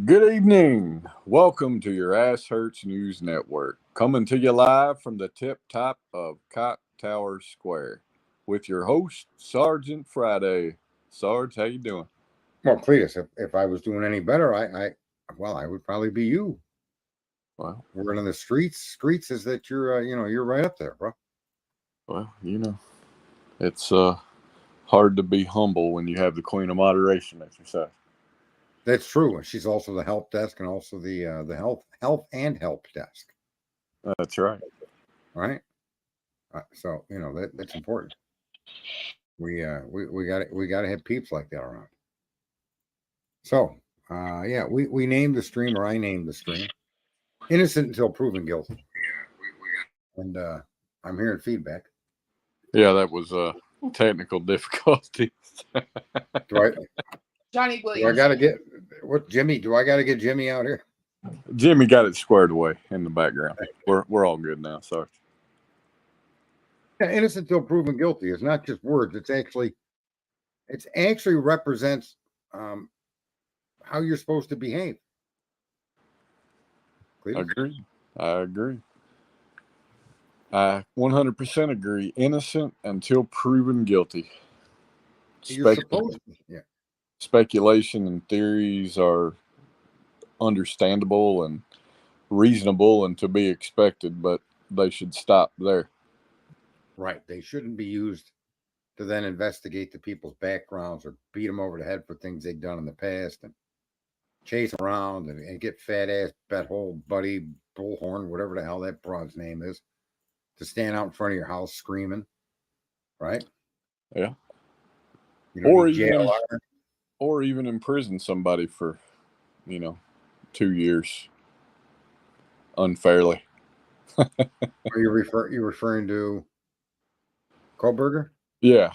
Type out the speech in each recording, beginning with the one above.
Good evening. Welcome to your Ass Hurts News Network. Coming to you live from the tip top of Cot Tower Square with your host, Sergeant Friday. Sarge, how you doing? Well, Cletus, if I was doing any better, I would probably be you. Well, We're in the streets. Streets is that you're right up there, bro. well, it's hard to be humble when you have the Queen of Moderation at your side. That's true. And she's also the help desk and also the health and help desk, That's right. right? So that's important. We got to have peeps like that around. So yeah, we named the stream, or I named the stream, innocent until proven guilty. And I'm hearing feedback. Yeah, that was technical difficulties. Do I Johnny do I Williams. got to get what Jimmy? Do I got to get Jimmy out here? Jimmy got it squared away in the background. We're all good now, Sarge. Yeah, innocent till proven guilty is not just words. It's actually represents how you're supposed to behave. Cleveland? I agree. I 100% agree. Innocent until proven guilty. You're supposed to. Yeah. Speculation and theories are understandable and reasonable and to be expected, but they should stop there. Right. They shouldn't be used to then investigate the people's backgrounds or beat them over the head for things they've done in the past and chase them around and get fat ass Bethole Buddy Bullhorn, whatever the hell that broad's name is, to stand out in front of your house screaming. Right? Yeah. JLR. Or even imprison somebody for, 2 years unfairly. Are you referring to Kohlberger? Yeah.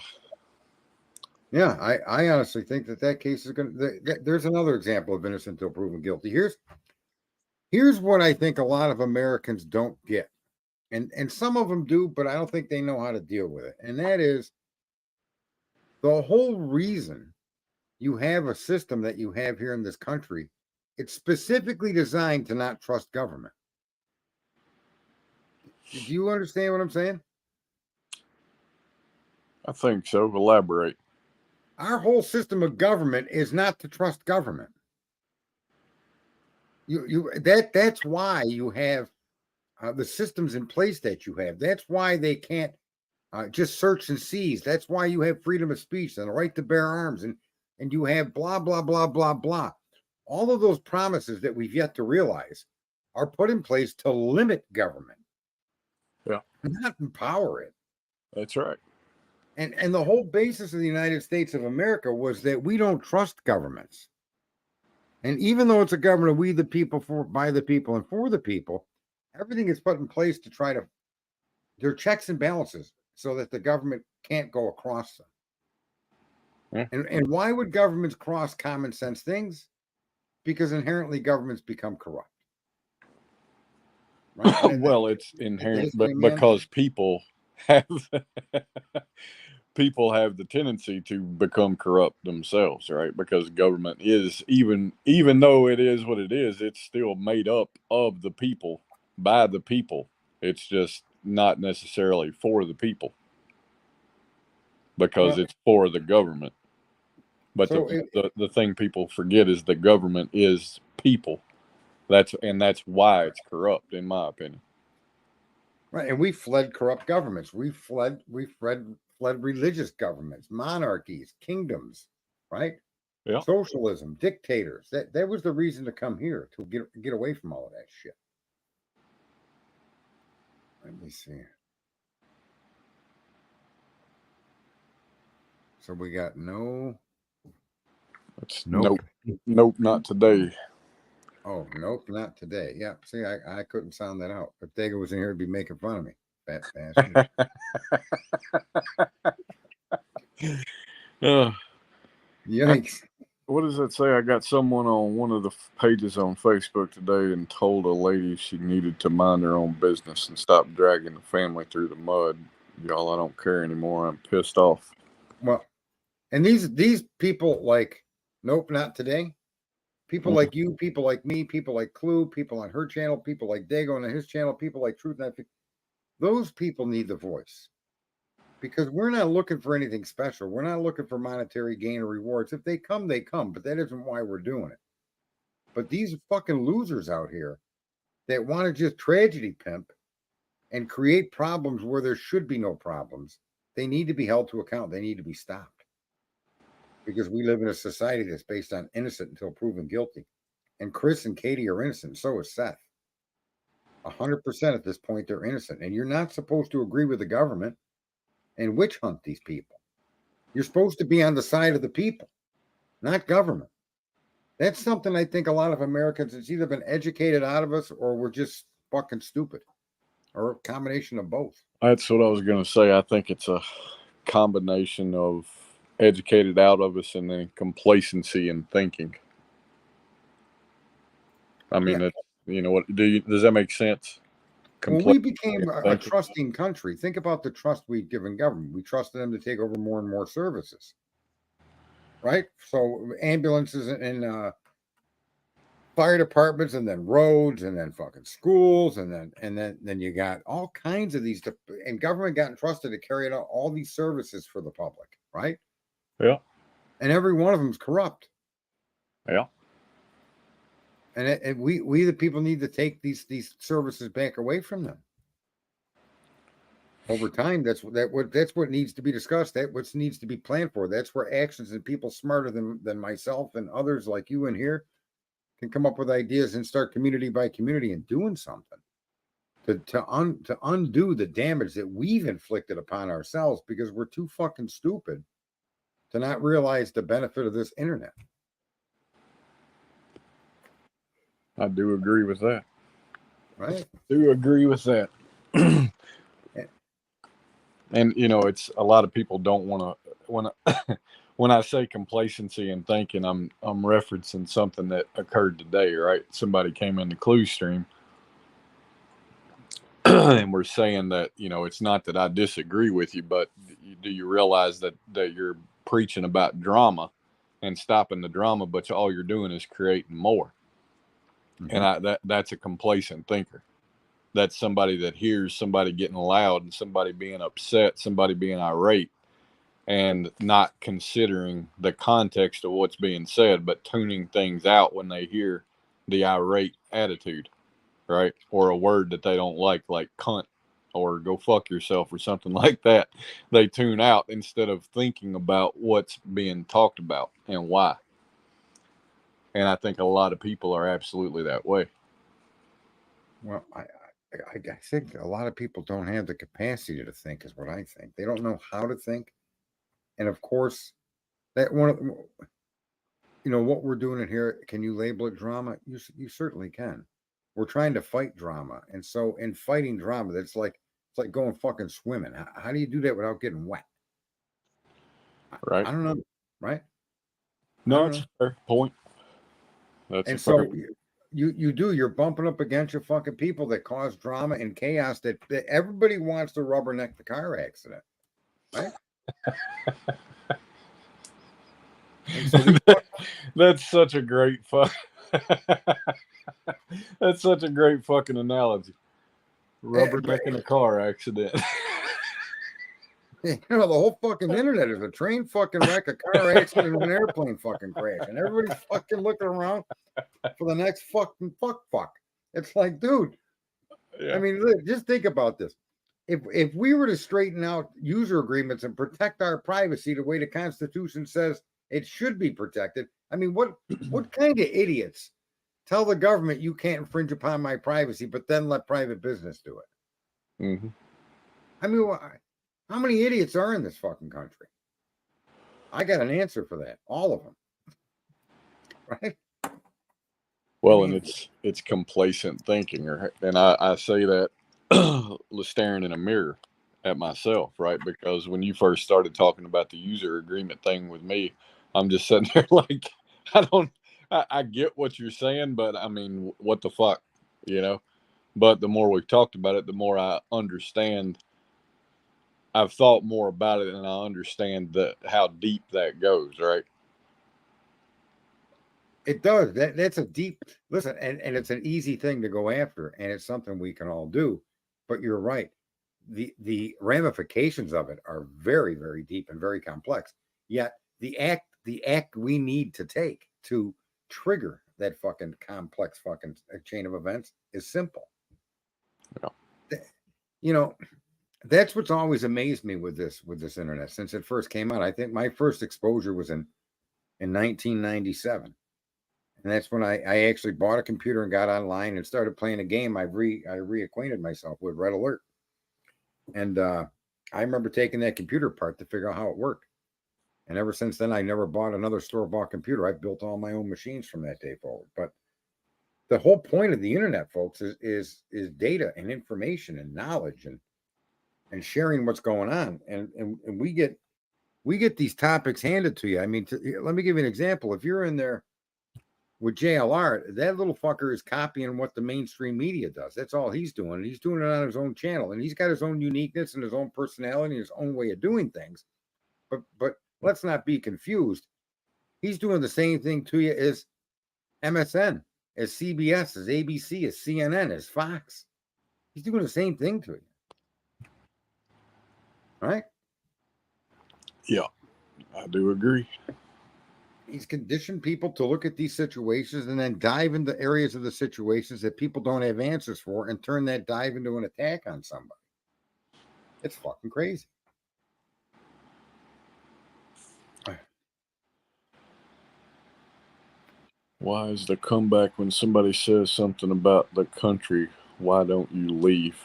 Yeah, I honestly think that case is going to. There's another example of innocent until proven guilty. Here's what I think a lot of Americans don't get, and some of them do, but I don't think they know how to deal with it. And that is the whole reason you have a system that you have here in this country. It's specifically designed to not trust government. Do you understand what I'm saying? I think so. Elaborate. Our whole system of government is not to trust government. That's why you have the systems in place that you have. That's why they can't just search and seize. That's why you have freedom of speech and the right to bear arms, and you have blah blah blah blah blah. All of those promises that we've yet to realize are put in place to limit government, not empower it. That's right. And the whole basis of the United States of America was that we don't trust governments. And even though it's a government of we the people, for by the people, and for the people, everything is put in place to try to, there are checks and balances so that the government can't go across them. Yeah. And why would governments cross common sense things? Because inherently governments become corrupt. Right? Well, it's inherent, but because people have the tendency to become corrupt themselves, right? Because government is, even though it is what it is, it's still made up of the people, by the people. It's just not necessarily for the people because it's for the government. But so the thing people forget is the government is people. That's why it's corrupt, in my opinion. Right, and we fled corrupt governments. We fled religious governments, monarchies, kingdoms, right? Yeah. Socialism, dictators. That was the reason to come here, to get away from all of that shit. Let me see. So we got no. Nope, not today. Oh, nope, not today. Yeah, see, I couldn't sound that out. If Dago was in here, he'd be making fun of me. Fat bastard. Yikes. What does that say? I got someone on one of the pages on Facebook today and told a lady she needed to mind her own business and stop dragging the family through the mud. Y'all, I don't care anymore. I'm pissed off. Well, and these people, like, nope, not today. People like you, people like me, people like Clue, people on her channel, people like Dago on his channel, people like Truth. Those people need the voice because we're not looking for anything special. We're not looking for monetary gain or rewards. If they come, they come, but that isn't why we're doing it. But these fucking losers out here that want to just tragedy pimp and create problems where there should be no problems, they need to be held to account. They need to be stopped because we live in a society that's based on innocent until proven guilty. And Chris and Katie are innocent. So is Seth. 100% at this point, they're innocent. And you're not supposed to agree with the government and witch hunt these people. You're supposed to be on the side of the people, not government. That's something I think a lot of Americans, it's either been educated out of us or we're just fucking stupid or a combination of both. That's what I was going to say. I think it's a combination of educated out of us and then complacency in thinking. I mean, you know what? Does that make sense? When we became a trusting country, think about the trust we've given government. We trusted them to take over more and more services, right? So ambulances and fire departments, and then roads, and then fucking schools, and then you got all kinds of these, and government got entrusted to carry out all these services for the public, right? Yeah. And every one of them is corrupt. Yeah. And we the people need to take these services back away from them. Over time, that's what needs to be discussed. That's what needs to be planned for. That's where actions and people smarter than myself and others like you in here can come up with ideas and start community by community and doing something to undo the damage that we've inflicted upon ourselves because we're too fucking stupid to not realize the benefit of this internet. I do agree with that. Right? I do agree with that. And you know, it's a lot of people don't want to when I say complacency and thinking, I'm referencing something that occurred today, right? Somebody came in the Clue stream and we're saying that, you know, it's not that I disagree with you, but do you realize that you're preaching about drama and stopping the drama, but all you're doing is creating more. Mm-hmm. And that's a complacent thinker. That's somebody that hears somebody getting loud and somebody being upset, somebody being irate, and not considering the context of what's being said, but tuning things out when they hear the irate attitude, right? Or a word that they don't like cunt or go fuck yourself or something like that. They tune out instead of thinking about what's being talked about and why. And I think a lot of people are absolutely that way. Well, I think a lot of people don't have the capacity to think, is what I think. They don't know how to think. And of course, that one of what we're doing here, can you label it drama? You certainly can. We're trying to fight drama. And so in fighting drama, it's like going fucking swimming. How do you do that without getting wet? Right. I don't know. Right? No, it's a fair point. And so you're bumping up against your fucking people that cause drama and chaos that everybody wants to rubberneck the car accident, right? So that's such a great that's such a great fucking analogy. Rubbernecking a car accident. You know, the whole fucking internet is a train fucking wreck, a car accident, and an airplane fucking crash, and everybody's fucking looking around for the next fucking fuck. It's like, dude, yeah. I mean, just think about this. If we were to straighten out user agreements and protect our privacy the way the Constitution says it should be protected, I mean, what kind of idiots tell the government you can't infringe upon my privacy, but then let private business do it? Mm-hmm. I mean, how many idiots are in this fucking country? I got an answer for that. All of them. Right? Well, and it's complacent thinking, and I say that staring in a mirror at myself, right? Because when you first started talking about the user agreement thing with me, I'm just sitting there like, I get what you're saying, but I mean, what the fuck, you know? But the more we've talked about it, the more I understand. I've thought more about it, and I understand how deep that goes, right? It does. That's a deep listen, and it's an easy thing to go after, and it's something we can all do. But you're right. The ramifications of it are very, very deep and very complex. Yet the act we need to take to trigger that fucking complex fucking chain of events is simple. Yeah. You know, that's what's always amazed me with this internet since it first came out. I think my first exposure was in 1997. And that's when I actually bought a computer and got online and started playing a game. I reacquainted myself with Red Alert. And I remember taking that computer apart to figure out how it worked. And ever since then, I never bought another store-bought computer. I've built all my own machines from that day forward. But the whole point of the internet, folks, is data and information and knowledge and sharing what's going on. And we get these topics handed to you. I mean, let me give you an example. If you're in there with JLR, that little fucker is copying what the mainstream media does. That's all he's doing. And he's doing it on his own channel. And he's got his own uniqueness and his own personality and his own way of doing things. But let's not be confused. He's doing the same thing to you as MSN, as CBS, as ABC, as CNN, as Fox. He's doing the same thing to you. Right? Yeah, I do agree. He's conditioned people to look at these situations and then dive into areas of the situations that people don't have answers for and turn that dive into an attack on somebody. It's fucking crazy. Why is the comeback when somebody says something about the country? Why don't you leave?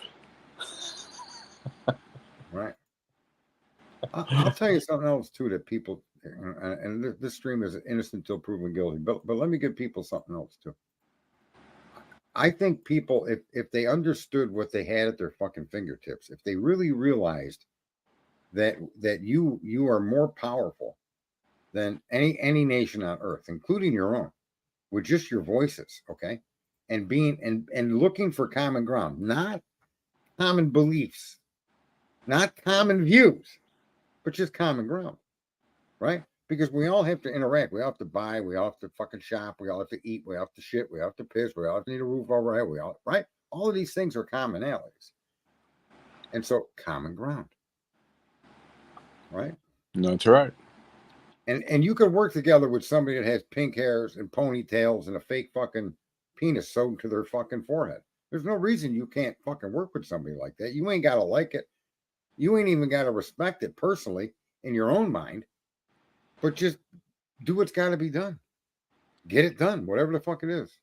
Right. I'll tell you something else too that people, and this stream is innocent till proven guilty, but let me give people something else too. I think people, if they understood what they had at their fucking fingertips, if they really realized that you are more powerful than any nation on earth, including your own, with just your voices, okay, and being and looking for common ground, not common beliefs, not common views, but just common ground, right? Because we all have to interact. We all have to buy. We all have to fucking shop. We all have to eat. We all have to shit. We all have to piss. We all have to need a roof over our head. We all, right? All of these things are commonalities. And so common ground, right? That's right. And you can work together with somebody that has pink hairs and ponytails and a fake fucking penis sewed to their fucking forehead. There's no reason you can't fucking work with somebody like that. You ain't got to like it. You ain't even got to respect it personally in your own mind, but just do what's got to be done. Get it done, whatever the fuck it is.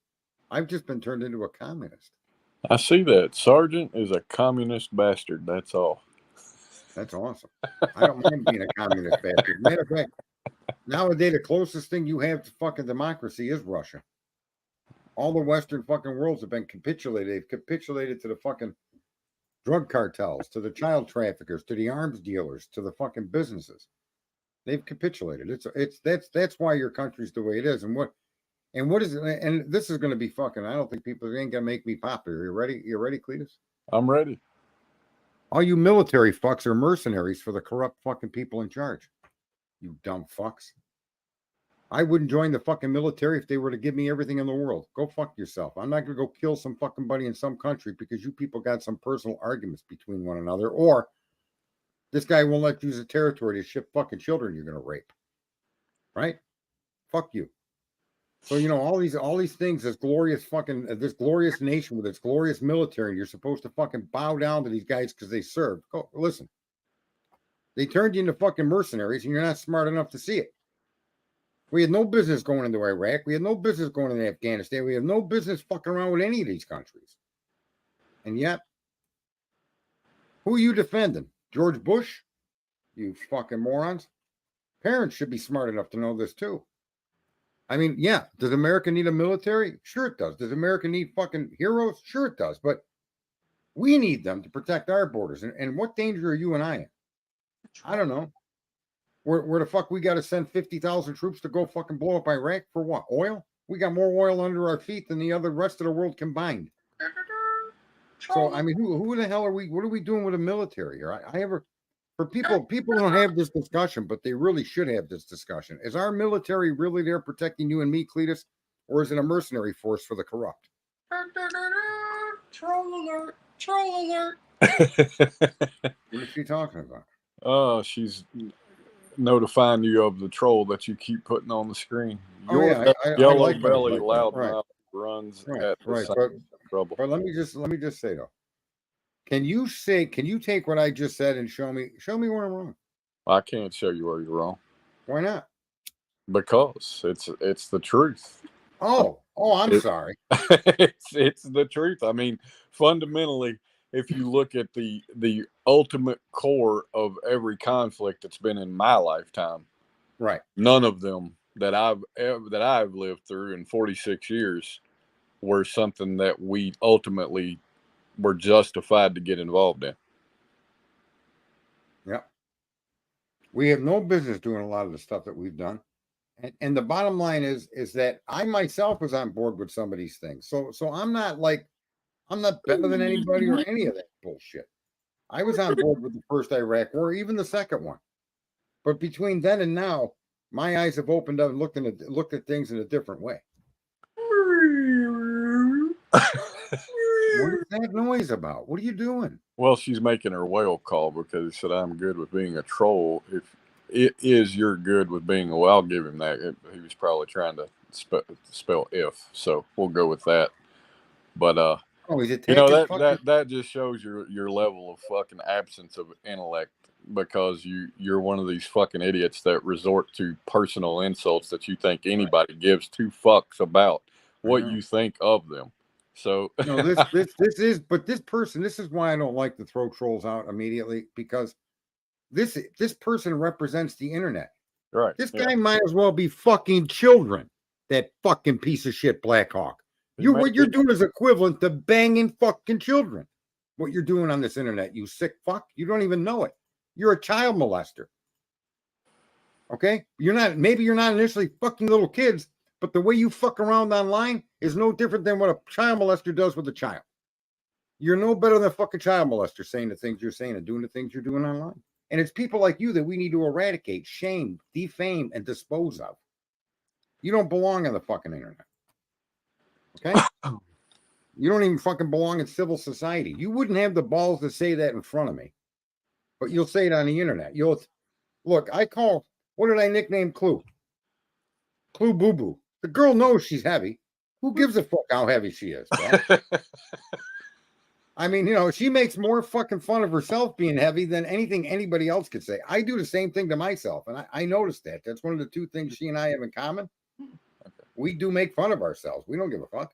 I've just been turned into a communist. I see that. Sergeant is a communist bastard. That's all. That's awesome. I don't mind being a communist bastard. Matter of fact, nowadays the closest thing you have to fucking democracy is Russia. All the Western fucking worlds have been capitulated. They've capitulated to the fucking drug cartels, to the child traffickers, to the arms dealers, to the fucking businesses. They've capitulated. That's why your country's the way it is. And what is it? And this is going to be fucking. I don't think people ain't gonna make me popular. You ready? You ready, Cletus? I'm ready. All you military fucks are mercenaries for the corrupt fucking people in charge. You dumb fucks. I wouldn't join the fucking military if they were to give me everything in the world. Go fuck yourself. I'm not going to go kill some fucking buddy in some country because you people got some personal arguments between one another, or this guy won't let you use the territory to ship fucking children you're going to rape. Right? Fuck you. So, all these things, this glorious nation with its glorious military, and you're supposed to fucking bow down to these guys because they served. Go listen. They turned you into fucking mercenaries, and you're not smart enough to see it. We had no business going into Iraq. We had no business going into Afghanistan. We have no business fucking around with any of these countries. And yet, who are you defending? George Bush? You fucking morons. Parents should be smart enough to know this too. I mean, yeah, does America need a military? Sure it does. Does America need fucking heroes? Sure it does. But we need them to protect our borders. And what danger are you and I in? I don't know. Where the fuck we got to send 50,000 troops to go fucking blow up Iraq for what? Oil? We got more oil under our feet than the rest of the world combined. So I mean, who the hell are we? What are we doing with a military here? People don't have this discussion, but they really should have this discussion. Is our military really there protecting you and me, Cletus, or is it a mercenary force for the corrupt? Troll alert! Troll alert! What is she talking about? Oh, she's notifying you of the troll that you keep putting on the screen. Oh, yeah, I yellow like when it's belly like that. loud Right. mouth runs Right, at the right. sound of trouble. But let me just say though, can you take what I just said and show me where I'm wrong? I can't show you where you're wrong Why not? because it's the truth. Oh, I'm sorry. it's the truth. I mean, fundamentally, if you look at the ultimate core of every conflict that's been in my lifetime, Right. none of them that I've lived through in 46 years were something that we ultimately were justified to get involved in. Yeah. We have no business doing a lot of the stuff that we've done. And the bottom line is that I myself was on board with some of these things. So I'm not better than anybody or any of that bullshit. I was on board with the first Iraq war, even the second one. But between then and now, my eyes have opened up and looked at things in a different way. What is that noise about? What are you doing? Well, she's making her whale call because he said, I'm good with being a troll. If it is you're good with being a whale, I'll give him that. He was probably trying to spell if. So we'll go with that. But, he's that just shows your level of fucking absence of intellect because you're one of these fucking idiots that resort to personal insults that you think anybody gives two fucks about what you think of them. So no, this is why I don't like to throw trolls out immediately, because this person represents the internet. Right. This guy might as well be fucking children. That fucking piece of shit Black Hawk. What you're doing is equivalent to banging fucking children. What you're doing on this internet, you sick fuck. You don't even know it. You're a child molester. Okay? Maybe you're not initially fucking little kids, but the way you fuck around online is no different than what a child molester does with a child. You're no better than a fucking child molester saying the things you're saying and doing the things you're doing online. And it's people like you that we need to eradicate, shame, defame, and dispose of. You don't belong on the fucking internet. Okay? You don't even fucking belong in civil society. You wouldn't have the balls to say that in front of me, but you'll say it on the internet. Look, what did I nickname Clue? Clue Boo Boo. The girl knows she's heavy. Who gives a fuck how heavy she is, bro? I mean, she makes more fucking fun of herself being heavy than anything anybody else could say. I do the same thing to myself, and I noticed that. That's one of the two things she and I have in common. We do make fun of ourselves. We don't give a fuck.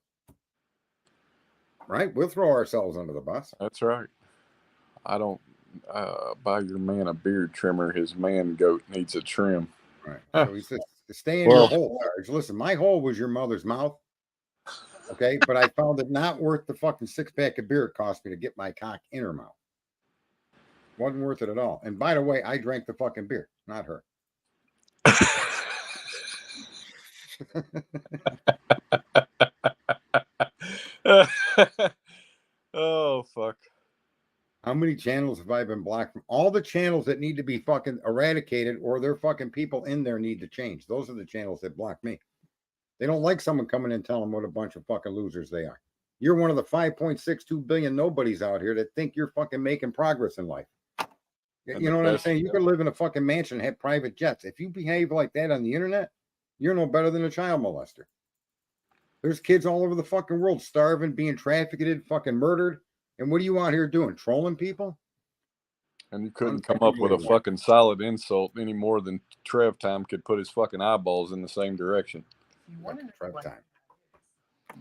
Right? We'll throw ourselves under the bus. That's right. I don't buy your man a beard trimmer. His man goat needs a trim. Right. So he says, stay in your hole, Sarge. Listen, my hole was your mother's mouth. Okay. But I found it not worth the fucking 6-pack of beer it cost me to get my cock in her mouth. Wasn't worth it at all. And by the way, I drank the fucking beer, not her. Oh, fuck. How many channels have I been blocked from? All the channels that need to be fucking eradicated, or their fucking people in there need to change. Those are the channels that block me. They don't like someone coming in and telling them what a bunch of fucking losers they are. You're one of the 5.62 billion nobodies out here that think you're fucking making progress in life. You know what I'm saying? You can live in a fucking mansion and have private jets. If you behave like that on the internet, you're no better than a child molester. There's kids all over the fucking world starving, being trafficked, fucking murdered. And what are you out here doing? Trolling people? And you couldn't come up with a fucking solid insult any more than Trev Time could put his fucking eyeballs in the same direction. Trev Time.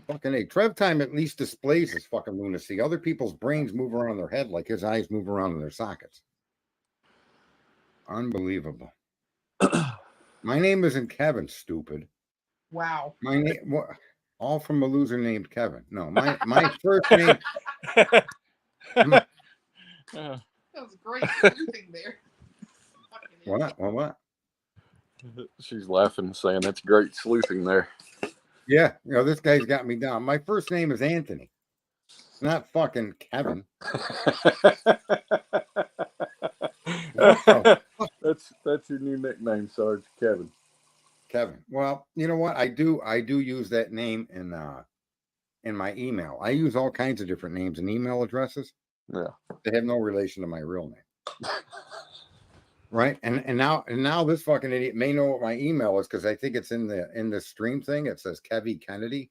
Fucking A. Trev Time at least displays his fucking lunacy. Other people's brains move around in their head like his eyes move around in their sockets. Unbelievable. My name isn't Kevin, stupid. Wow. My name, all from a loser named Kevin. No, my first name. That was great sleuthing there. What? She's laughing, saying that's great sleuthing there. Yeah, this guy's got me down. My first name is Anthony. It's not fucking Kevin. That's your new nickname, Sarge. Kevin. Kevin. Well, you know what? I do use that name in my email. I use all kinds of different names and email addresses. Yeah. They have no relation to my real name. Right? And now this fucking idiot may know what my email is because I think it's in the stream thing. It says Kevy Kennedy.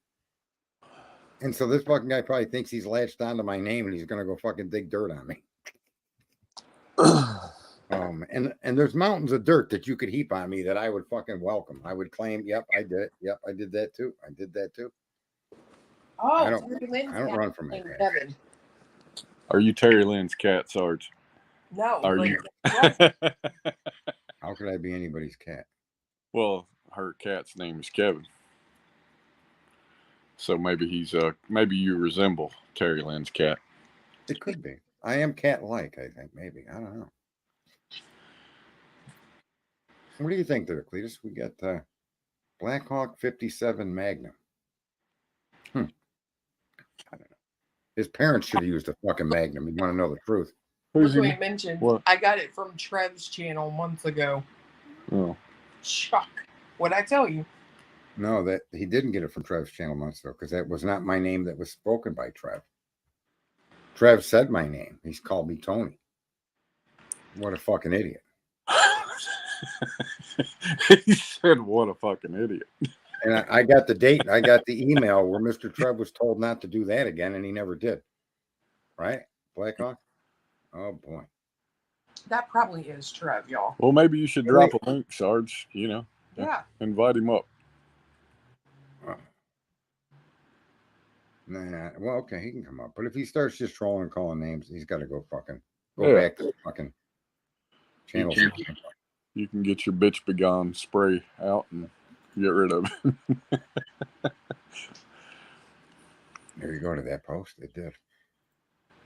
And so this fucking guy probably thinks he's latched onto my name and he's gonna go fucking dig dirt on me. And there's mountains of dirt that you could heap on me that I would fucking welcome. I would claim, yep, I did it. Yep, I did that too. I did that too. Oh, I don't run from my cat. Kevin. Are you Terry Lynn's cat, Sarge? No. Are you? How could I be anybody's cat? Well, her cat's name is Kevin. So maybe maybe you resemble Terry Lynn's cat. It could be. I am cat-like, I think. Maybe. I don't know. What do you think there, Cletus? We got Blackhawk 57 Magnum. I don't know. His parents should have used a fucking Magnum. You want to know the truth? Look what you mentioned. What? I got it from Trev's channel months ago. Oh. Shock. What'd I tell you? No, that he didn't get it from Trev's channel months ago because that was not my name that was spoken by Trev. Trev said my name. He's called me Tony. What a fucking idiot. He said, what a fucking idiot. And I got the date. I got the email where Mr. Trev was told not to do that again, and he never did. Right? Blackhawk? Oh, boy. That probably is Trev, y'all. Well, maybe you should drop a link, Sarge. You know, Yeah. invite him up. Nah, well, okay, he can come up. But if he starts just trolling and calling names, he's got to go back to the fucking channel. You can get your bitch begone spray out and get rid of it. There you go to that post. It did.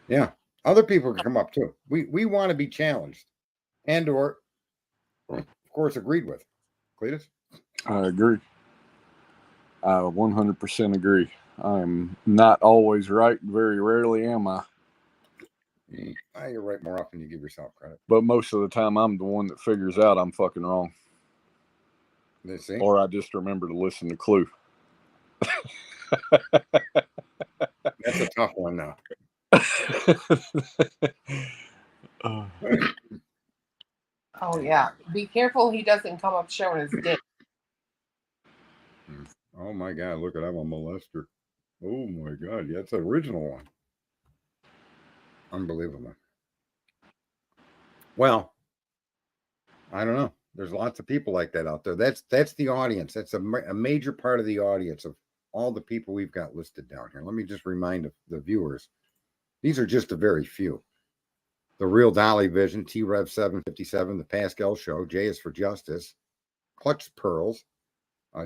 Yeah. Other people can come up too. We want to be challenged and or of course agreed with. Cletus? I agree. I 100% agree. I'm not always right. Very rarely am I. You're right more often than you give yourself credit. But most of the time, I'm the one that figures out I'm fucking wrong. See? Or I just remember to listen to Clue. That's a tough one now. Oh, yeah. Be careful he doesn't come up showing his dick. Oh, my God. Look at I'm a molester. Oh, my God. Yeah, it's an original one. Unbelievable. Well, I don't know. There's lots of people like that out there. That's the audience. That's a major part of the audience of all the people we've got listed down here. Let me just remind the viewers. These are just a very few. The Real Dolly Vision, T-Rev 757, The Pascal Show, J is for Justice, Clutch Pearls,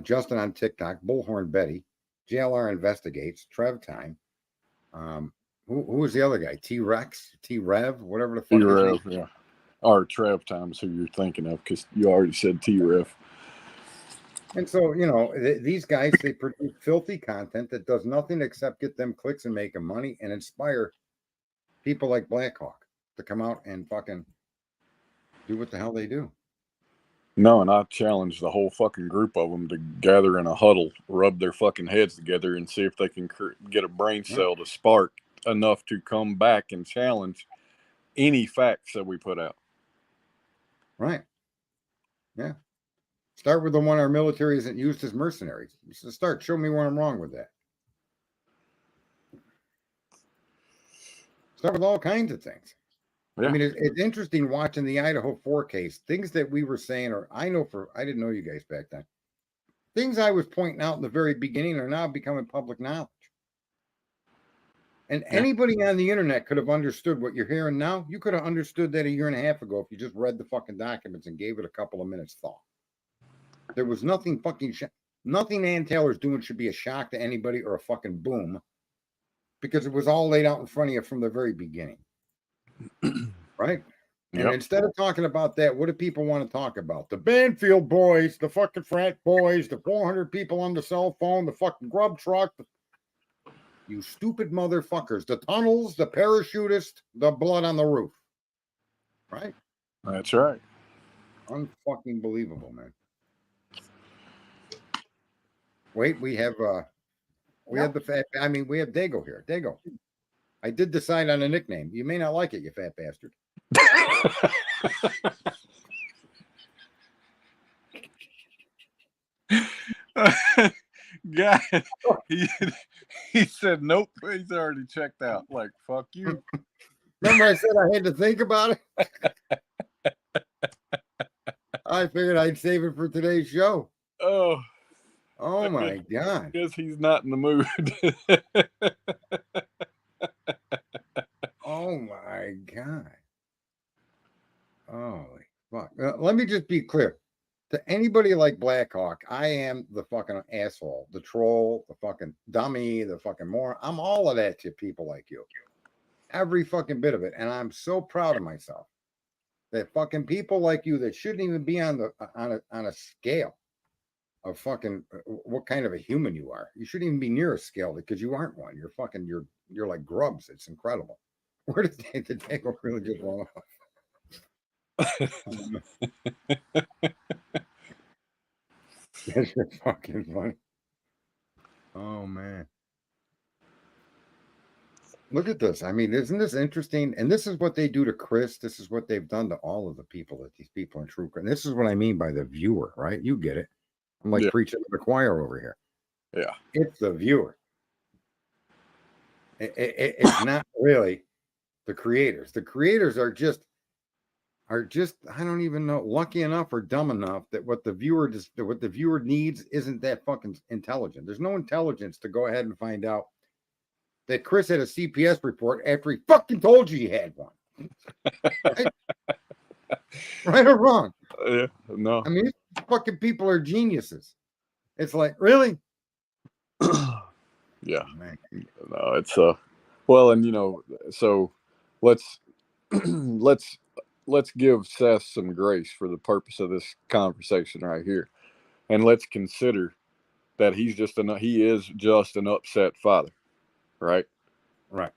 Justin on TikTok, Bullhorn Betty, JLR Investigates, Trev Time. Who was the other guy? T-Rex, T-Rev, whatever the fuck. T-Rev, yeah. Or Trev Time is who you're thinking of because you already said T-Rev. And so, you know, these guys, they produce filthy content that does nothing except get them clicks and make them money and inspire people like Blackhawk to come out and fucking do what the hell they do. No, and I challenge the whole fucking group of them to gather in a huddle, rub their fucking heads together, and see if they can get a brain cell to spark enough to come back and challenge any facts that we put out. Right. Yeah. Start with the one our military isn't used as mercenaries. So start. Show me where I'm wrong with that. Start with all kinds of things. Yeah. I mean, it's interesting watching the Idaho 4 case. Things that we were saying, or I didn't know you guys back then. Things I was pointing out in the very beginning are now becoming public knowledge. And anybody on the internet could have understood what you're hearing now. You could have understood that a year and a half ago if you just read the fucking documents and gave it a couple of minutes thought. There was nothing nothing Ann Taylor's doing should be a shock to anybody or a fucking boom because it was all laid out in front of you from the very beginning. Right? And instead of talking about that, what do people want to talk about? The Banfield boys, the fucking frat boys, the 400 people on the cell phone, the fucking grub truck. You stupid motherfuckers. The tunnels, the parachutist, the blood on the roof. Right? That's right. Unfucking believable, man. Wait, we have we have the fat. I mean, we have Dago here. Dago, I did decide on a nickname. You may not like it, you fat bastard. Guy, he said nope. He's already checked out. Like fuck you. Remember, I said I had to think about it. I figured I'd save it for today's show. Oh, Oh my god! guess he's not in the mood. Oh my god! Holy fuck! Let me just be clear. To anybody like Blackhawk, I am the fucking asshole, the troll, the fucking dummy, the fucking moron. I'm all of that to people like you. Every fucking bit of it. And I'm so proud of myself that fucking people like you that shouldn't even be on the on a scale of fucking what kind of a human you are. You shouldn't even be near a scale because you aren't one. You're fucking you're like grubs. It's incredible. Where did the Dago really just run off? That's just fucking funny. Oh man. Look at this. I mean, isn't this interesting? And this is what they do to Chris. This is what they've done to all of the people that these people in True Crime. This is what I mean by the viewer, right? You get it. I'm like Yeah. preaching to the choir over here. Yeah. It's the viewer. It's not really the creators. The creators are just I don't even know, lucky enough or dumb enough that what the viewer needs isn't that fucking intelligent. There's no intelligence to go ahead and find out that Chris had a CPS report after he fucking told you he had one. Right, right or wrong? Yeah. No. I mean, these fucking people are geniuses. It's like, really? Yeah. Man. No, it's well, and so let's let's give Seth some grace for the purpose of this conversation right here, and let's consider that he is just an upset father, right? Right.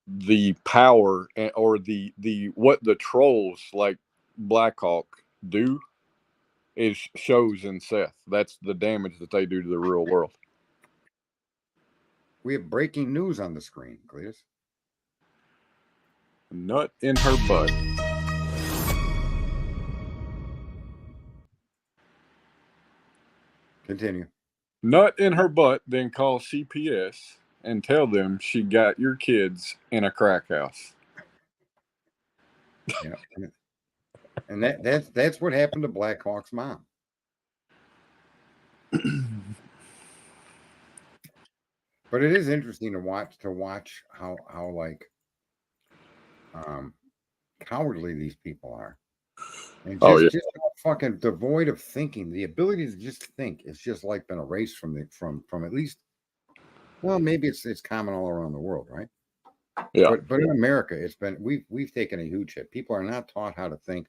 The power or the what the trolls like Blackhawk do is shows in Seth. That's the damage that they do to the real world. We have breaking news on the screen, Cletus. Nut in her butt. Continue. Nut in her butt, then call CPS and tell them she got your kids in a crack house. Yeah. And that's what happened to Blackhawk's mom. But it is interesting to watch how like cowardly these people are. And just fucking devoid of thinking. The ability to just think is just like been erased from at least, well, maybe it's common all around the world, right? Yeah. But in America, it's been we've taken a huge hit. People are not taught how to think.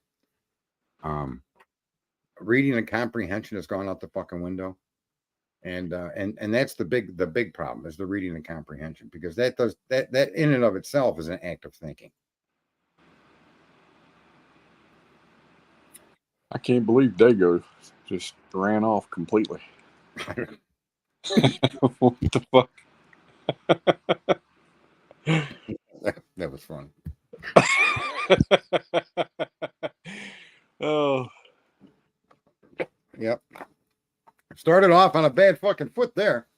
Reading and comprehension has gone out the fucking window. And that's the big problem is the reading and comprehension, because that in and of itself is an act of thinking. I can't believe Dago just ran off completely. What the fuck? That was fun. Oh. Yep. Started off on a bad fucking foot there.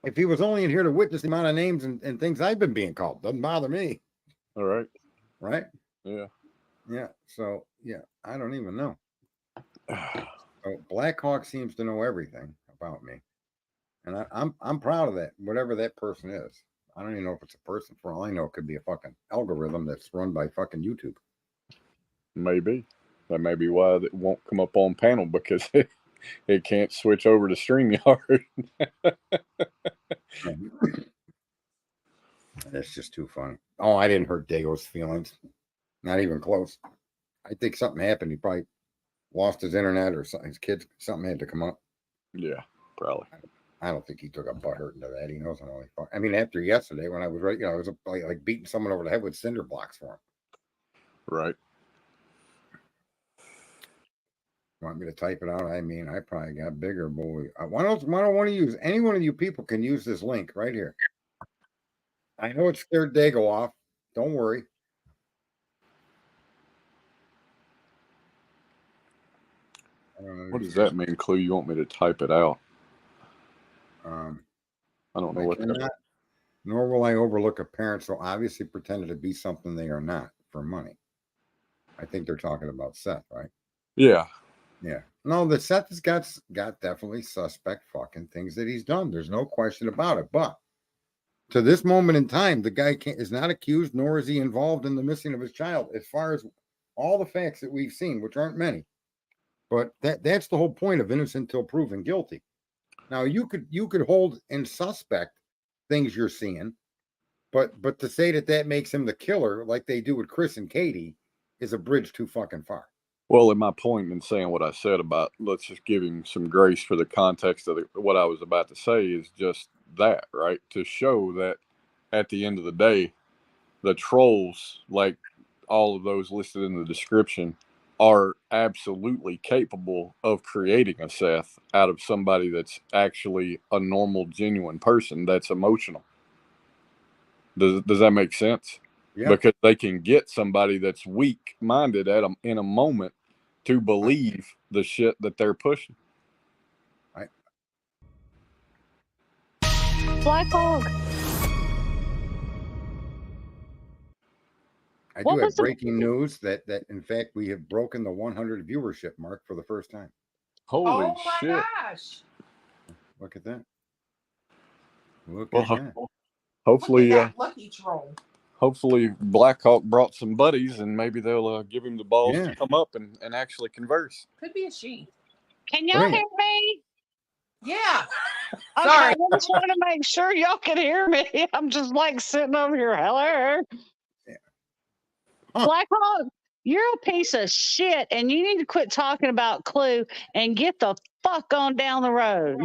If he was only in here to witness the amount of names and things I've been being called, doesn't bother me. All right. Right? Yeah. Yeah. So yeah, I don't even know. So Blackhawk seems to know everything about me. And I'm proud of that, whatever that person is. I don't even know if it's a person. For all I know, it could be a fucking algorithm that's run by fucking YouTube. Maybe. That may be why it won't come up on panel, because it can't switch over to StreamYard. That's just too funny. Oh, I didn't hurt Dago's feelings. Not even close. I think something happened. He probably lost his internet or something. His kids, something had to come up. Yeah, probably. I don't think he took a butt hurt into that. He knows how only fuck. I mean, after yesterday when I was right, I was like beating someone over the head with cinder blocks for him. Right. Want me to type it out? I mean, I probably got bigger, boy. Why don't one of you, any one of you people can use this link right here. I know it scared Dago off. Don't worry. What does that mean, Clue? You want me to type it out? I don't know what that. Nor will I overlook a parent so obviously pretended to be something they are not for money. I think they're talking about Seth, right? Yeah. Yeah. No, the Seth has got definitely suspect fucking things that he's done. There's no question about it. But to this moment in time, the guy is not accused, nor is he involved in the missing of his child, as far as all the facts that we've seen, which aren't many. But that's the whole point of innocent until proven guilty. Now you could hold in suspect things you're seeing, but to say that makes him the killer, like they do with Chris and Katie, is a bridge too fucking far. Well, in my point in saying what I said about, let's just give him some grace for the context of what I was about to say, is just that, right? To show that at the end of the day, the trolls, like all of those listed in the description, are absolutely capable of creating a Seth out of somebody that's actually a normal, genuine person that's emotional. Does that make sense? Yeah. Because they can get somebody that's weak-minded in a moment to believe the shit that they're pushing. Black Hawk. I do have breaking news that in fact we have broken the 100 viewership mark for the first time. Holy shit! Gosh! Look at that! Look Well, at that! Hopefully, Look at that lucky troll. Hopefully, Blackhawk brought some buddies, and maybe they'll give him the balls to come up and actually converse. Could be a she. Can y'all hear me? Yeah. Okay, Sorry. I just want to make sure y'all can hear me. I'm just like sitting over here. Hello. Yeah. Black Hawk, you're a piece of shit, and you need to quit talking about Clue and get the fuck on down the road.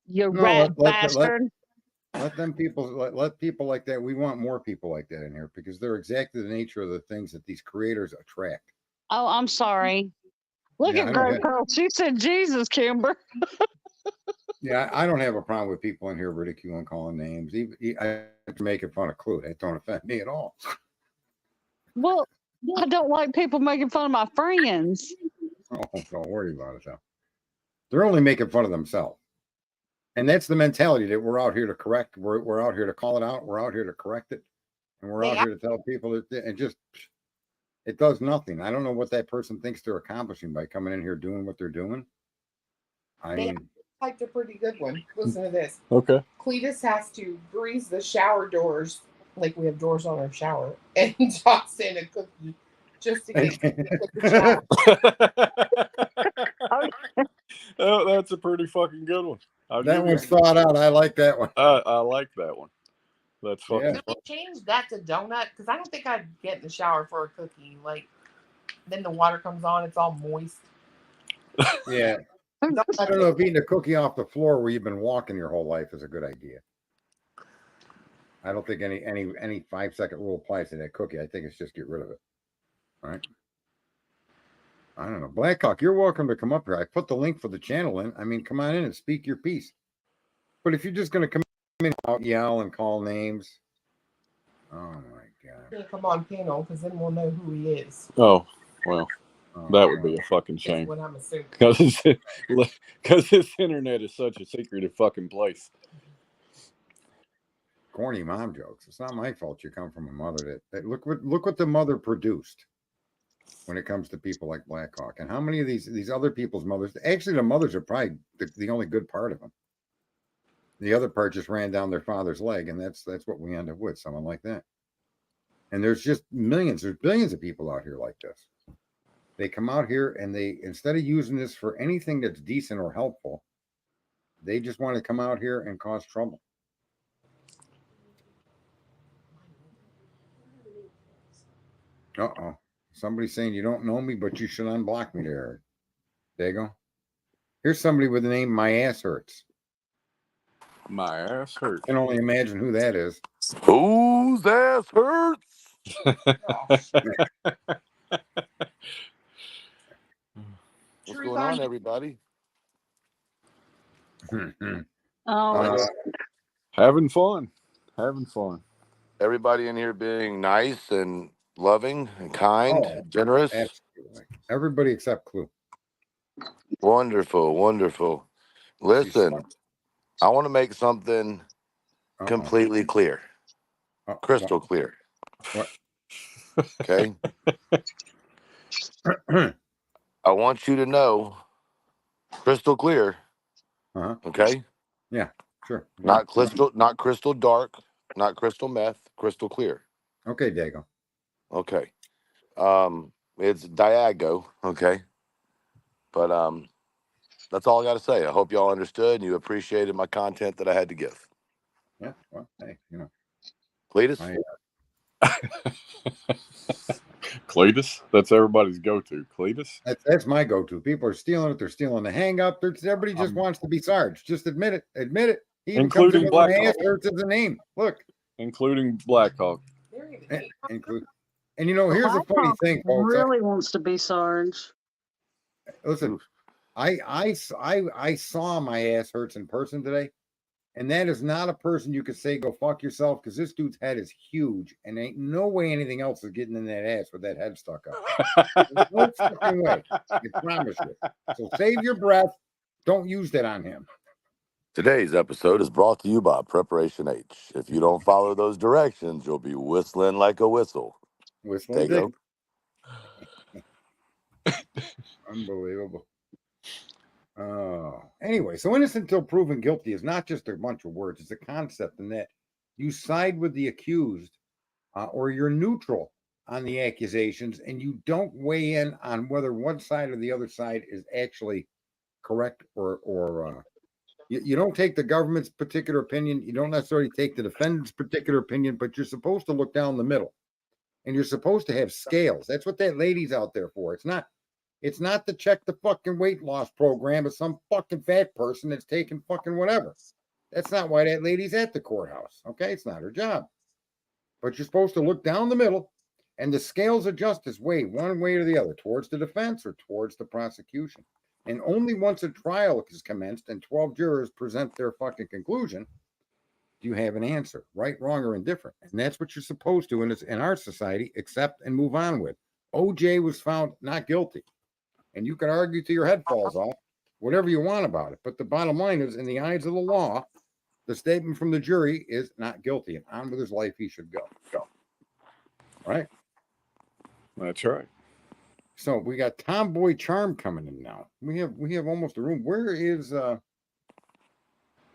You rat bastard. Let them people let people like that. We want more people like that in here because they're exactly the nature of the things that these creators attract. Oh, I'm sorry. Look at Greg Pearl. She said, Jesus, Kimber. Yeah, I don't have a problem with people in here ridiculing, calling names. I making fun of Clue. That don't offend me at all. Well, I don't like people making fun of my friends. Oh, don't worry about it, though. They're only making fun of themselves. And that's the mentality that we're out here to correct. We're out here to call it out. We're out here to correct it. And we're out here to tell people that it does nothing. I don't know what that person thinks they're accomplishing by coming in here doing what they're doing. I mean, typed a pretty good one. Listen to this. Okay. Cletus has to grease the shower doors, like we have doors on our shower, and toss in a cookie just to get the shower. Oh, that's a pretty fucking good one. That one's thought out. I like that one. I like that one. That's fucking. Can we change that to donut? Because I don't think I'd get in the shower for a cookie. Like, then the water comes on, it's all moist. Yeah. I don't know if eating a cookie off the floor where you've been walking your whole life is a good idea. I don't think any 5-second rule applies to that cookie. I think it's just get rid of it. All right. I don't know. Blackhawk, you're welcome to come up here. I put the link for the channel in. I mean, come on in and speak your piece. But if you're just going to come in and yell and call names, oh my God. Come on panel, because then we'll know who he is. Oh, well. That would be a fucking shame. That's what I'm assuming. Because this internet is such a secretive fucking place. Corny mom jokes. It's not my fault you come from a mother that look what the mother produced when it comes to people like Blackhawk. And how many of these other people's mothers, actually the mothers are probably the only good part of them. The other part just ran down their father's leg, and that's what we end up with, someone like that. And there's just there's billions of people out here like this. They come out here and they, instead of using this for anything that's decent or helpful, they just want to come out here and cause trouble. Uh-oh. Somebody's saying you don't know me, but you should unblock me there. There you go. Here's somebody with the name My Ass Hurts. My ass hurts. I can only imagine who that is. Whose ass hurts? What's Truth going on, on everybody? Oh, Uh, Having fun. Having fun. Everybody in here being nice and loving and kind, Oh, generous. absolutely. Everybody except Clue. Wonderful, wonderful. Listen, I want to make something completely clear, crystal clear. What? Okay. I want you to know, crystal clear. Uh-huh. Okay. Yeah, sure. Not crystal dark, not crystal meth, crystal clear. Okay, Dago. Okay. It's Diago, okay? But that's all I gotta say. I hope y'all understood and you appreciated my content that I had to give. Yeah, well, hey, Cletus? Cletus? That's everybody's go-to. Cletus? That's my go-to. People are stealing it. They're stealing the hang up. Everybody just wants to be Sarge. Just admit it. Admit it. He even comes in Including with Black my ass Hawk. hurts as a name. Look. Including Blackhawk. Include. And here's the funny thing, folks. Really wants to be Sarge. Listen, I saw my ass hurts in person today, and that is not a person you could say go fuck yourself, because this dude's head is huge, and ain't no way anything else is getting in that ass with that head stuck up. There's no fucking way. I promise you. So save your breath. Don't use that on him. Today's episode is brought to you by Preparation H. If you don't follow those directions, you'll be whistling like a whistle. Whistling Dago? Unbelievable. Anyway, so innocent until proven guilty is not just a bunch of words. It's a concept in that you side with the accused, or you're neutral on the accusations, and you don't weigh in on whether one side or the other side is actually correct, or you don't take the government's particular opinion. You don't necessarily take the defendant's particular opinion, but you're supposed to look down the middle, and you're supposed to have scales. That's what that lady's out there for. It's not to check the fucking weight loss program of some fucking fat person that's taking fucking whatever. That's not why that lady's at the courthouse. Okay, it's not her job. But you're supposed to look down the middle, and the scales of justice weigh one way or the other, towards the defense or towards the prosecution. And only once a trial is commenced and 12 jurors present their fucking conclusion, do you have an answer, right, wrong, or indifferent. And that's what you're supposed to in our society, accept and move on with. OJ was found not guilty. And you can argue till your head falls off, whatever you want about it. But the bottom line is, in the eyes of the law, the statement from the jury is not guilty, and on with his life he should go. Right? That's right. So we got Tomboy Charm coming in now. We have almost a room. Where is the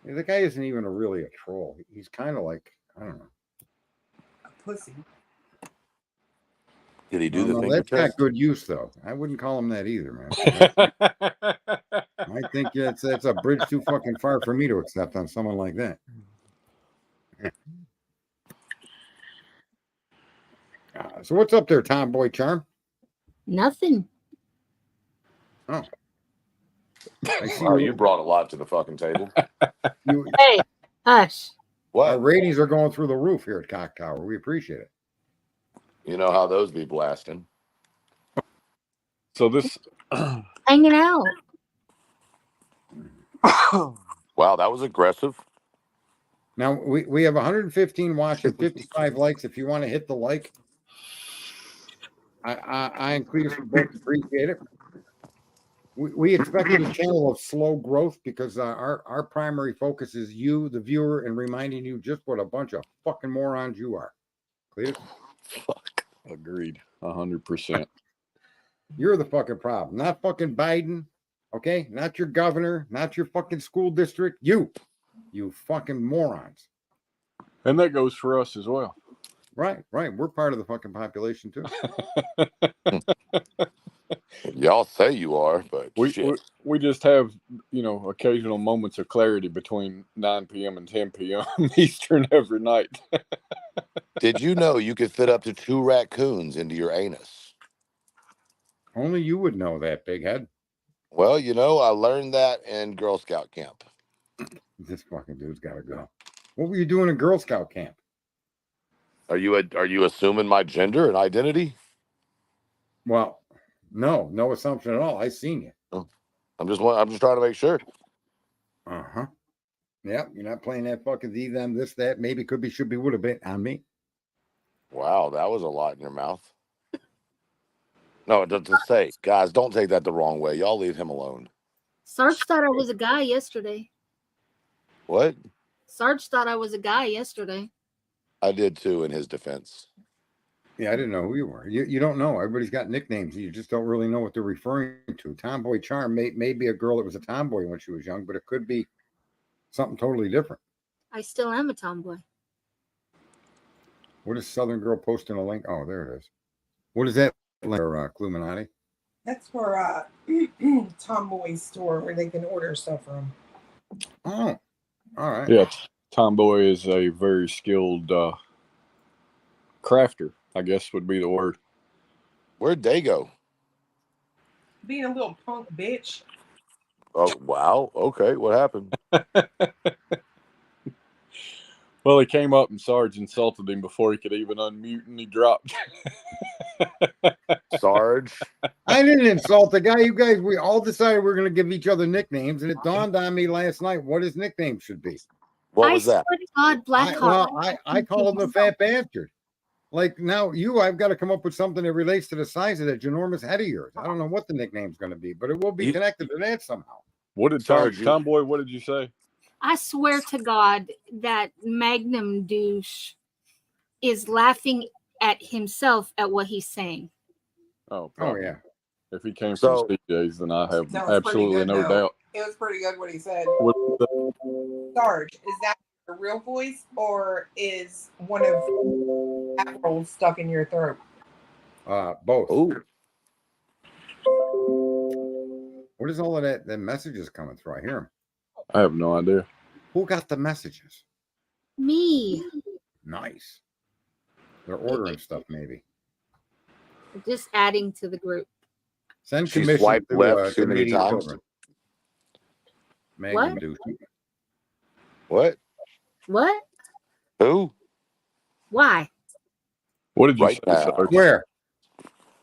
guy? Isn't even really a troll. He's kind of like, I don't know, a pussy. Did he do the finger that's test? got good use though. I wouldn't call him that either, man. I think that's a bridge too fucking far for me to accept on someone like that. So what's up there, Tomboy Charm? Nothing. Oh, I see. Wow, you brought a lot to the fucking table. Hey, hush. Our What? ratings are going through the roof here at Cock Tower. We appreciate it. You know how those be blasting. So this Hanging out. Wow, that was aggressive. Now we have 115 watching, 55 likes. If you want to hit the like, I and Cletus would both appreciate it. We expected a channel of slow growth because our primary focus is you, the viewer, and reminding you just what a bunch of fucking morons you are. Cletus, Fuck. agreed 100%. you're the fucking problem, not fucking Biden. Okay, not your governor, not your fucking school district. You fucking morons. And that goes for us as well. Right. We're part of the fucking population too. Y'all say you are, but We just have, occasional moments of clarity between 9 p.m. and 10 p.m. Eastern every night. Did you know you could fit up to 2 raccoons into your anus? Only you would know that, big head. Well, I learned that in Girl Scout camp. This fucking dude's got to go. What were you doing in Girl Scout camp? Are you assuming my gender and identity? Well, no assumption at all. I seen you. I'm just trying to make sure. Uh-huh. Yeah, you're not playing that fucking thee, them, this, that, maybe, could be, should be, would have been on me. Wow, that was a lot in your mouth. No, to say, guys, don't take that the wrong way. Y'all leave him alone. Sarge thought I was a guy yesterday. What? Sarge thought I was a guy yesterday. I did too, in his defense. Yeah, I didn't know who you were. You don't know. Everybody's got nicknames. You just don't really know what they're referring to. Tomboy Charm may be a girl that was a tomboy when she was young, but it could be something totally different. I still am a tomboy. What is Southern Girl posting a link? Oh, there it is. What is that link for, Cluminati? That's for Tomboy's store where they can order stuff from. Oh, all right. Yeah, Tomboy is a very skilled crafter, I guess would be the word. Where'd they go? Being a little punk bitch. Oh, wow. Okay, what happened? Well, he came up and Sarge insulted him before he could even unmute, and he dropped. Sarge? I didn't insult the guy. You guys, we all decided we're going to give each other nicknames, and it dawned on me last night what his nickname should be. What was that? I swear to God, Black Hawk. I call him the fat bastard. Like now, I've got to come up with something that relates to the size of that ginormous head of yours. I don't know what the nickname's going to be, but it will be connected to that somehow. What did Tomboy? What did you say? I swear to God that Magnum douche is laughing at himself at what he's saying. Oh, probably. Oh yeah. If he came from CJ's, then I have absolutely no doubt. It was pretty good what he said. Sarge, is that your real voice or is one of that roll stuck in your throat? Both. Ooh. What is all of that? The messages coming through. I hear them. I have no idea. Who got the messages? Me. Nice. They're ordering stuff, maybe. Just adding to the group. Send She commission swiped to, left too many needy times. children. What? What? What? Who? Why? What did you Right say, now. Sarge? Where?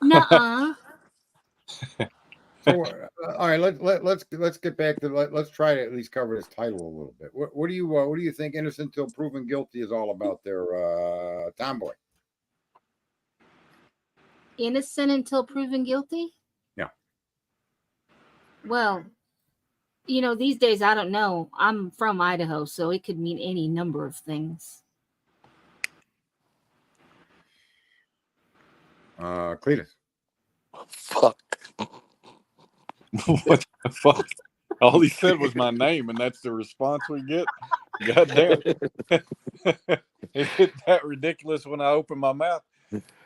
Nuh-uh. So, all right, let's get back to let's try to at least cover this title a little bit. What do you think innocent till proven guilty is all about there, Tomboy? Innocent until proven guilty? Yeah. Well, these days I don't know. I'm from Idaho, so it could mean any number of things. Cletus. Fuck. What the fuck? All he said was my name, and that's the response we get. God damn. Is it that ridiculous when I open my mouth?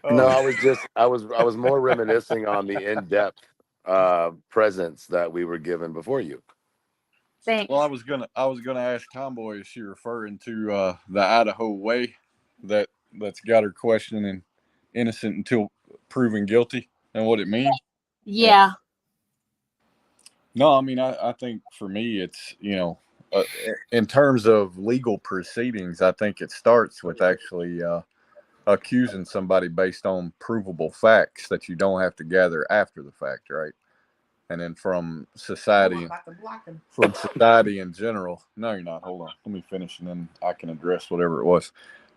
Oh. No, I was more reminiscing on the in-depth presence that we were given before you. Thanks. Well, I was gonna ask Tomboy, is she referring to the Idaho way that's got her questioning innocent until proven guilty and what it means? Yeah. No, I mean, I think for me, it's, in terms of legal proceedings, I think it starts with actually accusing somebody based on provable facts that you don't have to gather after the fact, right? And then from society in general, no, you're not. Hold on. Let me finish and then I can address whatever it was.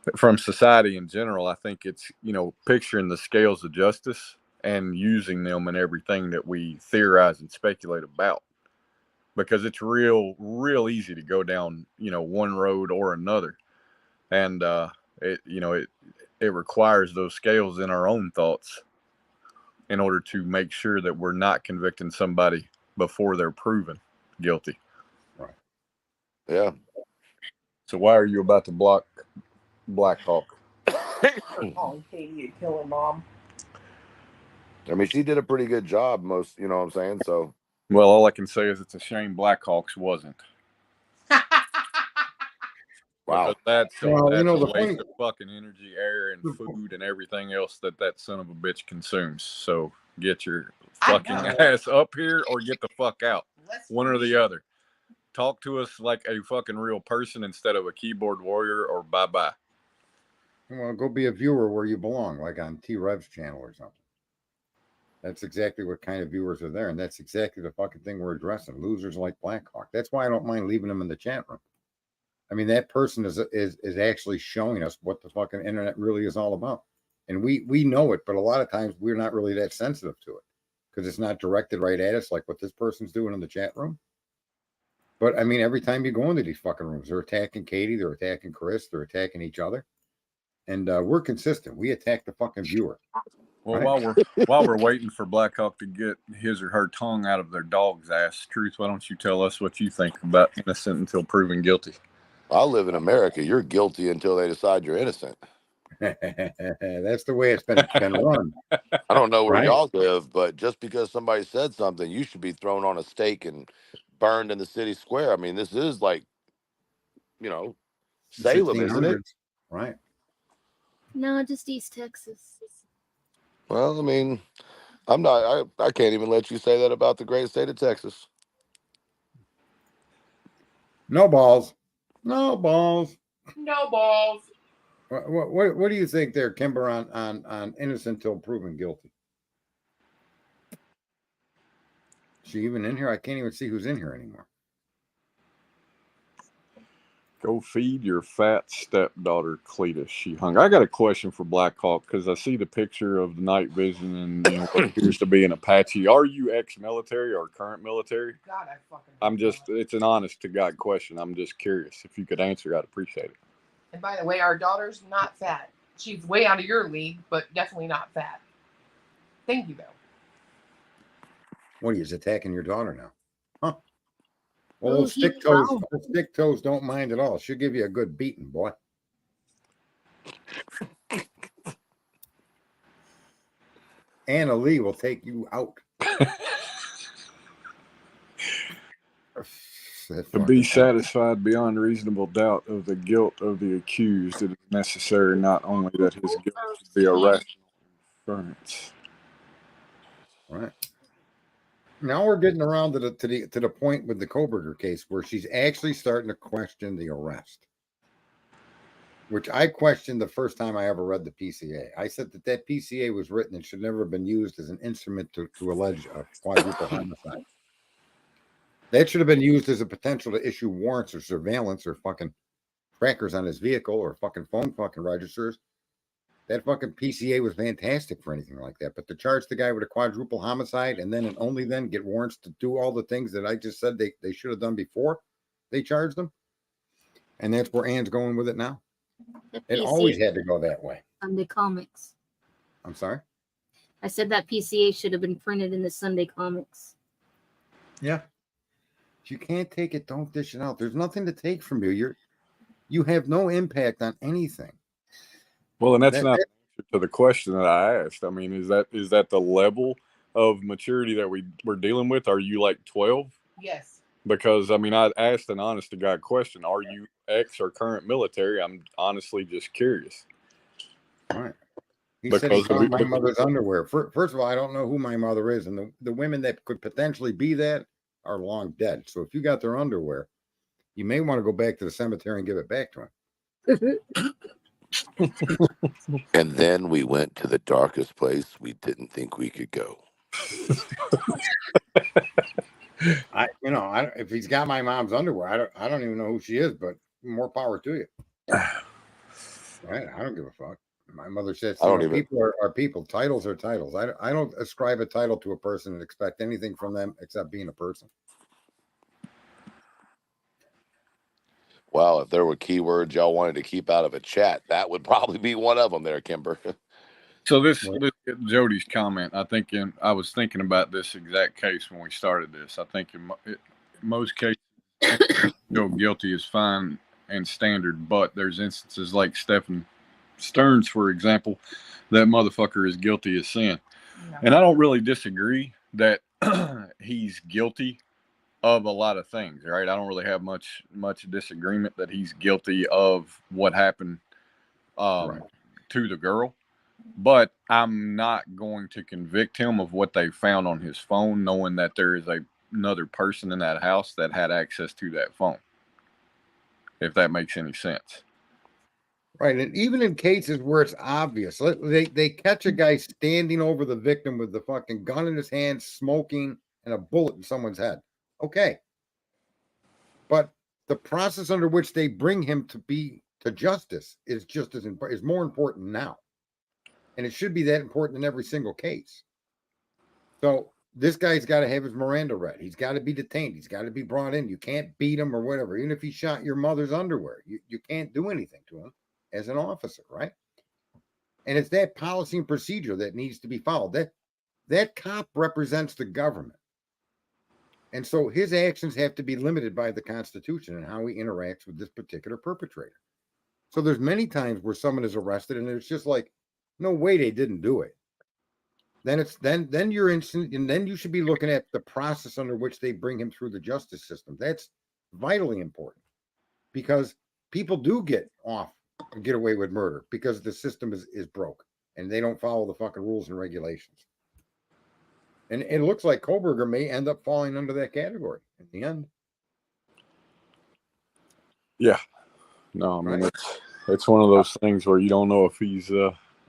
But from society in general, I think it's, picturing the scales of justice and using them in everything that we theorize and speculate about, because it's real easy to go down, one road or another. And, it requires those scales in our own thoughts in order to make sure that we're not convicting somebody before they're proven guilty. Right. Yeah. So why are you about to block Black Hawk? Calling Katie a killer mom. I mean, she did a pretty good job, most, you know what I'm saying? So, Well, all I can say is it's a shame Blackhawks wasn't. wow. That's Well, a waste of fucking energy, air, and food and everything else that son of a bitch consumes. So get your fucking ass up here or get the fuck out. One or the other. Talk to us like a fucking real person instead of a keyboard warrior, or bye-bye. Well, go be a viewer where you belong, like on T-Rev's channel or something. That's exactly what kind of viewers are there, and that's exactly the fucking thing we're addressing. Losers like Blackhawk. That's why I don't mind leaving them in the chat room. I mean, that person is actually showing us what the fucking internet really is all about, and we know it, but a lot of times we're not really that sensitive to it because it's not directed right at us like what this person's doing in the chat room. But I mean, every time you go into these fucking rooms, they're attacking Katie, they're attacking Chris, they're attacking each other, and we're consistent. We attack the fucking viewer. Well, Right. while we're waiting for Blackhawk to get his or her tongue out of their dog's ass, Truth, why don't you tell us what you think about innocent until proven guilty? I live in America. You're guilty until they decide you're innocent. That's the way it's been run. I don't know where Right. y'all live, but just because somebody said something, you should be thrown on a stake and burned in the city square. I mean, this is like, Salem, isn't it? 1600s. Right. No, just East Texas. Well, I mean, I can't even let you say that about the great state of Texas. No balls. No balls. No balls. What do you think there, Kimber, on innocent till proven guilty? Is she even in here? I can't even see who's in here anymore. Go feed your fat stepdaughter, Cletus. She hung. I got a question for Blackhawk because I see the picture of the night vision and what appears to be an Apache. Are you ex-military or current military? God, I fucking. I'm just, it's an honest to God question. I'm just curious. If you could answer, I'd appreciate it. And by the way, our daughter's not fat. She's way out of your league, but definitely not fat. Thank you, though. What, he's attacking your daughter now? Huh? Oh, Old he's stick toes, wrong. old stick toes don't mind at all. She'll give you a good beating, boy. Anna Lee will take you out. To be satisfied beyond reasonable doubt of the guilt of the accused, it is necessary not only that his guilt should be a rational inference. Right. Now we're getting around to the point with the Koberger case where she's actually starting to question the arrest, which I questioned the first time I ever read the PCA. I said that PCA was written and should never have been used as an instrument to allege a quadruple homicide. That should have been used as a potential to issue warrants or surveillance or fucking trackers on his vehicle or fucking phone fucking registers. That fucking PCA was fantastic for anything like that. But to charge the guy with a quadruple homicide and then and only then get warrants to do all the things that I just said they should have done before they charged them. And that's where Ann's going with it now. It always had to go that way. Sunday comics. I'm sorry? I said that PCA should have been printed in the Sunday comics. Yeah. If you can't take it, don't dish it out. There's nothing to take from you. You have no impact on anything. Well, and that's not the answer to the question that I asked. I mean, is that the level of maturity that we're dealing with? Are you like 12? Yes. Because I mean, I asked an honest to God question. Are you ex or current military? I'm honestly just curious. All right. He said he Because found my mother's underwear. First of all, I don't know who my mother is, and the women that could potentially be that are long dead. So if you got their underwear, you may want to go back to the cemetery and give it back to him. And then we went to the darkest place we didn't think we could go. If he's got my mom's underwear, I don't even know who she is, but more power to you. Right? I don't give a fuck. My mother says, people are people. Titles are titles. I don't ascribe a title to a person and expect anything from them except being a person. Well, if there were keywords y'all wanted to keep out of a chat, that would probably be one of them there, Kimber. So this Jody's comment, I was thinking about this exact case when we started this. I think in most cases, no guilty is fine and standard, but there's instances like Stephen Stearns, for example, that motherfucker is guilty as sin. No. And I don't really disagree that he's guilty of a lot of things, right? I don't really have much disagreement that he's guilty of what happened to the girl. But I'm not going to convict him of what they found on his phone, knowing that there is another person in that house that had access to that phone, if that makes any sense. Right. And even in cases where it's obvious, they catch a guy standing over the victim with the fucking gun in his hand, smoking, and a bullet in someone's head. Okay. But the process under which they bring him to justice is just is more important now. And it should be that important in every single case. So this guy's got to have his Miranda read. He's got to be detained. He's got to be brought in. You can't beat him or whatever. Even if he shot your mother's underwear, you can't do anything to him as an officer, right? And it's that policy and procedure that needs to be followed. That cop represents the government. And so his actions have to be limited by the Constitution and how he interacts with this particular perpetrator. So there's many times where someone is arrested and it's just like, no way they didn't do it. Then you're instant, and then you should be looking at the process under which they bring him through the justice system. That's vitally important because people do get off and get away with murder because the system is broke and they don't follow the fucking rules and regulations. And it looks like Koberger may end up falling under that category in the end. Yeah. No, I mean, Right. it's one of those things where you don't know if he's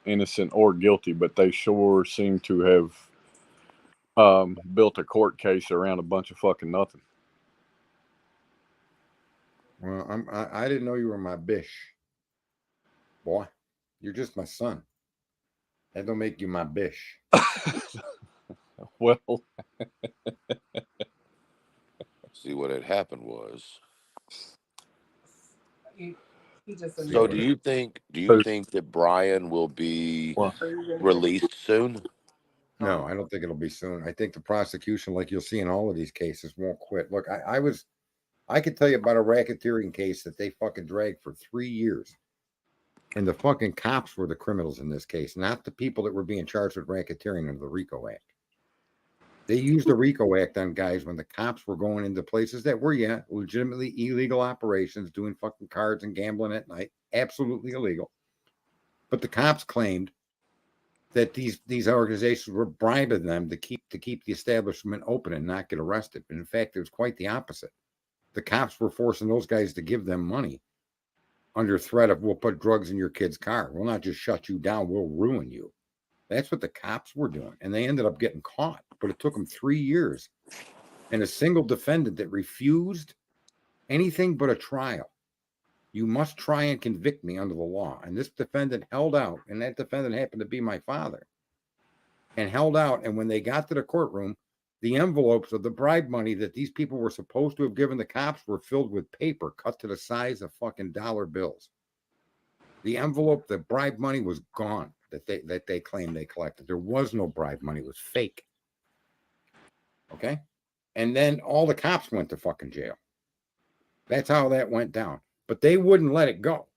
innocent or guilty, but they sure seem to have built a court case around a bunch of fucking nothing. Well, I didn't know you were my bish. Boy, you're just my son. That don't make you my bish. Well, See, what had happened was. He just So, do you think that Brian will be well, released soon? No, I don't think it'll be soon. I think the prosecution, like you'll see in all of these cases, won't quit. Look, I could tell you about a racketeering case that they fucking dragged for 3 years. And the fucking cops were the criminals in this case, not the people that were being charged with racketeering under the RICO Act. They used the RICO Act on guys when the cops were going into places that were, legitimately illegal operations, doing fucking cards and gambling at night, absolutely illegal. But the cops claimed that these organizations were bribing them to keep the establishment open and not get arrested. And in fact, it was quite the opposite. The cops were forcing those guys to give them money under threat of, we'll put drugs in your kid's car. We'll not just shut you down, we'll ruin you. That's what the cops were doing. And they ended up getting caught, but it took them 3 years. And a single defendant that refused anything but a trial. You must try and convict me under the law. And this defendant held out, and that defendant happened to be my father, and held out. And when they got to the courtroom, the envelopes of the bribe money that these people were supposed to have given the cops were filled with paper cut to the size of fucking dollar bills. The envelope, the bribe money was gone that they claimed they collected. There was no bribe money. It was fake. Okay? And then all the cops went to fucking jail. That's how that went down. But they wouldn't let it go.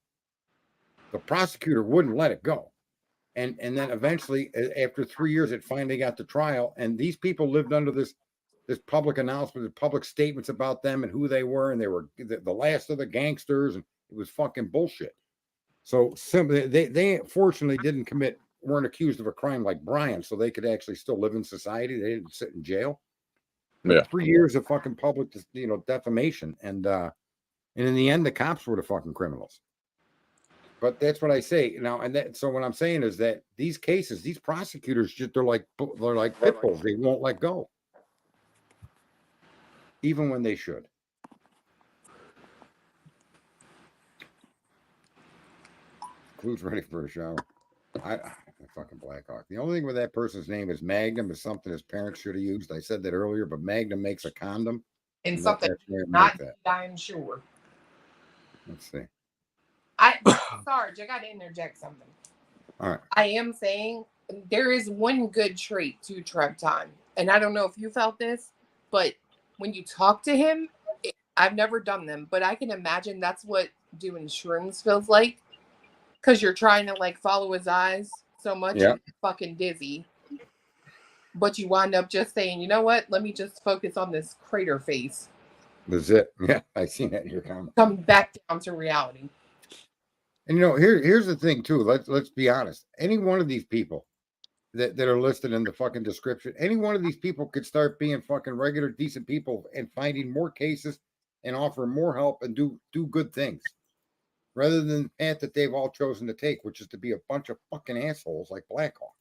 The prosecutor wouldn't let it go. And then eventually, after 3 years, it finally got to trial. And these people lived under this public announcement, the public statements about them and who they were. And they were the last of the gangsters. And it was fucking bullshit. So they fortunately weren't accused of a crime like Brian. So they could actually still live in society. They didn't sit in jail. Yeah. 3 years of fucking public, defamation. And in the end, the cops were the fucking criminals. But that's what I say now. And so what I'm saying is that these cases, these prosecutors, they're like pit bulls. They won't let go, even when they should. Clue's ready for a shower. I fucking Blackhawk. The only thing with that person's name is Magnum is something his parents should have used. I said that earlier, but Magnum makes a condom. And something not that. I'm sure. Let's see. Sarge, I got to interject something. All right. I am saying there is one good trait to Trev Time. And I don't know if you felt this, but when you talk to him, I've never done them, but I can imagine that's what doing shrooms feels like. Because you're trying to follow his eyes so much, yeah. You're fucking dizzy. But you wind up just saying, you know what? Let me just focus on this crater face. That's it. Yeah, I seen that in your comment. Come back down to reality. And here's the thing too. Let's be honest. Any one of these people that are listed in the fucking description, any one of these people could start being fucking regular, decent people and finding more cases and offer more help and do good things. rather than the path that they've all chosen to take, which is to be a bunch of fucking assholes like Blackhawk.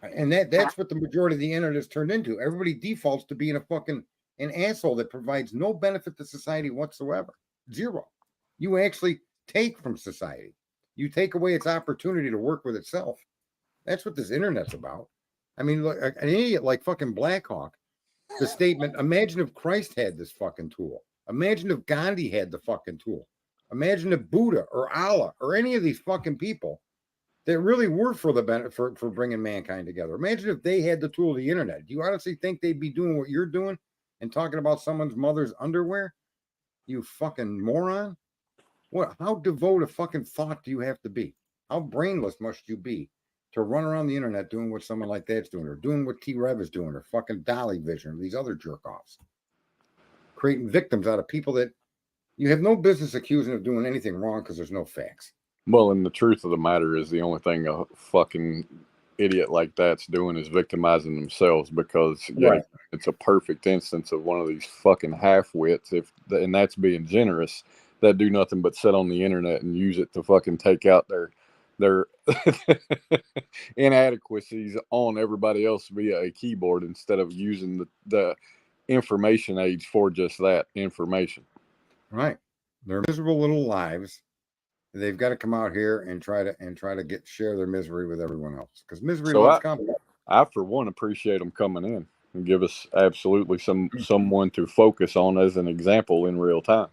And that's what the majority of the internet has turned into. Everybody defaults to being an asshole that provides no benefit to society whatsoever. Zero. You actually take from society. You take away its opportunity to work with itself. That's what this internet's about. I mean, look, an idiot like fucking Blackhawk, the statement, imagine if Christ had this fucking tool. Imagine if Gandhi had the fucking tool. Imagine if Buddha or Allah or any of these fucking people that really were for the benefit for bringing mankind together. Imagine if they had the tool of the internet. Do you honestly think they'd be doing what you're doing and talking about someone's mother's underwear? You fucking moron. What? How devoid of fucking thought do you have to be? How brainless must you be to run around the internet doing what someone like that's doing, or doing what T-Rev is doing, or fucking Dolly Vision, or these other jerk-offs? Creating victims out of people that you have no business accusing of doing anything wrong because there's no facts. Well, and the truth of the matter is the only thing a fucking idiot like that's doing is victimizing themselves, because Right. it's a perfect instance of one of these fucking half-wits, and that's being generous, that do nothing but sit on the internet and use it to fucking take out their inadequacies on everybody else via a keyboard, instead of using the information age for just that information. Right. They're miserable little lives. They've got to come out here and try to share their misery with everyone else, because misery loves company. I, for one, appreciate them coming in and give us absolutely someone to focus on as an example in real time.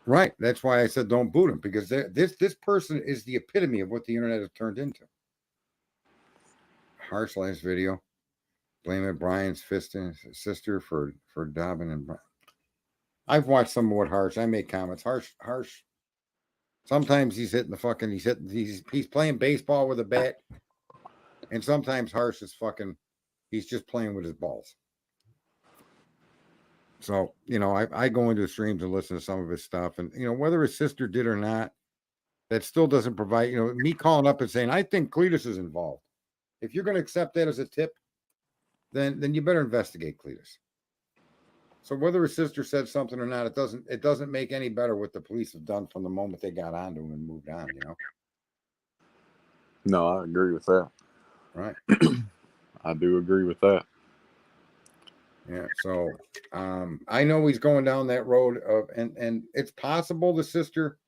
Right. That's why I said don't boot him, because this person is the epitome of what the internet has turned into. Harsh last video, blaming Brian's sister for Dobbin and Brian. I've watched some of what Harsh. I make comments. Harsh. Sometimes he's hitting the fucking. He's playing baseball with a bat, and sometimes Harsh is fucking. He's just playing with his balls. So, I go into streams and listen to some of his stuff, and whether his sister did or not, that still doesn't provide. Me calling up and saying I think Cletus is involved. If you're going to accept that as a tip, then you better investigate Cletus. So whether his sister said something or not, it doesn't make any better what the police have done from the moment they got onto him and moved on. No, I agree with that. Right. I do agree with that. Yeah. So I know he's going down that road of, and it's possible the sister,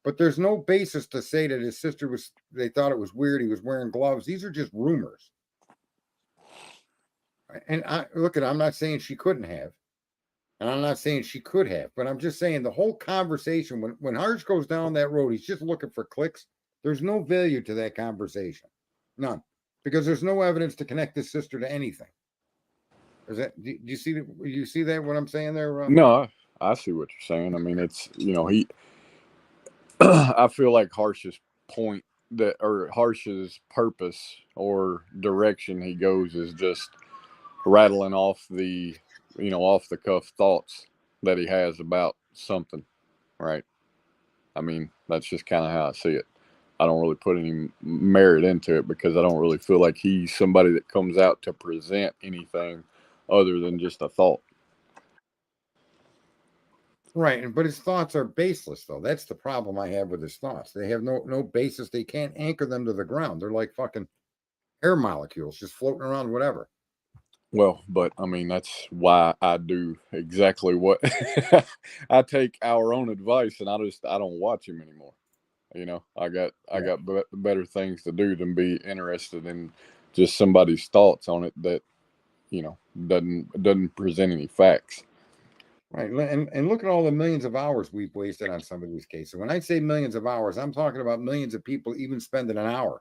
but there's no basis to say that his sister they thought it was weird he was wearing gloves. These are just rumors. And I'm not saying she couldn't have. And I'm not saying she could have, but I'm just saying the whole conversation, when Harsh goes down that road, he's just looking for clicks. There's no value to that conversation. None. Because there's no evidence to connect this sister to anything. Do you see that what I'm saying there? No, I see what you're saying. I mean, it's, I feel like Harsh's Harsh's purpose or direction he goes is just rattling off the off the cuff thoughts that he has about something, right? I mean, that's just kind of how I see it. I don't really put any merit into it, because I don't really feel like he's somebody that comes out to present anything other than just a thought. Right, but his thoughts are baseless, though. That's the problem I have with his thoughts. They have no basis. They can't anchor them to the ground. They're like fucking air molecules just floating around, whatever. Well, but I mean, that's why I do exactly what I take our own advice, and I don't watch him anymore. I got better things to do than be interested in just somebody's thoughts on it that doesn't present any facts. Right, and look at all the millions of hours we've wasted on some of these cases. When I say millions of hours, I'm talking about millions of people even spending an hour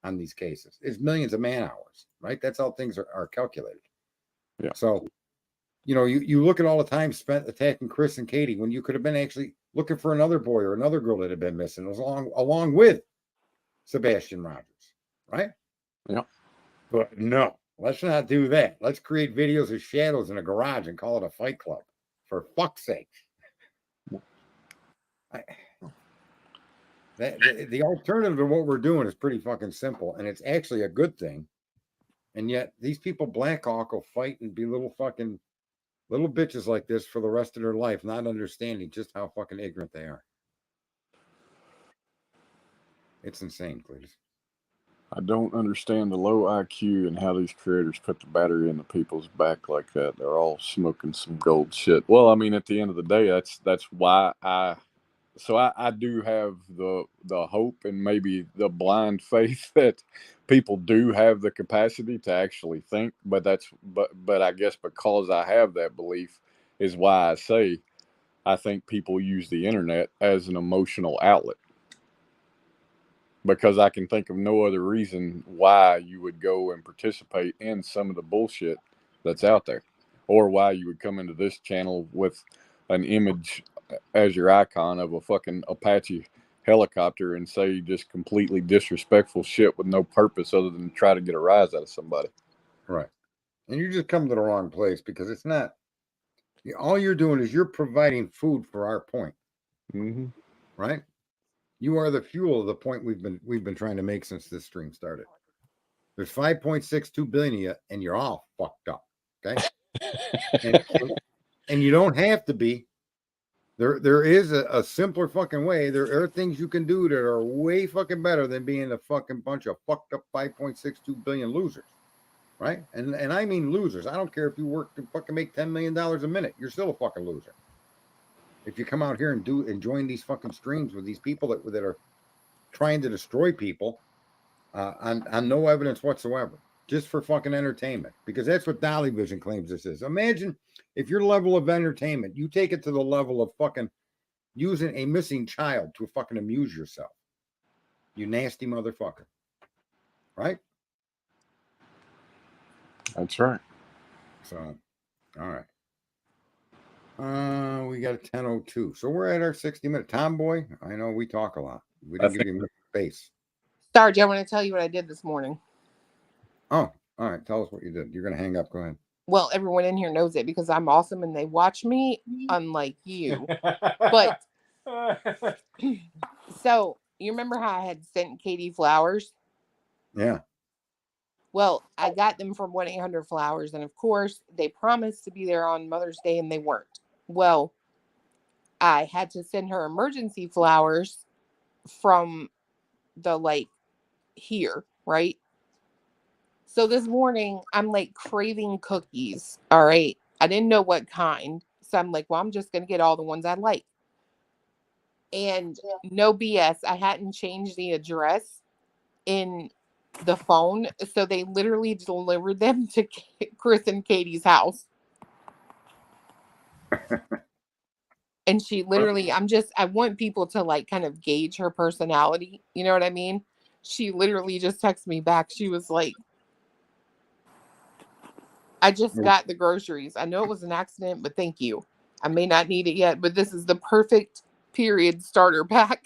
on these cases. It's millions of man hours, right? That's how things are calculated. Yeah. So, you look at all the time spent attacking Chris and Katie when you could have been actually looking for another boy or another girl that had been missing. It was along with Sebastian Rogers, right? Yeah. But no, let's not do that. Let's create videos of shadows in a garage and call it a fight club. For fuck's sake. The alternative to what we're doing is pretty fucking simple, and it's actually a good thing. And yet these people Blackhawk will fight and be little bitches like this for the rest of their life, not understanding just how fucking ignorant they are. It's insane, please. I don't understand the low IQ and how these creators put the battery in the people's back like that. They're all smoking some gold shit. Well, I mean, at the end of the day, that's why I do have the hope and maybe the blind faith that people do have the capacity to actually think. But I guess because I have that belief is why I say I think people use the internet as an emotional outlet. Because I can think of no other reason why you would go and participate in some of the bullshit that's out there, or why you would come into this channel with an image as your icon of a fucking Apache helicopter and say just completely disrespectful shit with no purpose other than try to get a rise out of somebody. Right. And you just come to the wrong place because it's not. All you're doing is you're providing food for our point. Mm-hmm. Right. You are the fuel of the point we've been trying to make since this stream started. There's 5.62 billion of you, and you're all fucked up. Okay. and you don't have to be. There is a simpler fucking way. There are things you can do that are way fucking better than being a fucking bunch of fucked up 5.62 billion losers. Right? And I mean losers. I don't care if you work to fucking make $10 million a minute. You're still a fucking loser. If you come out here and join these fucking streams with these people that are trying to destroy people on no evidence whatsoever, just for fucking entertainment, because that's what Dolly Vision claims this is. Imagine if your level of entertainment, you take it to the level of fucking using a missing child to fucking amuse yourself. You nasty motherfucker. Right? That's right. So, all right. We got a 10:02. So we're at our 60-minute. Tomboy, I know we talk a lot. We didn't give you much space. Sarge, I want to tell you what I did this morning. Oh, all right. Tell us what you did. You're going to hang up. Go ahead. Well, everyone in here knows it because I'm awesome and they watch me, unlike you. But so you remember how I had sent Katie flowers? Yeah. Well, I got them from 1-800-Flowers. And of course, they promised to be there on Mother's Day and they weren't. Well, I had to send her emergency flowers from the here, right? So this morning, I'm craving cookies. All right. I didn't know what kind. So I'm like, well, I'm just going to get all the ones I like. And no BS, I hadn't changed the address in the phone. So they literally delivered them to Chris and Katie's house. And she literally, I want people to kind of gauge her personality. You know what I mean? She literally just texted me back. She was like, I just got the groceries. I know it was an accident, but thank you. I may not need it yet, but this is the perfect period starter pack.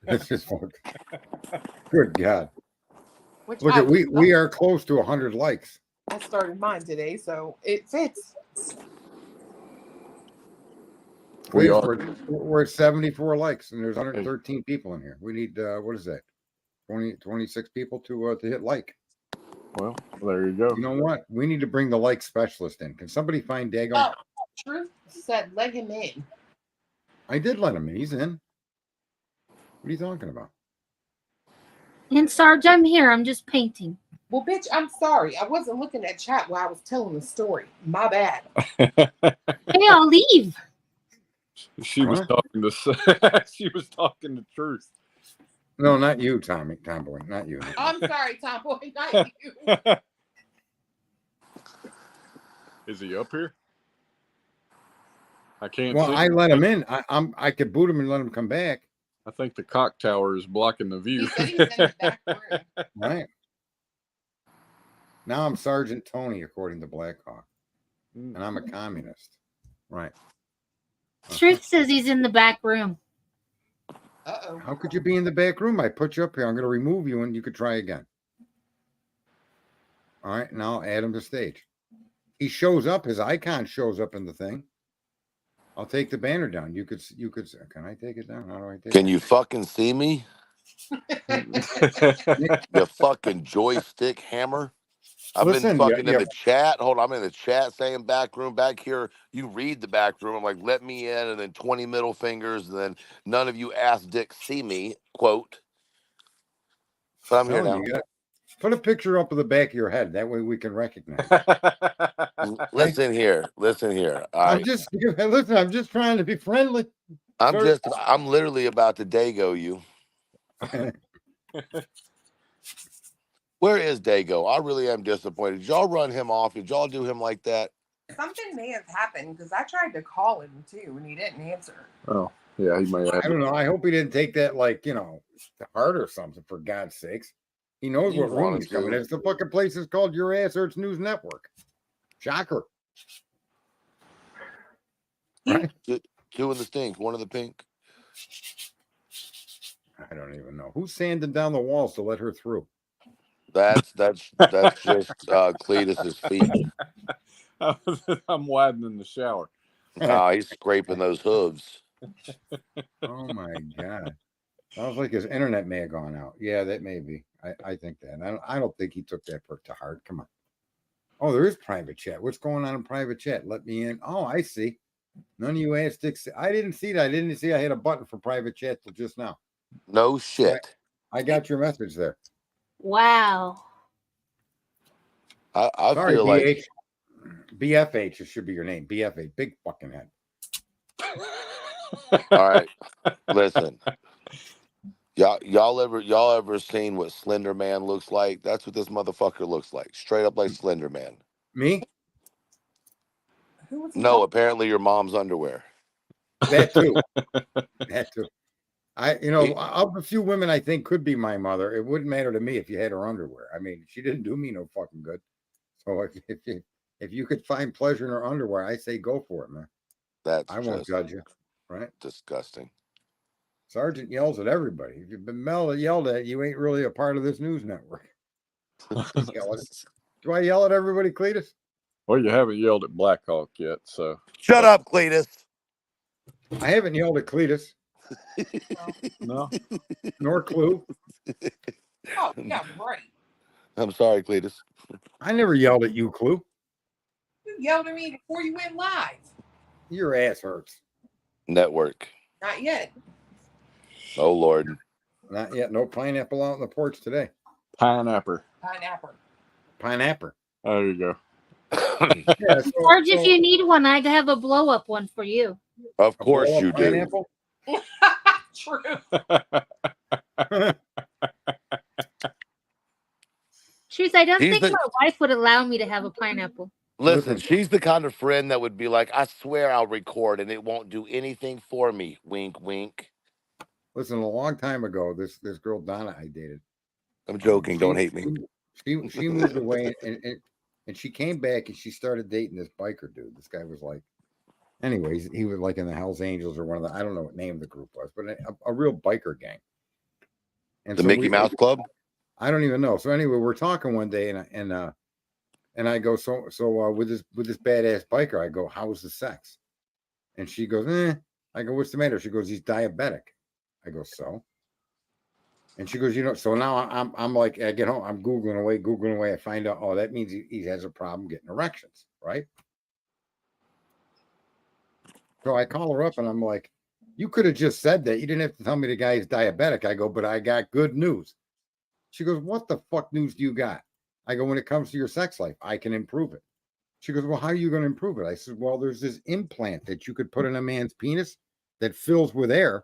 It's just fucking. Good God. Which Look, we are close to 100 likes. I started mine today, so it fits. We're at 74 likes, and there's 113 people in here. We need what is that? 26 people to hit like. Well, there you go. You know what? We need to bring the like specialist in. Can somebody find Dago? Oh, Truth said let him in. I did let him in. He's in. What are you talking about? And Sarge, I'm here. I'm just painting. Well, bitch, I'm sorry. I wasn't looking at chat while I was telling the story. My bad. Hey, I'll leave. She was talking to she was talking the truth. No, not you, Tomboy. Not you. I'm sorry, Tomboy, not you. Is he up here? I can't. Well, see I him. let him in. I could boot him and let him come back. I think the cock tower is blocking the view. He said he was in the back room. Right. Now I'm Sergeant Tony, according to Blackhawk, and I'm a communist. Right. Truth says he's in the back room. Uh-oh. How could you be in the back room? I put you up here. I'm going to remove you, and you could try again. All right. Now add him to stage. He shows up. His icon shows up in the thing. I'll take the banner down. You could. Can I take it down? How do I take it? Can you fucking see me? You fucking joystick hammer. I've been Listen, fucking in yeah, the chat. Hold on, I'm in the chat saying back room. Back here, you read the back room. I'm like, let me in, and then 20 middle fingers, and then none of you ass dicks see me. Quote. But I'm here telling now. you gotta put a picture up of the back of your head. That way we can recognize. Listen here. Listen here. All I'm right. just listen. I'm just trying to be friendly. I'm literally about to Dago you. Where is Dago? I really am disappointed. Did y'all run him off? Did y'all do him like that? Something may have happened because I tried to call him too and he didn't answer. Oh, yeah, he may I have. don't know. I hope he didn't take that like to heart or something. For God's sakes, he knows You what room wanted he's coming to. in. It's the fucking place is called Your Ass Hurts News Network. Shocker. Right? Two in the stink, one in the pink. I don't even know who's sanding down the walls to let her through. That's just Cletus's feet. I'm widening the shower. He's scraping those hooves. Oh my God. Sounds like his internet may have gone out. Yeah, that may be. I think that. I don't think he took that to heart. Come on. Oh, there is private chat. What's going on in private chat? Let me in. Oh, I see. None of you ass dicks. I didn't see that. I didn't see I had a button for private chat till just now. No shit. I got your message there. Wow. I Sorry, feel BH. like BFH. It should be your name. BFH. Big fucking head. all right. Listen. Y'all ever seen what Slender Man looks like? That's what this motherfucker looks like. Straight up like Slender Man. Me? Who was No, apparently your mom's underwear. That too. That too. Of a few women I think could be my mother. It wouldn't matter to me if you had her underwear. I mean, she didn't do me no fucking good. So if you could find pleasure in her underwear, I say go for it, man. That's I won't judge you. Right? Disgusting. Sergeant yells at everybody. If you've been yelled at, you ain't really a part of this news network. Do I yell at everybody, Cletus? Well, you haven't yelled at Blackhawk yet, so. Shut up, Cletus. I haven't yelled at Cletus. No. Nor Clue. Oh, yeah, right. I'm sorry, Cletus. I never yelled at you, Clue. You yelled at me before you went live. Your ass hurts. Network. Not yet. Oh, Lord. Not yet. No pineapple out on the porch today. Pineapple. Pineapple. There you go. Yeah, George, if you need one, I have a blow up one for you. Of course you do. Pineapple? True. Shoes, I don't He's think the- my wife would allow me to have a pineapple. Listen, she's the kind of friend that would be like, I swear I'll record and it won't do anything for me. Wink, wink. Listen, a long time ago, this girl Donna I dated. I'm joking. Don't hate me. She moved away and she came back and she started dating this biker dude. This guy was like, anyways, he was like in the Hells Angels or one of the, I don't know what name the group was, but a real biker gang. And The Mickey Mouse Club? I don't even know. So anyway, we're talking one day and I go, so with this badass biker, I go, how's the sex? And she goes, I go, what's the matter? She goes, he's diabetic. I go, so? And she goes, so now I'm like, I get home, I'm Googling away. I find out, oh, that means he has a problem getting erections, right? So I call her up and I'm like, you could have just said that. You didn't have to tell me the guy is diabetic. I go, but I got good news. She goes, what the fuck news do you got? I go, when it comes to your sex life, I can improve it. She goes, well, how are you going to improve it? I said, well, there's this implant that you could put in a man's penis that fills with air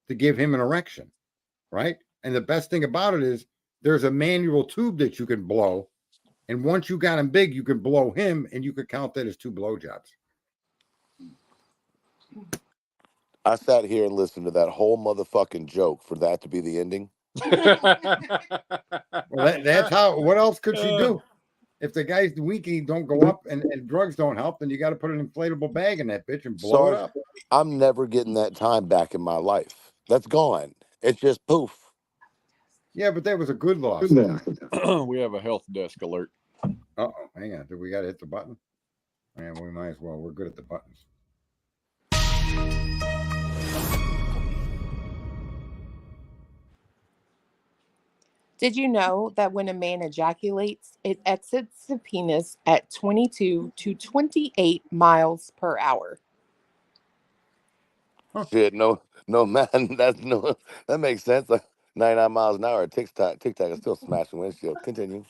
to give him an erection, right? And the best thing about it is there's a manual tube that you can blow. And once you got him big, you can blow him and you could count that as 2 blowjobs. I sat here and listened to that whole motherfucking joke for that to be the ending. Well, that's how, what else could she do? If the guy's weakie don't go up and drugs don't help, then you got to put an inflatable bag in that bitch and blow it up. I'm never getting that time back in my life. That's gone. It's just poof. Yeah, but that was a good loss. We have a health desk alert. Uh-oh, hang on. Do we got to hit the button? Man, we might as well. We're good at the buttons. Did you know that when a man ejaculates, it exits the penis at 22 to 28 miles per hour? Shit, no, man, that makes sense. 99 miles an hour. Tic Tac is still smashing windshield. Continue.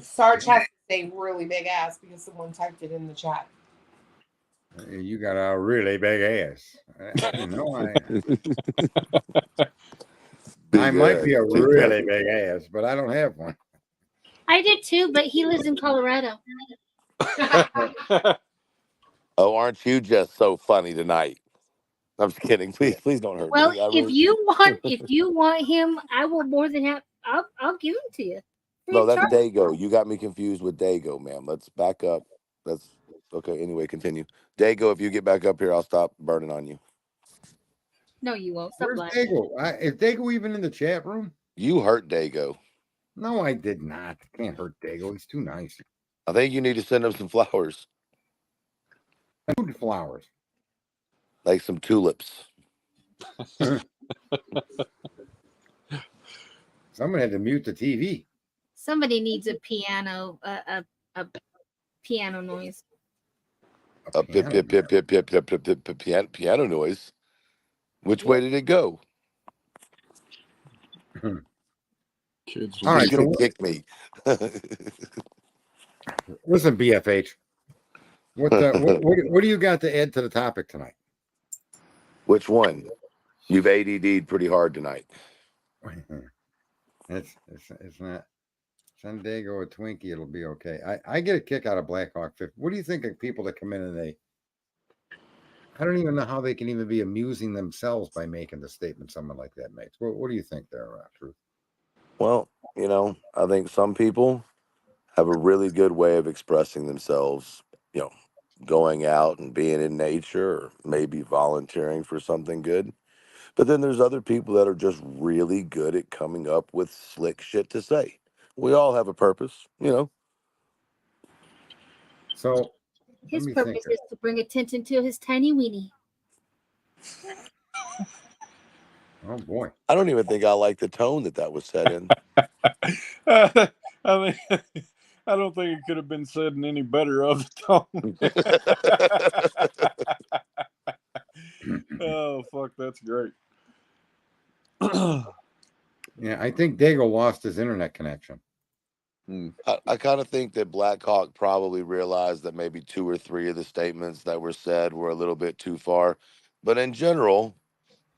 Sarge has to say really big ass because someone typed it in the chat. You got a really big ass. I might be a really big ass, but I don't have one. I did too, but he lives in Colorado. Oh, aren't you just so funny tonight? I'm just kidding. Please don't hurt Well, me. I if you want him, I will more than have. I'll give him to you. No, that's Dago. You got me confused with Dago, ma'am. Let's back up. That's okay. Anyway, continue. Dago, if you get back up here, I'll stop burning on you. No, you won't. Stop Where's lying. Dago? Is Dago even in the chat room? You hurt Dago. No, I did not. Can't hurt Dago. He's too nice. I think you need to send him some flowers. Food flowers. Like some tulips. Someone had to mute the TV. Somebody needs a piano, a piano noise. A piano noise. Which way did it go? Kids, all right, so kick me. Listen, BFH. What do you got to add to the topic tonight? Which one? You've ADD'd pretty hard tonight. It's not. Send Dago a Twinkie, it'll be okay. I get a kick out of Blackhawk 50. What do you think of people that come in and I don't even know how they can even be amusing themselves by making the statement someone like that makes. What do you think there, Truth? Well, I think some people have a really good way of expressing themselves, going out and being in nature or maybe volunteering for something good. But then there's other people that are just really good at coming up with slick shit to say. We all have a purpose, So his purpose is to bring attention to his tiny weenie. Oh boy! I don't even think I like the tone that was said in. I mean, I don't think it could have been said in any better of a tone. Oh fuck, that's great. Yeah, I think Dago lost his internet connection. I kind of think that Blackhawk probably realized that maybe 2 or 3 of the statements that were said were a little bit too far. But in general,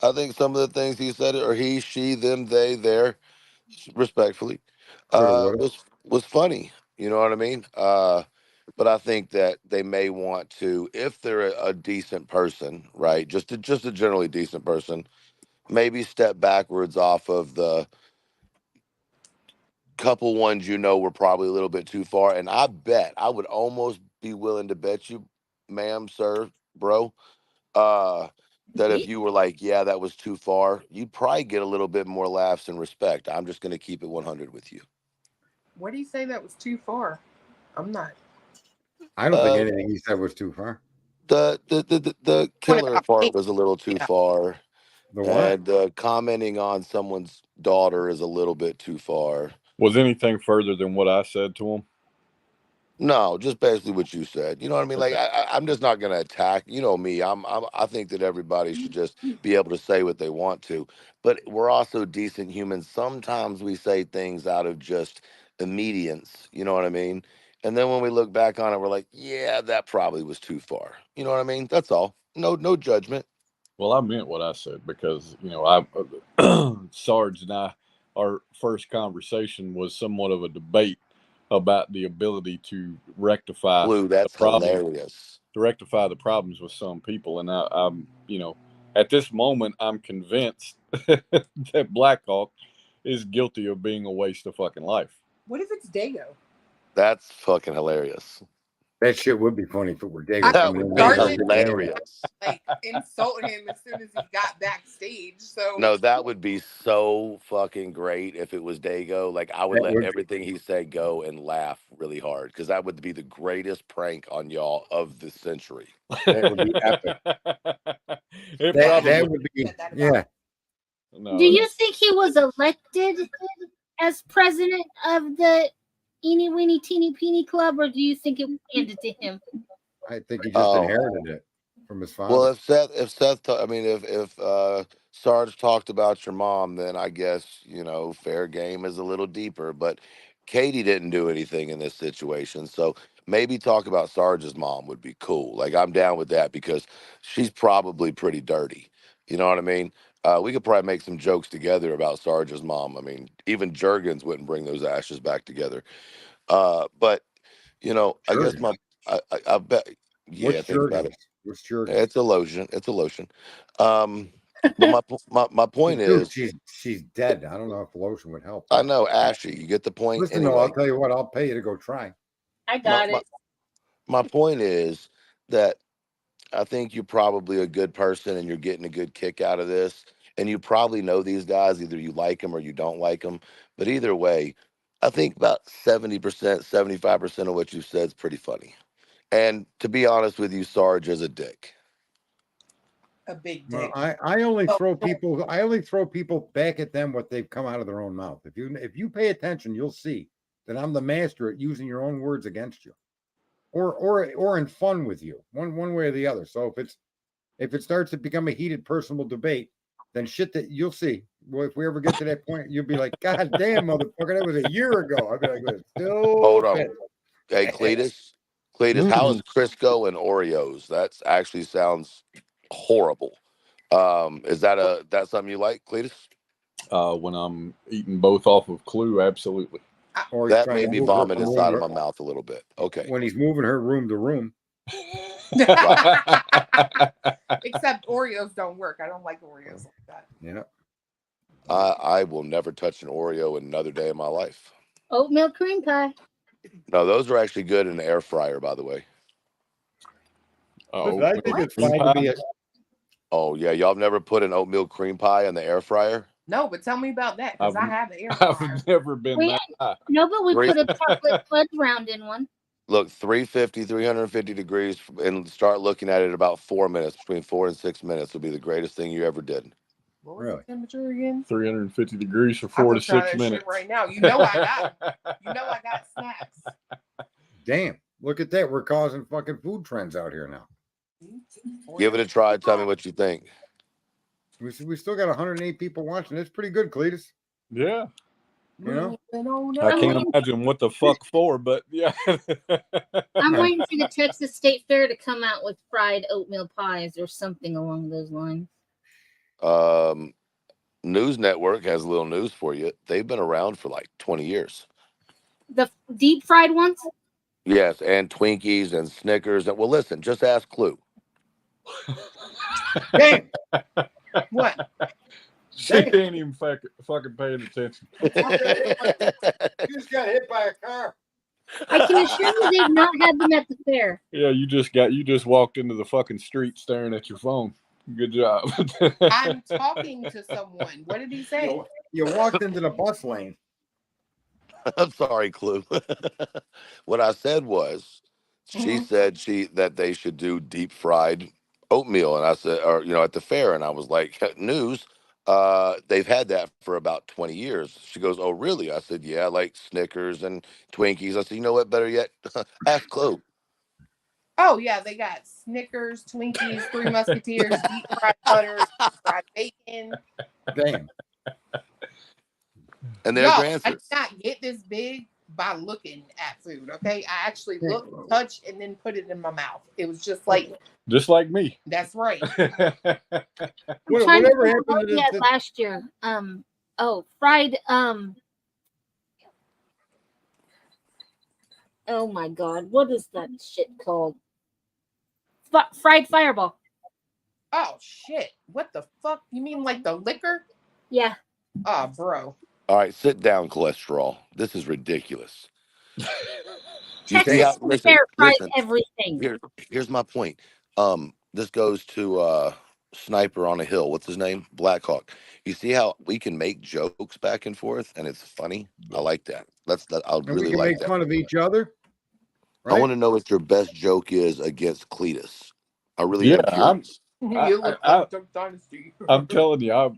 I think some of the things he said, or he, she, them, they, their, respectfully, was funny. You know what I mean? But I think that they may want to, if they're a decent person, right? Just a generally decent person, maybe step backwards off of the couple ones were probably a little bit too far. And I would almost be willing to bet you, ma'am, sir, bro, that if you were like, yeah, that was too far, you'd probably get a little bit more laughs and respect. I'm just going to keep it 100 with you. What do you say that was too far? I'm not. I don't think anything he said was too far. The killer part was a little too far. The what? And commenting on someone's daughter is a little bit too far. Was anything further than what I said to him? No, just basically what you said. You know what I mean? Like I'm just not going to attack. You know me. I think that everybody should just be able to say what they want to. But we're also decent humans. Sometimes we say things out of just immediance. You know what I mean? And then when we look back on it, we're like, yeah, that probably was too far. You know what I mean? That's all. No judgment. Well, I meant what I said because Sarge and I, our first conversation was somewhat of a debate about the ability to rectify that's hilarious. To rectify the problems with some people, and I'm at this moment I'm convinced that Blackhawk is guilty of being a waste of fucking life. What if it's Dago? That's fucking hilarious. That shit would be funny if it were Dago. That would be hilarious. Like insult him as soon as he got backstage. So no, that would be so fucking great if it was Dago. Like I would let everything he said go and laugh really hard because that would be the greatest prank on y'all of the century. That would be epic. That would be No, Do you think he was elected as president of the Eeny Weeny Teeny Peeny Club, or do you think it was handed to him? I think he just inherited it from his father. Well, if Seth, I mean, if Sarge talked about your mom, then I guess fair game is a little deeper. But Katie didn't do anything in this situation, so maybe talk about Sarge's mom would be cool. Like I'm down with that because she's probably pretty dirty. You know what I mean? We could probably make some jokes together about Sarge's mom. I mean, even Jurgens wouldn't bring those ashes back together. But I guess Jergens. I bet. Yeah, What's think about it. Jergens? What's Jergens? It's a lotion. It's a lotion. But my point Dude, is, she's dead. I don't know if lotion would help. I know ashy. You get the point. Listen, Anyway, no, I'll tell you what. I'll pay you to go try. I got my, it. my point is that I think you're probably a good person and you're getting a good kick out of this. And you probably know these guys. Either you like them or you don't like them. But either way, I think about 70%, 75% of what you said is pretty funny. And to be honest with you, Sarge is a dick. A big Well, dick. I only throw people back at them what they've come out of their own mouth. If you pay attention, you'll see that I'm the master at using your own words against you, or in fun with you, one way or the other. So if it starts to become a heated personal debate, then shit that you'll see. Well, if we ever get to that point, you'll be like, God damn, motherfucker, that was a year ago. I'll be like, still. Hold on. Hey, Cletus, how is Crisco and Oreos? That actually sounds horrible. Is that something you like, Cletus? When I'm eating both off of Clue, absolutely. Or he's That trying made to me move her vomit from inside room of to- my mouth a little bit. Okay. when he's moving her room to room. Except Oreos don't work. I don't like Oreos like that. Yeah. I will never touch an Oreo another day in my life. Oatmeal cream pie. No, those are actually good in the air fryer, by the way. Listen, I think it's fine to be Oh yeah, y'all have never put an oatmeal cream pie in the air fryer? No, but tell me about that because I I've- have the air fryer. I've never been Wait. that high. No, but we Great. put a chocolate fudge round in one. Look, 350 degrees, and start looking at it in about 4 minutes. Between 4 and 6 minutes will be the greatest thing you ever did. What was Really? the temperature again? 350 degrees for I'm 4 gonna to try 6 that minutes. shit right now. You know I got 'em. You know I got snacks. damn. Look at that. We're causing fucking food trends out here now. Give it a try. Tell me what you think. We still got 108 people watching. It's pretty good, Cletus. Yeah. You know? I can't imagine what the fuck for, but yeah. I'm waiting for the Texas State Fair to come out with fried oatmeal pies or something along those lines. News Network has a little news for you. They've been around for like 20 years. The deep fried ones? Yes, and Twinkies and Snickers. Well, listen, just ask Clue. Damn. What? She ain't even fucking paying attention. You just got hit by a car. I can assure you they've not had them at the fair. Yeah, you just walked into the fucking street staring at your phone. Good job. I'm talking to someone. What did he say? You walked into the bus lane. I'm sorry, Clue. What I said was, she said that they should do deep fried oatmeal, and I said, or at the fair, and I was like, news. They've had that for about 20 years. She goes, oh really? I said, yeah, like Snickers and Twinkies. I said, you know what? Better yet, ask Clue. Oh yeah, they got Snickers, Twinkies, Three Musketeers, deep fried butter, deep fried bacon. Damn. And there's your I answer. did not get this big by looking at food. Okay, I actually looked, touched, and then put it in my mouth. It was just like me. that's right. I'm trying Whatever to happened what to we had this? last year. Fried oh my god, what is that shit called? Fried fireball. Oh shit! What the fuck? You mean like the liquor? Yeah. Oh, bro. All right, sit down, cholesterol. This is ridiculous. You see Texas how- State listen, Fair fries listen. everything. Here's my point. This goes to Sniper on a Hill. What's his name? Blackhawk. You see how we can make jokes back and forth, and it's funny. I like that. I And we really can like make that. fun of each other. I want to know what your best joke is against Cletus. I really Yeah, am curious. You look I- like Duck Dynasty. I'm telling you,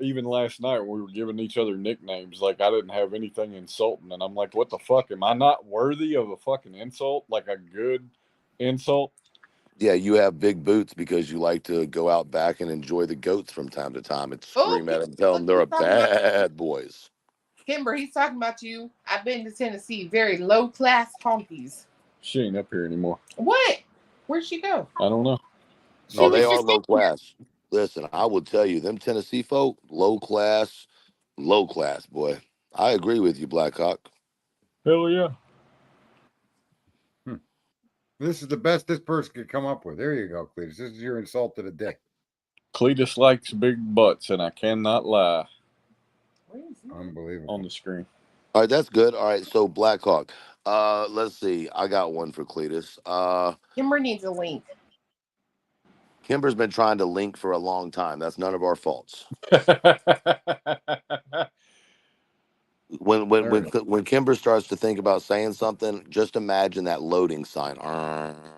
even last night when we were giving each other nicknames, like I didn't have anything insulting, and I'm like, what the fuck? Am I not worthy of a fucking insult? Like a good insult? Yeah, you have big boots because you like to go out back and enjoy the goats from time to time and scream at them, tell them they're a bad boys. Kimber, he's talking about you. I've been to Tennessee. Very low class honkies. She ain't up here anymore. What? Where'd she go? I don't know. She Oh, was they are just low class. Listen, I will tell you, them Tennessee folk, low class, boy. I agree with you, Blackhawk. Hell yeah. This is the best this person could come up with. There you go, Cletus. This is your insult of the day. Cletus likes big butts, and I cannot lie. Where is he? Unbelievable. On the screen. All right, that's good. All right, so Blackhawk. Let's see. I got one for Cletus. Kimber needs a link. Kimber's been trying to link for a long time. That's none of our faults. When Kimber starts to think about saying something, just imagine that loading sign.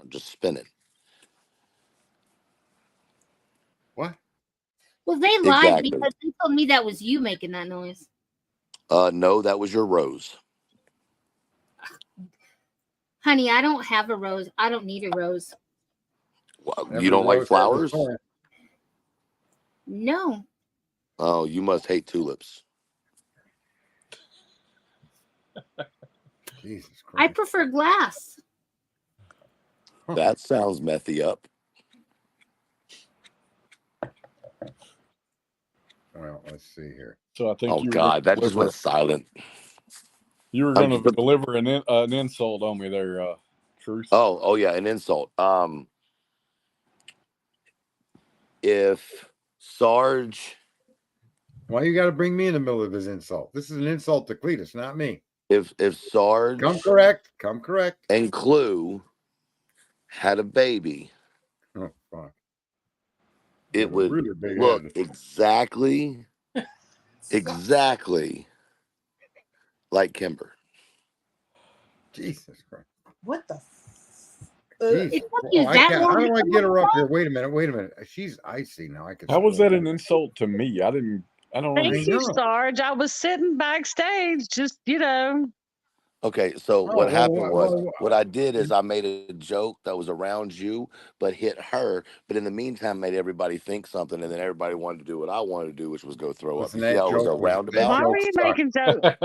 Just spin it. What? Well, they lied Exactly. because they told me that was you making that noise. No, that was your rose. Honey, I don't have a rose. I don't need a rose. Well, Every you don't like rose has a flowers? thorn. No. Oh, you must hate tulips. Jesus I Christ. prefer glass. That sounds methy up. Well, let's see here. So I think Oh you were God, that just deliver- went silent. You were going to deliver an insult on me there, Truth. Oh yeah, an insult. If Sarge, Why you got to bring me in the middle of his insult? This is an insult to Cletus, not me. if Sarge Come correct. Come correct. and Clue had a baby, Oh, fuck. it Got a would really big look head. exactly like Kimber. Jesus Christ. What the? Jeez. It took Well, you that how long do to I come get up her with up that? here? Wait a minute. She's icy now. I can. How was scroll that down. an insult to me? I don't Thank understand. you, know. Sarge. I was sitting backstage, just Okay, so Oh, what well, happened was well, what I did is I made a joke that was around you, but hit her. But in the meantime, made everybody think something, and then everybody wanted to do what I wanted to do, which was go throw up. Listen, You see that how it was a joke was- that roundabout? Why joke were you sucked. making jokes?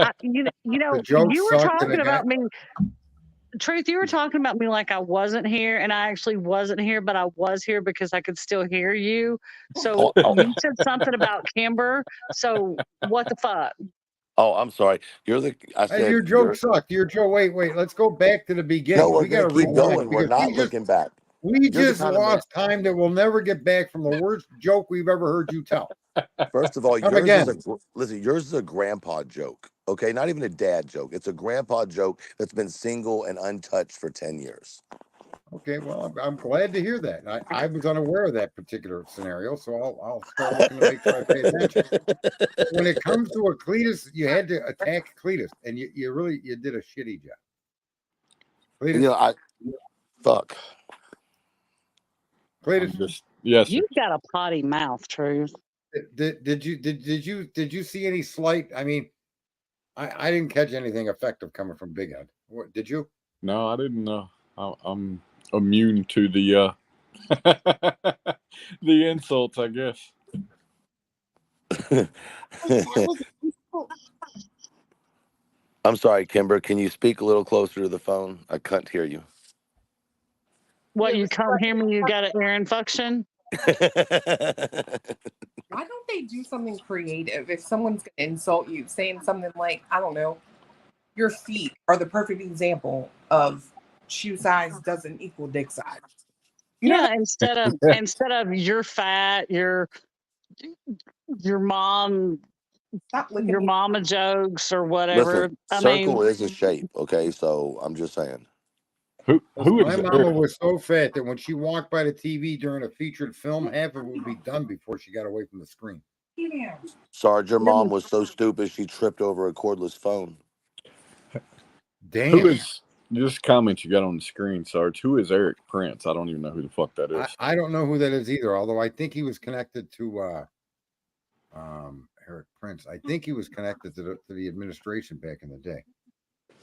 The joke You were sucked and talking it got- about me. Truth, you were talking about me like I wasn't here, and I actually wasn't here, but I was here because I could still hear you. So you said something about Kimber. So what the fuck? Oh, I'm sorry. I Hey, said your joke sucked. Your joke. Wait. Let's go back to the beginning. No, we're We got to gonna keep rewind going. We're because not looking back. We the just kind of man- lost time that we'll never get back from the worst joke we've ever heard you tell. First of all, Come yours again. yours is a grandpa joke. Okay, not even a dad joke. It's a grandpa joke that's been single and untouched for 10 years. Okay, well, I'm glad to hear that. I was unaware of that particular scenario, so I'll start looking to make sure I pay attention. When it comes to a Cletus, you had to attack Cletus, and you did a shitty job. Cletus, Fuck. Cletus, Yes, You've got a potty mouth, Truth. did you see any slight? I mean, I didn't catch anything effective coming from Big Ed. What did you? No, I didn't know. I'm immune to the the insults, I guess. I'm sorry, Kimber. Can you speak a little closer to the phone? I can't hear you. What, you can't hear me? You got an ear infection? Why don't they do something creative? If someone's going to insult you, saying something like, I don't know, your feet are the perfect example of shoe size doesn't equal dick size. You know, instead of you're fat, your mom, stop licking your me. mama jokes or whatever. Listen, circle is a shape. Okay, so I'm just saying. Who My is mama Eric? was so fat that when she walked by the TV during a featured film, half of it would be done before she got away from the screen. Sarge, your mom was so stupid she tripped over a cordless phone. Damn. Who is just comment you got on the screen, Sarge? Who is Eric Prince? I don't even know who the fuck that is. I don't know who that is either, although I think he was connected to Prince. I think he was connected to the administration back in the day.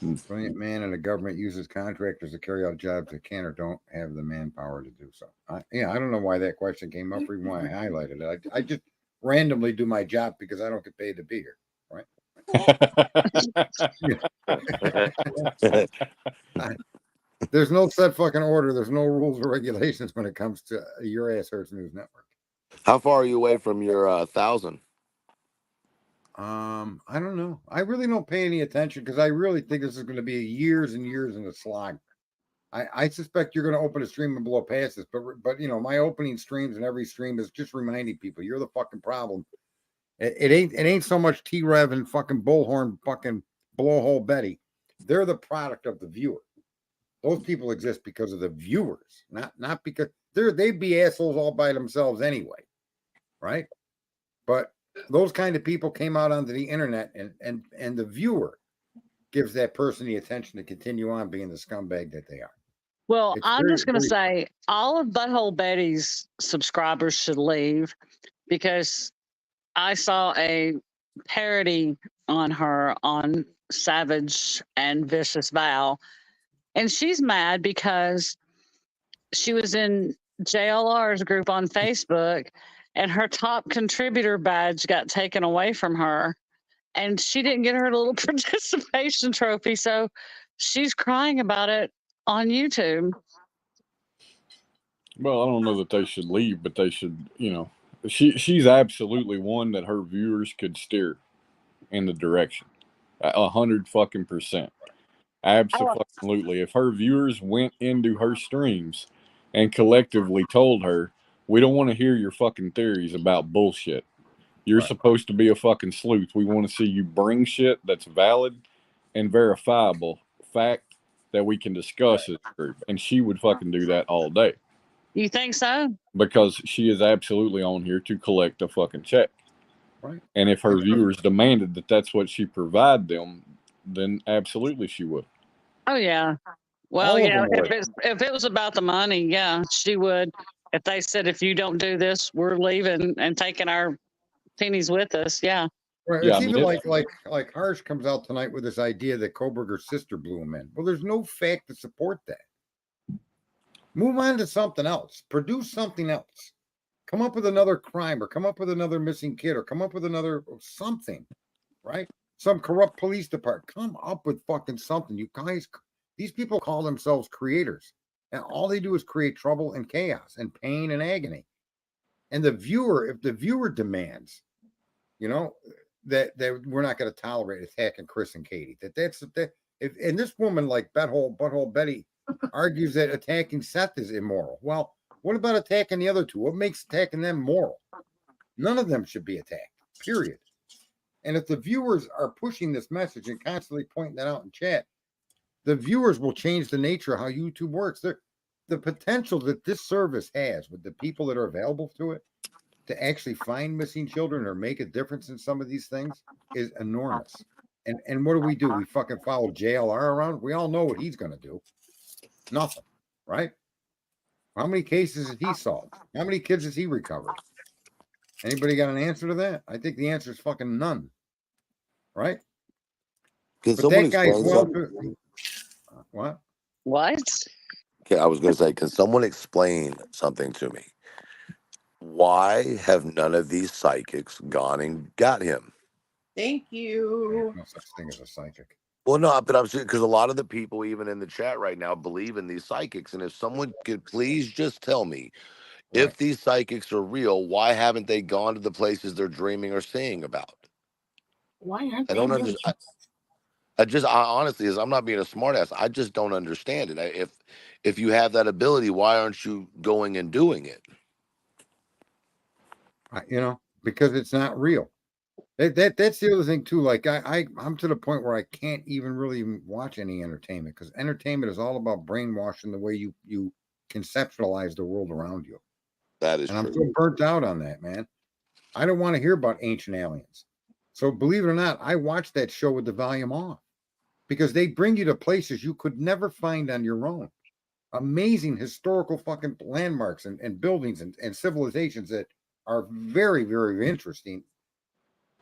Hmm. Brilliant man, and the government uses contractors to carry out jobs that can or don't have the manpower to do so. I don't know why that question came up or even why I highlighted it. I just randomly do my job because I don't get paid to be here. There's no set fucking order. There's no rules or regulations when it comes to Your Ass Hurts News Network. How far are you away from your 1,000? I don't know. I really don't pay any attention because I really think this is going to be years and years in the slog. I suspect you're going to open a stream and blow past this, but you know, my opening streams and every stream is just reminding people you're the fucking problem. It ain't so much T-Rev and fucking Bullhorn fucking blowhole Betty. They're the product of the viewer. Those people exist because of the viewers, not because they'd be assholes all by themselves anyway, right? But those kind of people came out onto the internet, and the viewer gives that person the attention to continue on being the scumbag that they are. Well, It's I'm very, just going to very- say all of Butthole Betty's subscribers should leave because I saw a parody on her on Savage and Vicious Val, and she's mad because she was in JLR's group on Facebook and her top contributor badge got taken away from her and she didn't get her little participation trophy. So she's crying about it on YouTube. Well, I don't know that they should leave, but they should, you know, she's absolutely one that her viewers could steer in the direction. 100% absolutely. If her viewers went into her streams and collectively told her, we don't want to hear your fucking theories about bullshit. You're Right. supposed to be a fucking sleuth. We want to see you bring shit that's valid and verifiable fact that we can discuss as a group. And she would fucking do that all day You think so? because she is absolutely on here to collect a fucking check. Right. And if her viewers demanded that that's what she provide them, then absolutely she would. Oh yeah. Well, All of yeah. them would. If it was about the money, yeah, she would. If they said, if you don't do this, we're leaving and taking our pennies with us. Yeah. Right. Yeah, It's I mean, even it- like Harsh comes out tonight with this idea that Koberger's sister blew him in. Well, there's no fact to support that. Move on to something else. Produce something else. Come up with another crime, or come up with another missing kid, or come up with another something, right? Some corrupt police department. Come up with fucking something. You guys, these people call themselves creators, and all they do is create trouble and chaos and pain and agony. And the viewer, if the viewer demands, you know, that we're not going to tolerate attacking Chris and Katie. And this woman like Butthole Betty argues that attacking Seth is immoral. Well, what about attacking the other two? What makes attacking them moral? None of them should be attacked, period. And if the viewers are pushing this message and constantly pointing that out in chat, the viewers will change the nature of how YouTube works. The potential that this service has with the people that are available to it to actually find missing children or make a difference in some of these things is enormous. And what do? We fucking follow JLR around. We all know what he's going to do. Nothing, right? How many cases has he solved? How many kids has he recovered? Anybody got an answer to that? I think the answer is fucking none, right? Can But someone that guy's explain well. something? What? What? Okay, I was going to say, can someone explain something to me? Why have none of these psychics gone and got him? Thank you. No such thing as a psychic. Well, no, but I'm saying because a lot of the people, even in the chat right now, believe in these psychics. And if someone could please just tell me, Right. if these psychics are real, why haven't they gone to the places they're dreaming or seeing about? Why aren't I they don't doing understand. I honestly, as I'm not being a smartass, I just don't understand it. If you have that ability, why aren't you going and doing it? You know, because it's not real. That's the other thing too. Like I'm to the point where I can't even really watch any entertainment because entertainment is all about brainwashing the way you conceptualize the world around you. That is And I'm true. so burnt out on that, man. I don't want to hear about ancient aliens. So believe it or not, I watched that show with the volume off because they bring you to places you could never find on your own. Amazing historical fucking landmarks and buildings and civilizations that are very, very interesting.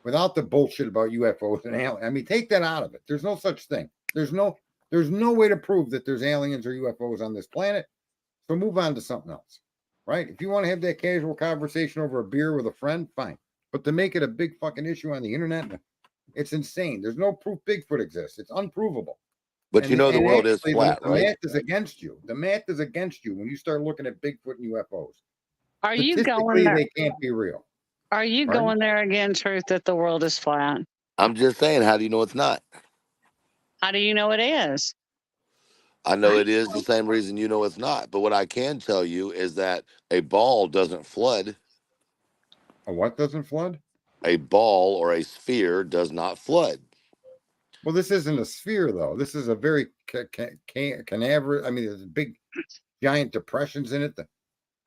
without the bullshit about UFOs and aliens. I mean, take that out of it. There's no such thing. There's no way to prove that there's aliens or UFOs on this planet. So move on to something else, right? If you want to have that casual conversation over a beer with a friend, fine. But to make it a big fucking issue on the internet, it's insane. There's no proof Bigfoot exists. It's unprovable. But you know the world is flat, the right? math is against you. The math is against you when you start looking at Bigfoot and UFOs. Are you going Statistically, there? they can't be real. Are you Pardon? going there again, Truth, that the world is flat? I'm just saying, how do you know it's not? How do you know it is? I know it is the same reason you know it's not. But what I can tell you is that a ball doesn't flood. A what doesn't flood? A ball or a sphere does not flood. Well, this isn't a sphere, though. This is a very canaverous. I mean, there's big, giant depressions in it.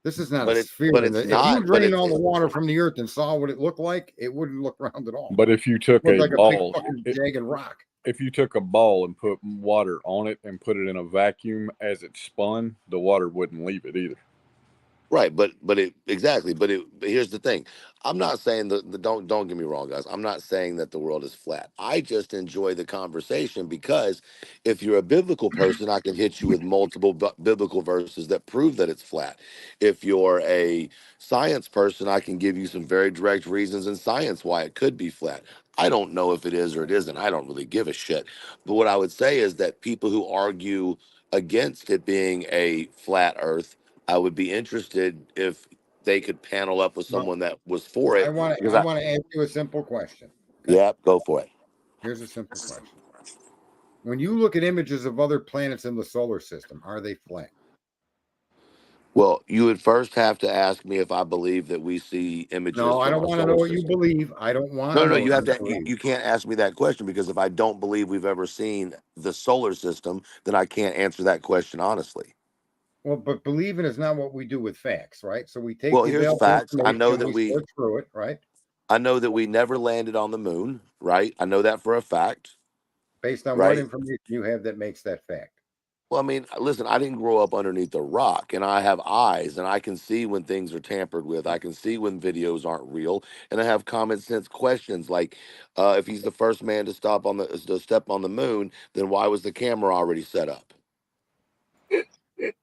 This is not a sphere. But it's not. If you drained all the water from the earth and saw what it looked like, it wouldn't look round at all. But if you took It looked a like a ball, big fucking jagged rock. if you took a ball and put water on it and put it in a vacuum as it spun, the water wouldn't leave it either. Right, but here's the thing. I'm not saying don't get me wrong, guys. I'm not saying that the world is flat. I just enjoy the conversation because if you're a biblical person, I can hit you with multiple biblical verses that prove that it's flat. If you're a science person, I can give you some very direct reasons in science why it could be flat. I don't know if it is or it isn't. I don't really give a shit. But what I would say is that people who argue against it being a flat earth, I would be interested if they could panel up with someone that was for it. I want to ask you a simple question. Okay? Yeah, go for it. Here's a simple question. When you look at images of other planets in the solar system, are they flat? Well, you would first have to ask me if I believe that we see images. No, I don't want to know what you system. believe. I don't want No, to know. you have to. You can't ask me that question because if I don't believe we've ever seen the solar system, then I can't answer that question honestly. Well, but believing is not what we do with facts, right? So we take. Well, here's facts. I know that we search through it, right? I know that we never landed on the moon, right? I know that for a fact. Based on what information you have that makes that fact? Well, I mean, listen, I didn't grow up underneath a rock, and I have eyes, and I can see when things are tampered with. I can see when videos aren't real, and I have common sense questions like, if he's the first man to step on the moon, then why was the camera already set up?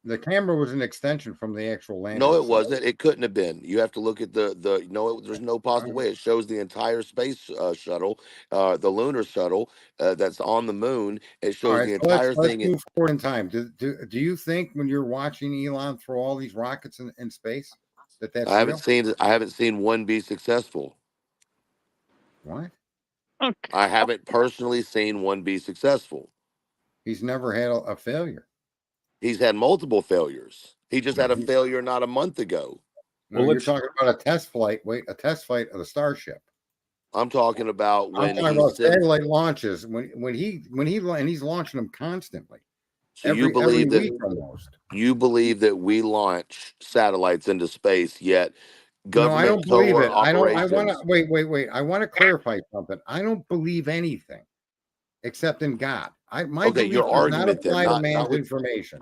The camera was an extension from the actual landing. No, it wasn't. It couldn't have been. You have to look at there's no possible way. It shows the entire space shuttle, the lunar shuttle that's on the moon. It shows the entire thing. Let's move forward in time. Do you think when you're watching Elon throw all these rockets in space that's I haven't seen one be successful. What? Okay. I haven't personally seen one be successful. He's never had a failure. He's had multiple failures. He just had a failure not a month ago. No, you're talking about a test flight. Wait, a test flight of the Starship. I'm talking about when satellite launches. When he's launching them constantly. So you believe that we launch satellites into space, yet government. No, I don't believe it. I want to wait. I want to clarify something. I don't believe anything except in God. My belief your argument does not apply to man's information.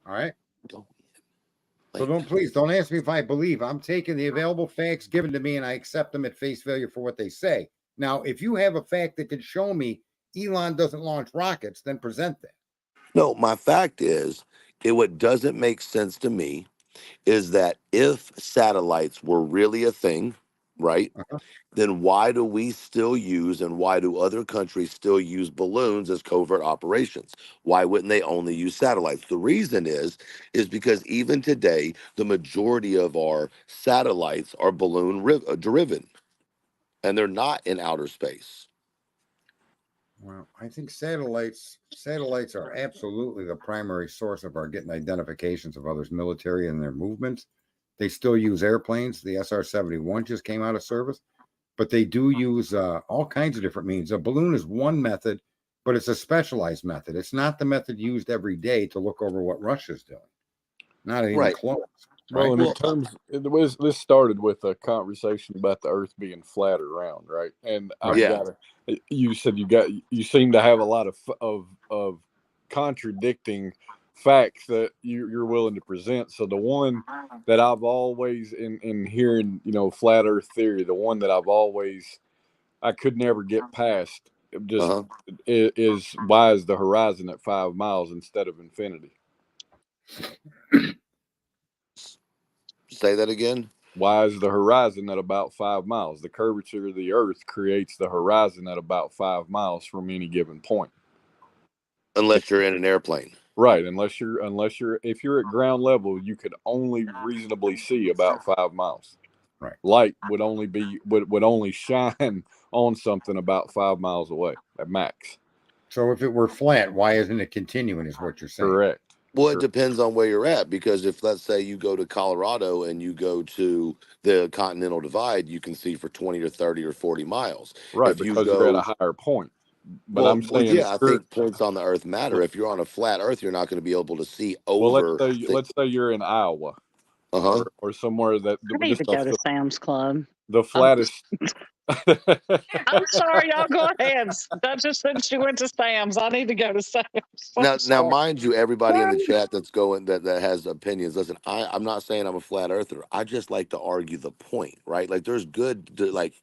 All right. So don't ask me if I believe. I'm taking the available facts given to me and I accept them at face value for what they say. Now, if you have a fact that could show me Elon doesn't launch rockets, then present that. No, my fact is, what doesn't make sense to me is that if satellites were really a thing, right? Then why do we still use and why do other countries still use balloons as covert operations? Why wouldn't they only use satellites? The reason is because even today, the majority of our satellites are balloon driven, and they're not in outer space. Well, I think satellites are absolutely the primary source of our getting identifications of others' military and their movements. They still use airplanes. The SR-71 just came out of service. But they do use all kinds of different means. A balloon is one method, but it's a specialized method. It's not the method used every day to look over what Russia's doing. Not even close. Well, this started with a conversation about the Earth being flat or round, right? And you said you seem to have a lot of contradicting facts that you're willing to present. So the one that I've always in hearing, flat Earth theory, the one that I've always I could never get past. Just Uh-huh. is why is the horizon at 5 miles instead of infinity? Say that again. Why is the horizon at about 5 miles? The curvature of the Earth creates the horizon at about 5 miles from any given point. Unless you're in an airplane. Right, unless you're if you're at ground level, you could only reasonably see about 5 miles. Right. Light would only shine on something about 5 miles away at max. So if it were flat, why isn't it continuing? Is what you're saying? Correct. Well, it depends on where you're at, because if, let's say, you go to Colorado and you go to the Continental Divide, you can see for 20 or 30 or 40 miles. Right, If you because you're at go, a higher point. But well, I'm saying, yeah, I think points on the Earth matter. If you're on a flat Earth, you're not going to be able to see over. well, let's say you're in Iowa, Uh-huh. or somewhere that I need to go to Sam's Club. the flattest. I'm sorry, y'all go ahead. Duchess said she went to Sam's. I need to go to Sam's. Now, mind you, everybody in the chat that's going that has opinions. Listen, I'm not saying I'm a flat earther. I just like to argue the point, right? Like, there's good like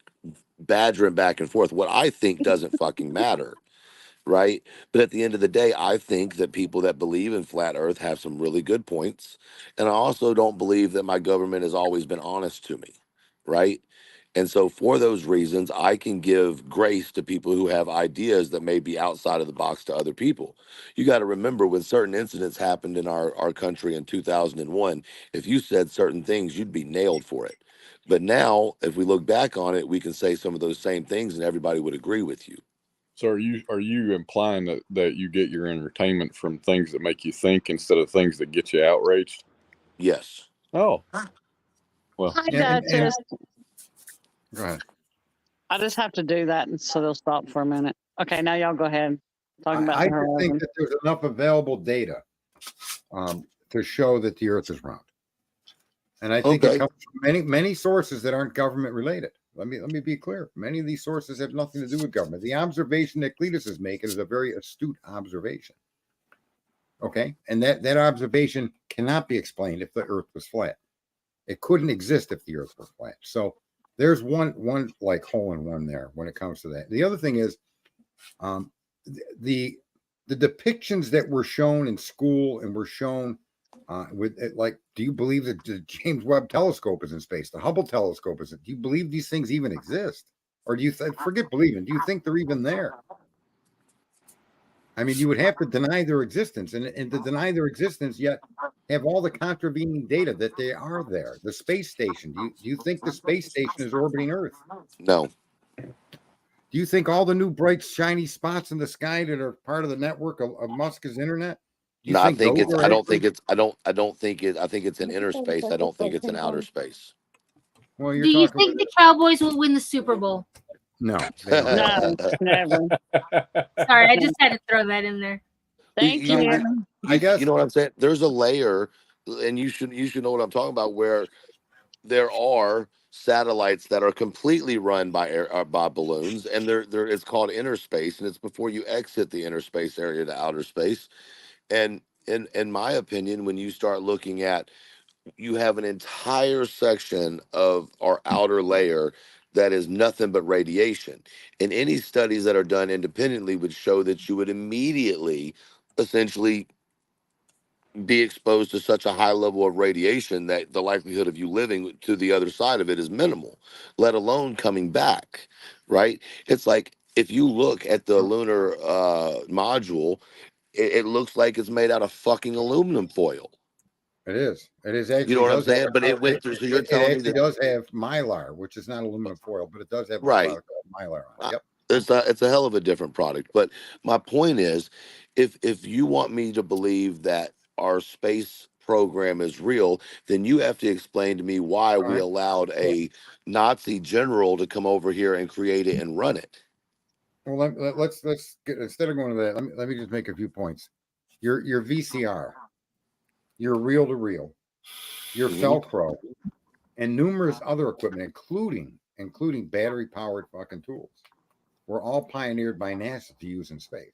badgering back and forth. What I think doesn't fucking matter, right? But at the end of the day, I think that people that believe in flat Earth have some really good points, and I also don't believe that my government has always been honest to me, right? And so, for those reasons, I can give grace to people who have ideas that may be outside of the box to other people. You got to remember, when certain incidents happened in our country in 2001, if you said certain things, you'd be nailed for it. But now, if we look back on it, we can say some of those same things and everybody would agree with you. So are you implying that you get your entertainment from things that make you think instead of things that get you outraged? Yes. Oh, well, Hi, Yeah, and- Duchess. Go ahead. I just have to do that, and so they'll stop for a minute. Okay, now y'all go ahead. Talking about I the just think horizon. that there's enough available data to show that the Earth is round, and I think Okay. it comes from many sources that aren't government related. Let me be clear. Many of these sources have nothing to do with government. The observation that Cletus is making is a very astute observation. Okay, and that observation cannot be explained if the Earth was flat. It couldn't exist if the Earth was flat. So there's one like hole in one there when it comes to that. The other thing is, the depictions that were shown in school and were shown with like, do you believe that the James Webb Telescope is in space? The Hubble Telescope is? Do you believe these things even exist, or do you forget believing? Do you think they're even there? I mean, you would have to deny their existence, and to deny their existence, yet have all the contravening data that they are there. The space station. Do you think the space station is orbiting Earth? No. Do you think all the new bright, shiny spots in the sky that are part of the network of Musk's internet? Do you No, I think those it's. are I don't actually- think it's. I don't think it. I think it's in inner space. I don't think it's in outer space. Well, you're Do you talking. think the Cowboys will win the Super Bowl? No, they don't. No, never. Sorry, I just had to throw that in there. Thank You- you. I guess You know what I'm saying? There's a layer, and you should know what I'm talking about, where there are satellites that are completely run by by balloons, and they're it's called inner space, and it's before you exit the inner space area to outer space. And in my opinion, when you start looking at, you have an entire section of our outer layer that is nothing but radiation. And any studies that are done independently would show that you would immediately essentially be exposed to such a high level of radiation that the likelihood of you living to the other side of it is minimal, let alone coming back, right? It's like, if you look at the lunar module, it looks like it's made out of fucking aluminum foil. it is. It is actually. You know what I'm does have- saying? But it went through. So you're it telling me actually that, does have mylar, which is not aluminum foil, but it does have a Right. product called mylar on it. Yep. it's a hell of a different product. But my point is, if you want me to believe that our space program is real, then you have to explain to me why we Right. allowed a Nazi general to come over here and create it and run it. Well, let's get, instead of going to that, let me just make a few points. Your VCR, your reel to reel, your Mhm. Velcro, and numerous other equipment, including battery powered fucking tools, were all pioneered by NASA to use in space.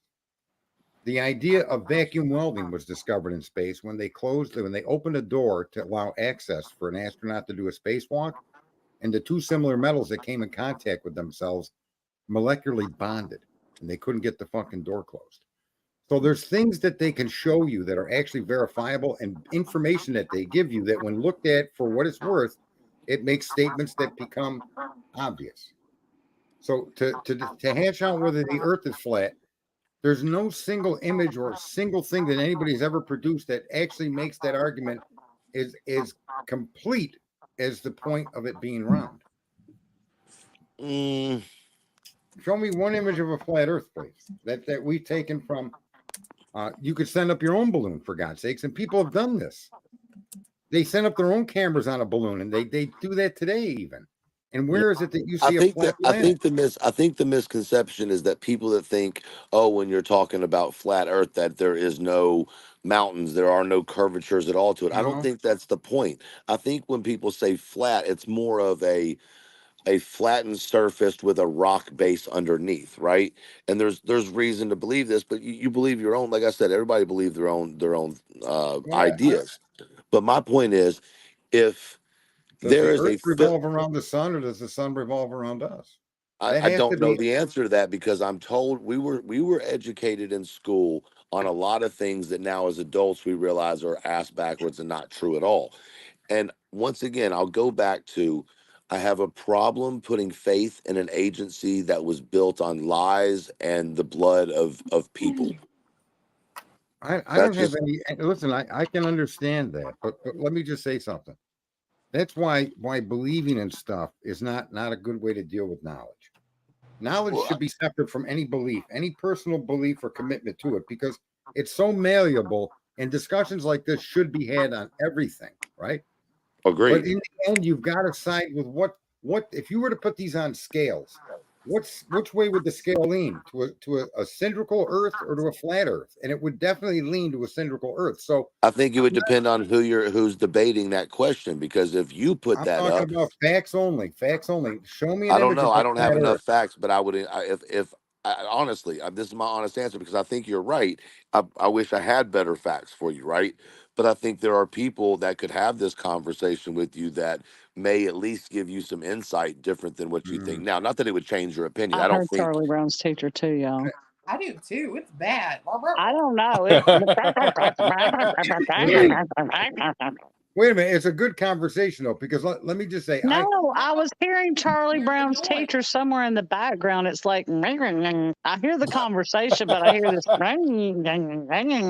The idea of vacuum welding was discovered in space when they opened a door to allow access for an astronaut to do a spacewalk, and the two similar metals that came in contact with themselves molecularly bonded, and they couldn't get the fucking door closed. So there's things that they can show you that are actually verifiable, and information that they give you that when looked at for what it's worth, it makes statements that become obvious. So to hash out whether the earth is flat, there's no single image or single thing that anybody's ever produced that actually makes that argument is complete as the point of it being round. Mm, Show me one image of a flat earth, please, that we've taken from. You could send up your own balloon, for God's sakes, and people have done this. They send up their own cameras on a balloon, and they do that today even. And where is it that you see a flat planet? I think the misconception is that people that think, oh, when you're talking about flat Earth, that there is no mountains, there are no curvatures at all to it. I don't No. think that's the point. I think when people say flat, it's more of a flattened surface with a rock base underneath, right? And there's reason to believe this, but you believe your own. Like I said, everybody believe their own Well, ideas. But my point is, if Does there the is a earth revolve around the sun, or does the sun revolve around us? I don't know the answer to that, because I'm told we were educated in school on a lot of things that now as adults we realize are ass backwards and not true at all. And once again, I'll go back to, I have a problem putting faith in an agency that was built on lies and the blood of people. I don't have any. Listen, I can understand that, but let me just say something. That's why believing in stuff is not a good way to deal with knowledge. Knowledge should be separate from any belief, any personal belief or commitment to it, because it's so malleable, and discussions like this should be had on everything, right? Agreed. But in the end, you've got to side with what if you were to put these on scales, which way would the scale lean, to a cylindrical Earth or to a flat Earth? And it would definitely lean to a cylindrical Earth. So I think it would depend on who's debating that question, because if you put that I'm up, talking about facts only. Facts only. Show me an I don't image know. of I a don't flat have enough Earth. facts, but I would, if honestly, this is my honest answer, because I think you're right. I wish I had better facts for you, right? But I think there are people that could have this conversation with you that may at least give you some insight different than what you think now. Not that it would change your opinion. I I don't heard think. Charlie Brown's teacher too, y'all. I do too. It's bad. I don't know. Wait a minute. It's a good conversation though, because let me just say, No, I was hearing Charlie Brown's teacher somewhere in the background. It's like I hear the conversation, but I hear this.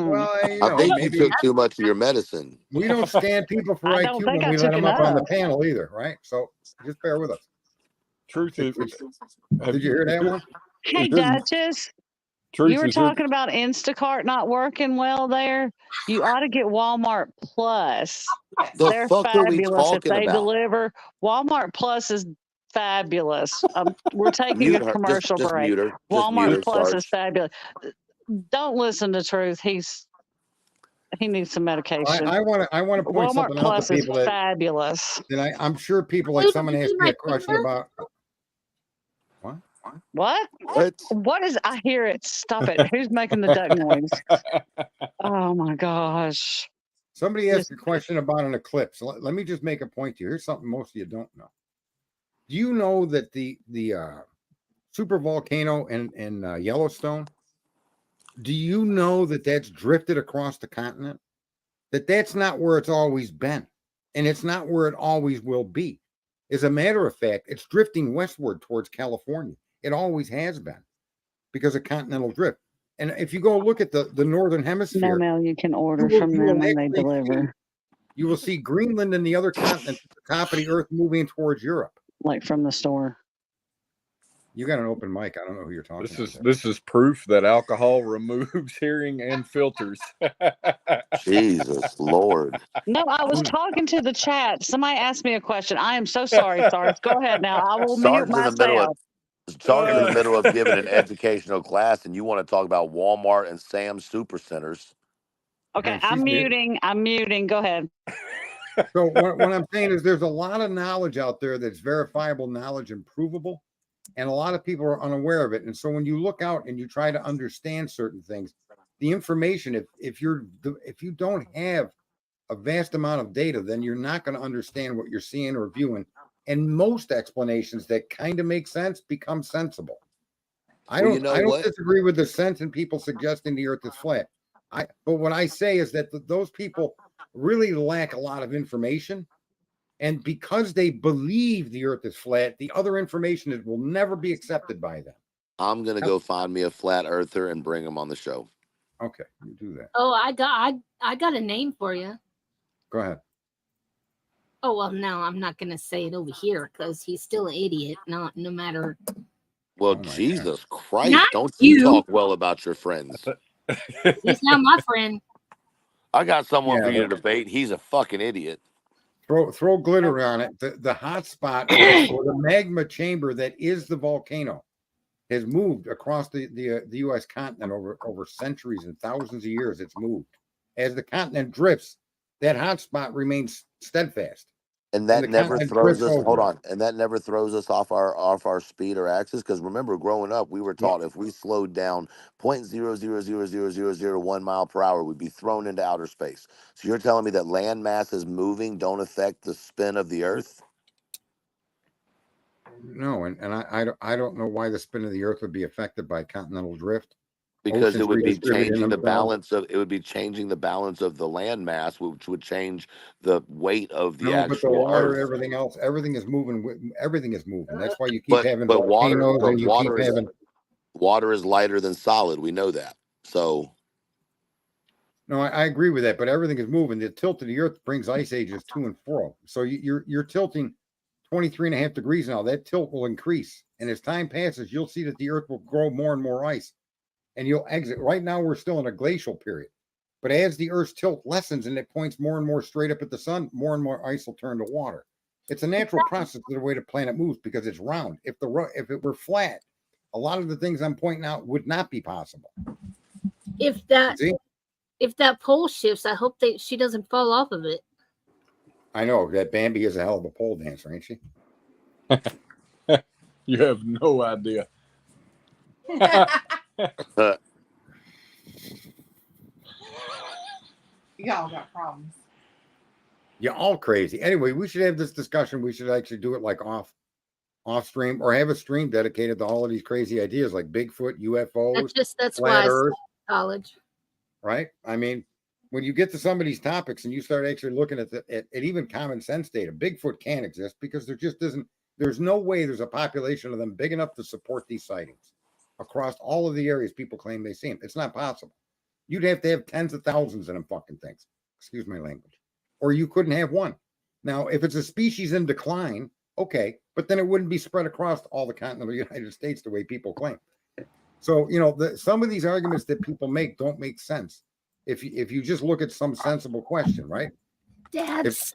well, I think maybe you took too much of your medicine. we don't scan people for I IQ don't think when I we took let them up on the enough. panel either, right? So just bear with us. Truth is, Did you hear that one? Hey, This- Duchess, truth you were is, talking about Instacart not working well there. You ought to get Walmart Plus. The They're fuck are we fabulous if talking they about? deliver. Walmart Plus is fabulous. We're taking Mute a her. commercial Just break. mute her. Just mute Walmart her, Plus Sarge. is fabulous. Don't listen to Truth. He needs some medication. I want to point Walmart something out Plus to is people that fabulous. I'm sure people like Wait, someone did you asked see me my a question finger? about. What? What? What is? I hear it. Stop it. Who's making the duck noise? Oh my gosh. Somebody asked a question about an eclipse. Let me just make a point to you. Here's something most of you don't know. Do you know that the super volcano in Yellowstone? Do you know that that's drifted across the continent? That's not where it's always been, and it's not where it always will be. As a matter of fact, it's drifting westward towards California. It always has been because of continental drift. And if you go look at the northern No hemisphere, mail you can order will- from you will them and they actually deliver you will see Greenland and the other continents at the top of the earth moving towards Europe. like from the store. You got an open mic. I don't know who you're talking to. this is proof that alcohol removes hearing and filters. Jesus Lord. No, I was talking to the chat. Somebody asked me a question. I am so sorry, Sarge. Go ahead now. I will mute Sarge's in the middle of myself. Sarge's in the middle of giving an educational class, and you want to talk about Walmart and Sam's Supercenters. Okay, She's I'm muted. muting. I'm muting. Go ahead. So what I'm saying is there's a lot of knowledge out there that's verifiable knowledge and provable, and a lot of people are unaware of it. And so when you look out and you try to understand certain things, the information, if you don't have a vast amount of data, then you're not going to understand what you're seeing or viewing. And most explanations that kind of make sense become sensible. I Well, don't you know I don't what? disagree with the sense in people suggesting the earth is flat. But what I say is that those people really lack a lot of information. And because they believe the earth is flat, the other information will never be accepted by them. I'm gonna go find me a flat earther and bring him on the show. Okay, you do that. Oh, I got a name for you. Go ahead. Oh well, no, I'm not gonna say it over here because he's still an idiot. No matter. Well, Oh my God. Jesus Christ! Not Don't you you. talk well about your friends? He's not my friend. I got someone for Yeah, you to debate. He's a fucking idiot. Throw glitter on it. The hot spot or the magma chamber that is the volcano has moved across the U.S. continent over centuries and thousands of years. It's moved. As the continent drifts, that hot spot remains steadfast. And that the never continent throws drifts us. Hold over. on, and that never throws us off our speed or axis. Because remember, growing up, we were taught if we slowed down 0.00000001 mile per hour, we'd be thrown into outer space. So you're telling me that land masses moving don't affect the spin of the Earth? No, and I don't know why the spin of the Earth would be affected by continental drift. Because Oceans it would be redistributing changing the themselves. balance of the land mass, which would change the weight of the No, but the actual water, Earth. everything else, everything is moving. Everything is moving. That's why you keep having But water, volcanoes but and you keep having. water is lighter than solid. We know that. So No, I agree with that, but everything is moving. The tilt of the Earth brings ice ages to and fro. So you're tilting 23.5 degrees now. That tilt will increase, and as time passes, you'll see that the Earth will grow more and more ice, and you'll exit. Right now, we're still in a glacial period, but as the Earth's tilt lessens and it points more and more straight up at the sun, more and more ice will turn to water. It's a natural process of the way the planet moves because it's round. If it were flat, a lot of the things I'm pointing out would not be possible. If See? that pole shifts, I hope she doesn't fall off of it. I know that Bambi is a hell of a pole dancer, ain't she? You have no idea. Y'all got problems. You're all crazy. Anyway, we should have this discussion. We should actually do it like off stream, or have a stream dedicated to all of these crazy ideas like Bigfoot, UFOs, That's flat why Earth, college. right? I mean, when you get to some of these topics and you start actually looking at at even common sense data, Bigfoot can't exist because there just isn't. There's no way there's a population of them big enough to support these sightings across all of the areas people claim they see them. It's not possible. You'd have to have tens of thousands of them fucking things. Excuse my language. Or you couldn't have one. Now, if it's a species in decline, okay, but then it wouldn't be spread across all the continental United States the way people claim. So, some of these arguments that people make don't make sense if you just look at some sensible question, right? Dad, If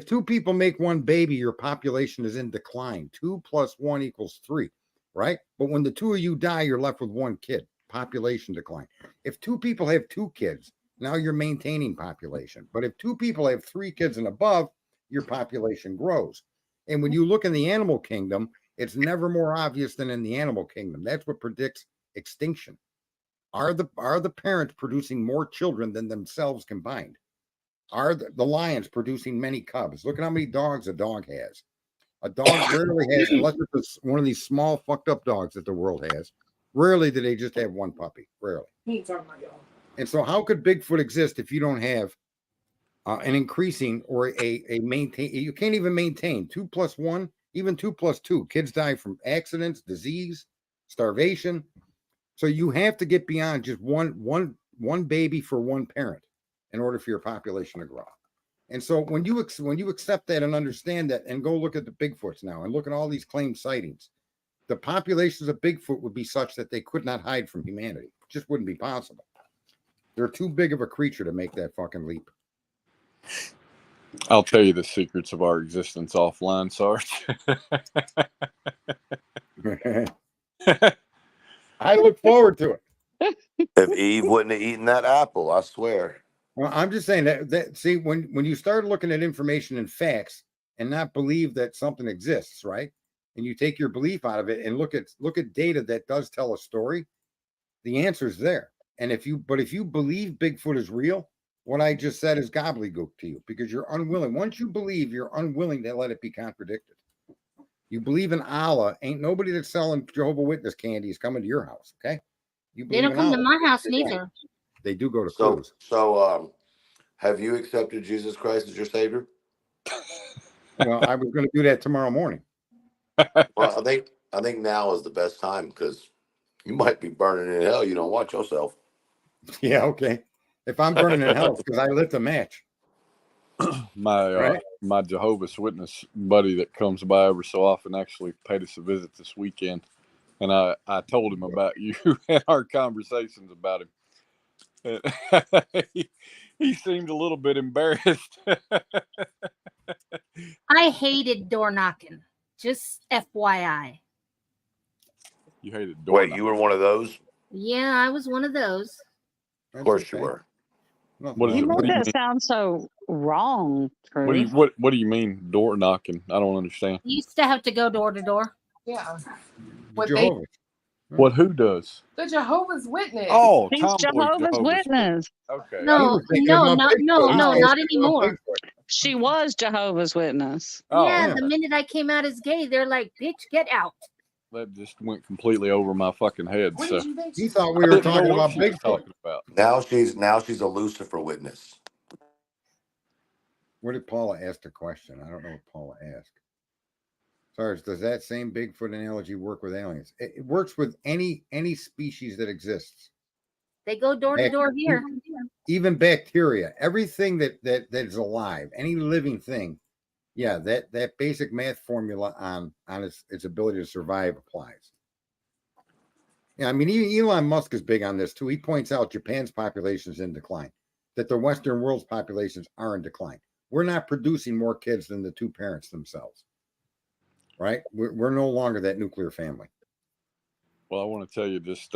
two people make one baby, your population is in decline. 2 + 1 = 3, right? But when the two of you die, you're left with one kid. Population decline. If two people have 2 kids, now you're maintaining population. But if 2 people have 3 kids and above, your population grows. And when you look in the animal kingdom, it's never more obvious than in the animal kingdom. That's what predicts extinction. Are the parents producing more children than themselves combined? Are the lions producing many cubs? Look at how many dogs a dog has. A dog rarely has, unless it's one of these small fucked up dogs that the world has. Rarely do they just have one puppy. Rarely. And so, how could Bigfoot exist if you don't have an increasing or a maintain? You can't even maintain 2 + 1, even 2 + 2. Kids die from accidents, disease, starvation. So you have to get beyond just one baby for one parent in order for your population to grow. And so when you accept that and understand that, and go look at the Bigfoots now and look at all these claimed sightings, the populations of Bigfoot would be such that they could not hide from humanity. It just wouldn't be possible. They're too big of a creature to make that fucking leap. I'll tell you the secrets of our existence offline, Sarge. I look forward to it. if Eve wouldn't have eaten that apple, I swear. Well, I'm just saying that see, when you start looking at information and facts and not believe that something exists, right? And you take your belief out of it and look at data that does tell a story, the answer is there. And if you believe Bigfoot is real, what I just said is gobbledygook to you because you're unwilling. Once you believe, you're unwilling to let it be contradicted. You believe in Allah. Ain't nobody that's selling Jehovah Witness candy is coming to your house. Okay. You They believe don't in come to Allah. my house neither. They do go to So, cruise. have you accepted Jesus Christ as your savior? Well, I was going to do that tomorrow morning. Well, I think now is the best time because you might be burning in hell. You don't watch yourself. Yeah. Okay. If I'm burning in hell, because I lit the match. My Right. my Jehovah's Witness buddy that comes by every so often actually paid us a visit this weekend, and I told him about you and our conversations about him. And he seemed a little bit embarrassed. I hated door knocking. Just FYI. You hated door Wait, knocking. you were one of those? Yeah, I was one of those. Of course you were. What is You it? make What do you that mean? sound so wrong, Truth. What do you mean door knocking? I don't understand. You used to have to go door to door. Yeah. What Jehovah. What who does? the Jehovah's Witness. Oh, He's Tomboy Jehovah's Witness. Okay. No, no, not anymore. She was Jehovah's Witness. Oh, Yeah, yeah. the minute I came out as gay, they're like, "Bitch, get out." that just went completely over my fucking head. What So did you think? He thought I we were didn't know talking what about she was Bigfoot. talking about. Now she's a Lucifer witness. Where did Paula ask the question? I don't know what Paula asked. Sarge, does that same Bigfoot analogy work with aliens? It works with any species that exists. They go door to door here. Even bacteria, everything that is alive, any living thing. Yeah, that basic math formula on its ability to survive applies. Yeah, I mean, Elon Musk is big on this too. He points out Japan's population is in decline, that the Western world's populations are in decline. We're not producing more kids than the two parents themselves, right? We're no longer that nuclear family. Well, I want to tell you just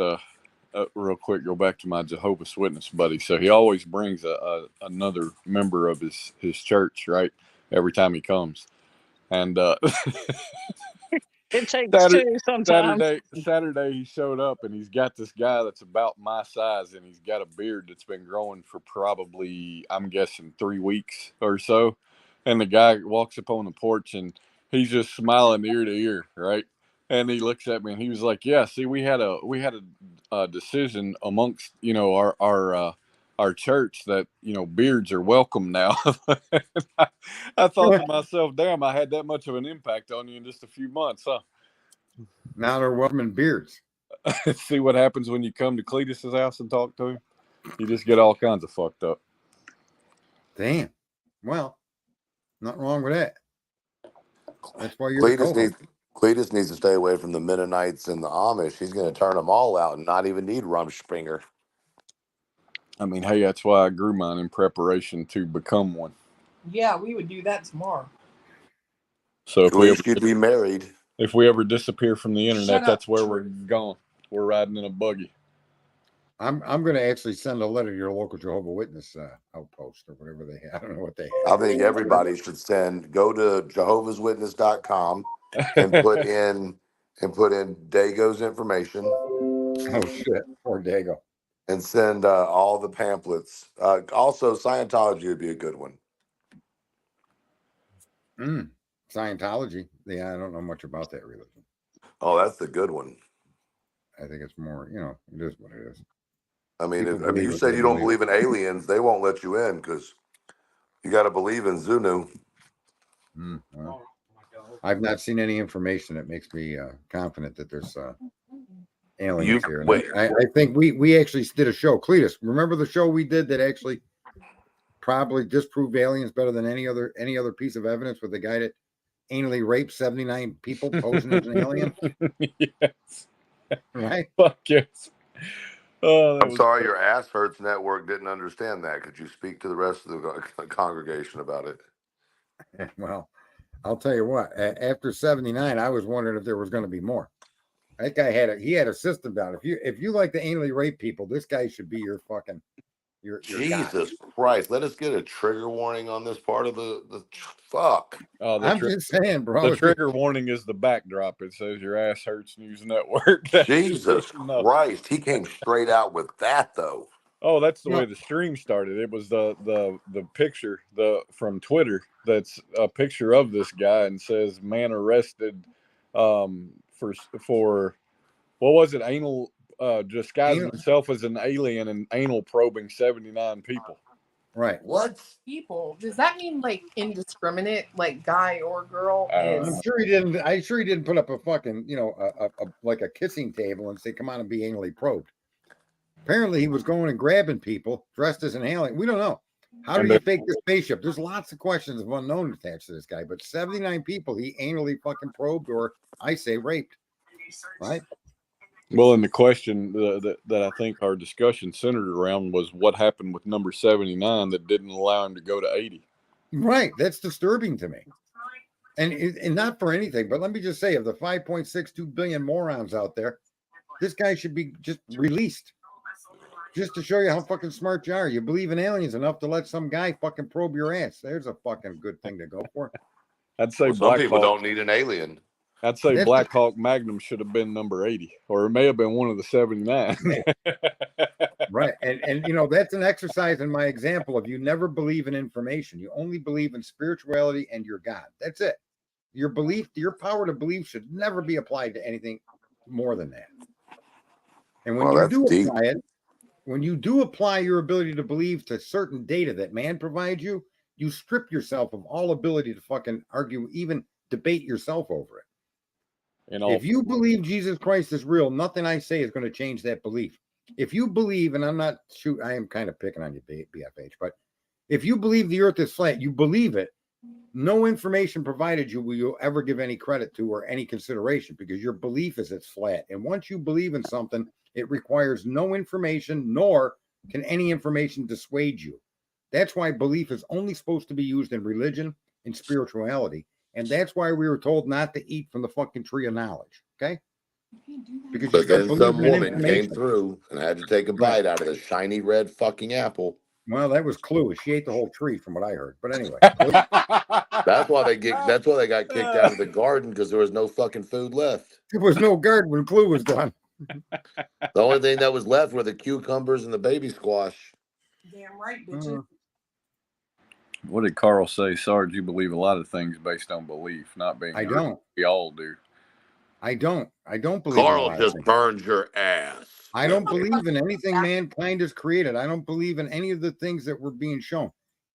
real quick. Go back to my Jehovah's Witness buddy. So he always brings another member of his church, right? Every time he comes, and It takes two sometimes. Saturday he showed up and he's got this guy that's about my size and he's got a beard that's been growing for probably, I'm guessing, 3 weeks or so. And the guy walks up on the porch and he's just smiling ear to ear, right? And he looks at me and he was like, "Yeah, see, we had a decision amongst our church that beards are welcome now." I thought to myself, "Damn, I had that much of an impact on you in just a few months, huh?" Now they're welcoming beards. See what happens when you come to Cletus's house and talk to him? You just get all kinds of fucked up. Damn. Well, nothing wrong with that. That's why you're the co-host. Cletus needs to stay away from the Mennonites and the Amish. He's going to turn them all out and not even need Rumspringa. I mean, hey, that's why I grew mine in preparation to become one. Yeah, we would do that tomorrow. So So if we ever disappear from the internet, that's where we're going. We're riding in a buggy. I'm going to actually send a letter to your local Jehovah Witness outpost or whatever they have. I don't know what they have. I think everybody should go to jehovahswitness.com and put in Dago's information. Oh shit, poor Dago. And send all the pamphlets. Also, Scientology would be a good one. Scientology. Yeah, I don't know much about that religion. Oh, that's the good one. I think it's more, it is what it is. I mean, if you said you don't believe in aliens, they won't let you in because you got to believe in Zunu. Well, I've not seen any information that makes me confident that there's aliens here. I think we actually did a show. Cletus, remember the show we did that actually probably disproved aliens better than any other piece of evidence with the guy that anally raped 79 people posing as an alien? Yes. Right? Fuck yes. Oh, I'm sorry, your Ass Hurts network didn't understand that. Could you speak to the rest of the congregation about it? Well, I'll tell you what. After 79, I was wondering if there was going to be more. That guy had a system down. If you like to anally rape people, this guy should be your fucking your Jesus Christ! Let us get a trigger warning on this part of the fuck. Oh, I'm just saying, bro. The trigger warning is the backdrop. It says your Ass Hurts News Network. Jesus Christ! He came straight out with that though. Oh, that's the way the stream started. It was the picture from Twitter. That's a picture of this guy and says man arrested for what was it? Anal disguising Anal- himself as an alien and anal probing 79 people. Right. What? People. Does that mean like indiscriminate, like guy or girl? I'm sure he didn't. I'm sure he didn't put up a fucking, like a kissing table and say, "Come on and be anally probed." Apparently, he was going and grabbing people dressed as an alien. We don't know. How And do you the- fake this spaceship? There's lots of questions of unknown attached to this guy, but 79 people he anally fucking probed, or I say raped. Right? Well, and the question that I think our discussion centered around was what happened with number 79 that didn't allow him to go to 80. Right. That's disturbing to me. And not for anything, but let me just say, of the 5.62 billion morons out there, this guy should be just released. Just to show you how fucking smart you are. You believe in aliens enough to let some guy fucking probe your ass. There's a fucking good thing to go for. I'd say Well, some Black people Hawk. don't need an alien. I'd say That's- Black Hawk Magnum should have been number 80, or it may have been one of the 79. Right. And that's an exercise in my example of you never believe in information. You only believe in spirituality and your God. That's it. Your belief, your power to believe should never be applied to anything more than that. And when Well, you that's do deep. apply it, when you do apply your ability to believe to certain data that man provides you, you strip yourself of all ability to fucking argue, even debate yourself over it. And all, If you believe Jesus Christ is real, nothing I say is going to change that belief. If you believe, and I am kind of picking on you, BFH, but if you believe the earth is flat, you believe it. No information provided you will you ever give any credit to or any consideration because your belief is it's flat. And once you believe in something, it requires no information, nor can any information dissuade you. That's why belief is only supposed to be used in religion and spirituality. And that's why we were told not to eat from the fucking tree of knowledge. Okay? Because But then some believing in woman came information. through and had to take a Right. bite out of the shiny red fucking apple. Well, that was clueless. She ate the whole tree from what I heard. But anyway. That's why they got kicked out of the garden because there was no fucking food left. There was no garden when Clue was done. The only thing that was left were the cucumbers and the baby squash. Damn right, bitches. what did Carl say? Sarge, you believe a lot of things based on belief, not being I heard. don't. We all do. I don't believe in a Carl lot of just things. burned your ass. I don't believe in anything mankind has created. I don't believe in any of the things that were being shown.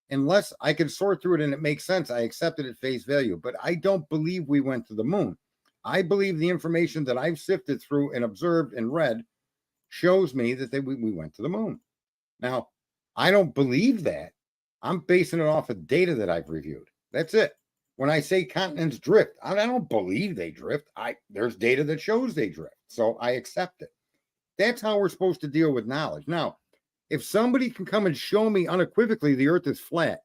Unless I can sort through it and it makes sense, I accept it at face value. But I don't believe we went to the moon. I believe the information that I've sifted through and observed and read shows me that we went to the moon. Now, I don't believe that. I'm basing it off of data that I've reviewed. That's it. When I say continents drift, I don't believe they drift. There's data that shows they drift. So I accept it. That's how we're supposed to deal with knowledge. Now, if somebody can come and show me unequivocally the earth is flat,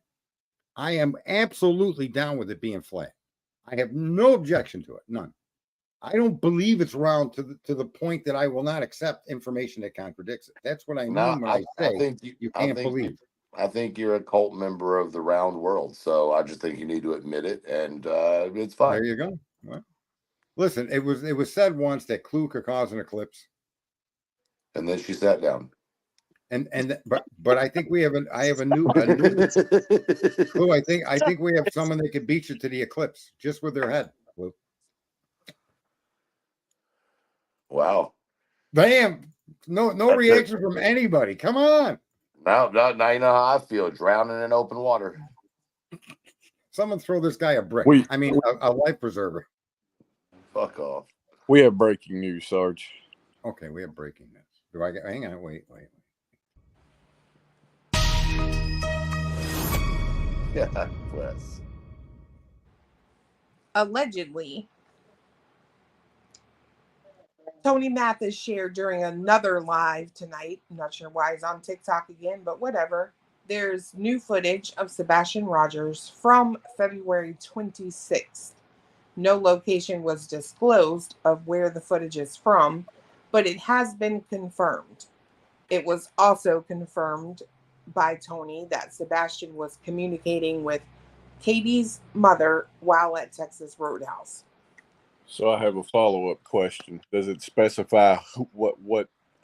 I am absolutely down with it being flat. I have no objection to it. None. I don't believe it's round to the point that I will not accept information that contradicts it. That's what I mean when I say you can't believe. I think you're a cult member of the round world, so I just think you need to admit it, and it's fine. There you go. Well, listen, it was said once that Clue could cause an eclipse, And then she sat down. but I think I have a new Clue. I think we have someone that could beat you to the eclipse just with their head. Clue. Wow. Bam! No That's reaction from anybody. Come on. Now you know how I feel, drowning in open water. Someone throw this guy a brick. A life preserver. Fuck off. We have breaking news, Sarge. Okay, we have breaking news. Do I get? Hang on, wait. Yeah, Wes. Allegedly, Tony Mathis shared during another live tonight. I'm not sure why he's on TikTok again, but whatever. There's new footage of Sebastian Rogers from February 26th. No location was disclosed of where the footage is from, but it has been confirmed. It was also confirmed by Tony that Sebastian was communicating with Katie's mother while at Texas Roadhouse. So I have a follow-up question. Does it specify what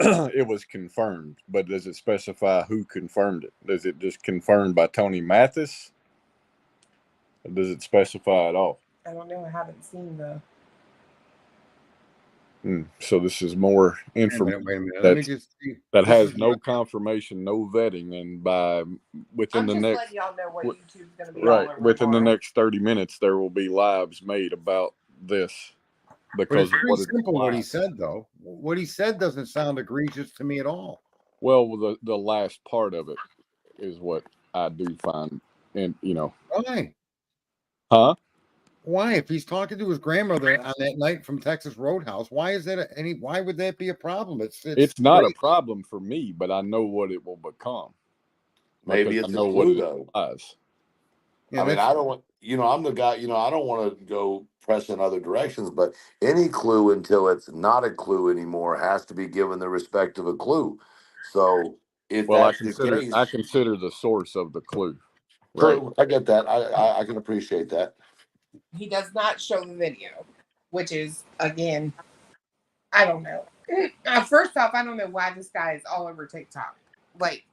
it was confirmed, but does it specify who confirmed it? Does it just confirmed by Tony Mathis? Or does it specify at all? I don't know. I haven't seen the So this is more Wait a information minute. Let me that's, just see. that This has is no what- confirmation, no vetting, and by within I'm the just next letting y'all know what wi- YouTube's going to be all right over within the tomorrow. next 30 minutes there will be lives made about this But because it's of pretty what it simple what he implies. said, though. What he said doesn't sound egregious to me at all. Well, the last part of it is what I do find, and Why? huh? Why? If he's talking to his grandmother on that night from Texas Roadhouse, why is that any? Why would that be a problem? It's not a great. problem for me, but I know what it will become. Maybe Because it's I a know what clue it though. implies. Yeah, I mean, that's I don't want, I'm the guy, I don't want to go press in other directions, but any clue until it's not a clue anymore has to be given the respect of a clue. So if Well, I that's the consider case, the source of the clue, right? true, I get that. I can appreciate that. He does not show the video, which is, again, I don't know. First off, I don't know why this guy is all over TikTok. Like,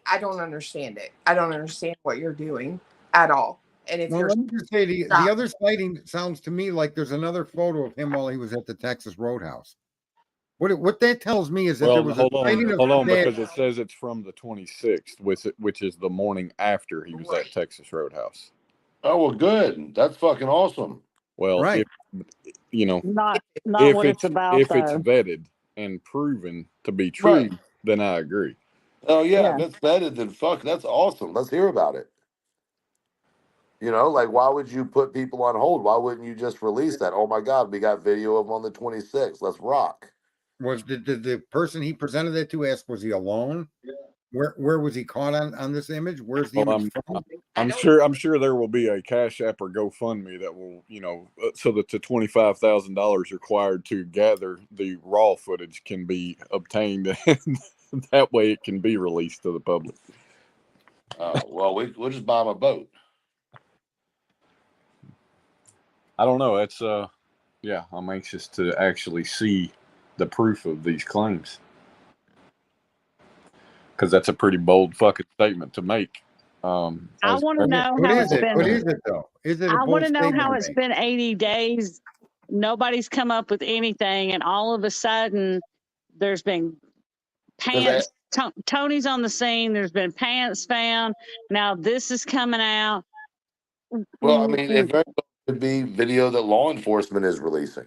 I don't understand it. I don't understand what you're doing at all. And if well. you're Let me just say the Stop. other sighting sounds to me like there's another photo of him while he was at the Texas Roadhouse. What that tells me is that there Well, was hold a sighting of on, that. because it says it's from the 26th, which is the morning after he was Right. at Texas Roadhouse. Oh, well, good. That's fucking awesome. Well, Right. if you know, Not if what it's about it's though. vetted and proven to be true, Right. then I agree. Oh, yeah. Yeah. If it's vetted, then fuck, that's awesome. Let's hear about it. Like, why would you put people on hold? Why wouldn't you just release that? Oh my God, we got video of him on the 26th. Let's rock. Was the person he presented that to ask, was he alone? Where was he caught on this image? Where's the Well, image from? I'm sure there will be a Cash App or GoFundMe that will, so that the $25,000 required to gather the raw footage can be obtained, and that way it can be released to the public. Well, we'll just buy him a boat. I don't know. It's yeah, I'm anxious to actually see the proof of these claims, because that's a pretty bold fucking statement to make. I want to know What how is it's it? been. What is it though? Is it a I want bold to know statement how to it's make? been 80 days. Nobody's come up with anything, and all of a sudden, there's been pants. Tony's on the scene. There's been pants found. Now this is coming out. Well, I mean, it very well could be video that law enforcement is releasing.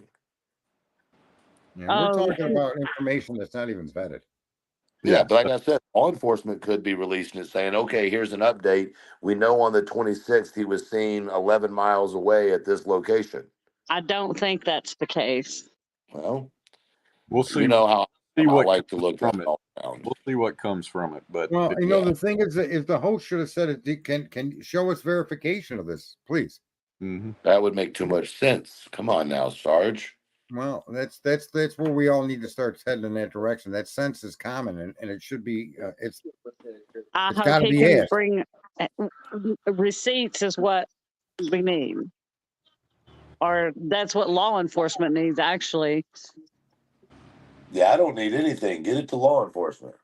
Yeah, we're Oh, talking about information that's not even vetted. Yeah, but like I said, law enforcement could be releasing it saying, okay, here's an update. We know on the 26th he was seen 11 miles away at this location. I don't think that's the case. Well, we'll see. you know how see I what like to look from at it. all around. We'll see what comes from it. But Well, the thing is that if the host should have said it, can show us verification of this, please. That would make too much sense. Come on now, Sarge. Well, that's where we all need to start heading in that direction. That sense is common, and it should be. I It's hope gotta he be can asked. bring receipts is what we need. Or that's what law enforcement needs, actually. Yeah, I don't need anything. Get it to law enforcement.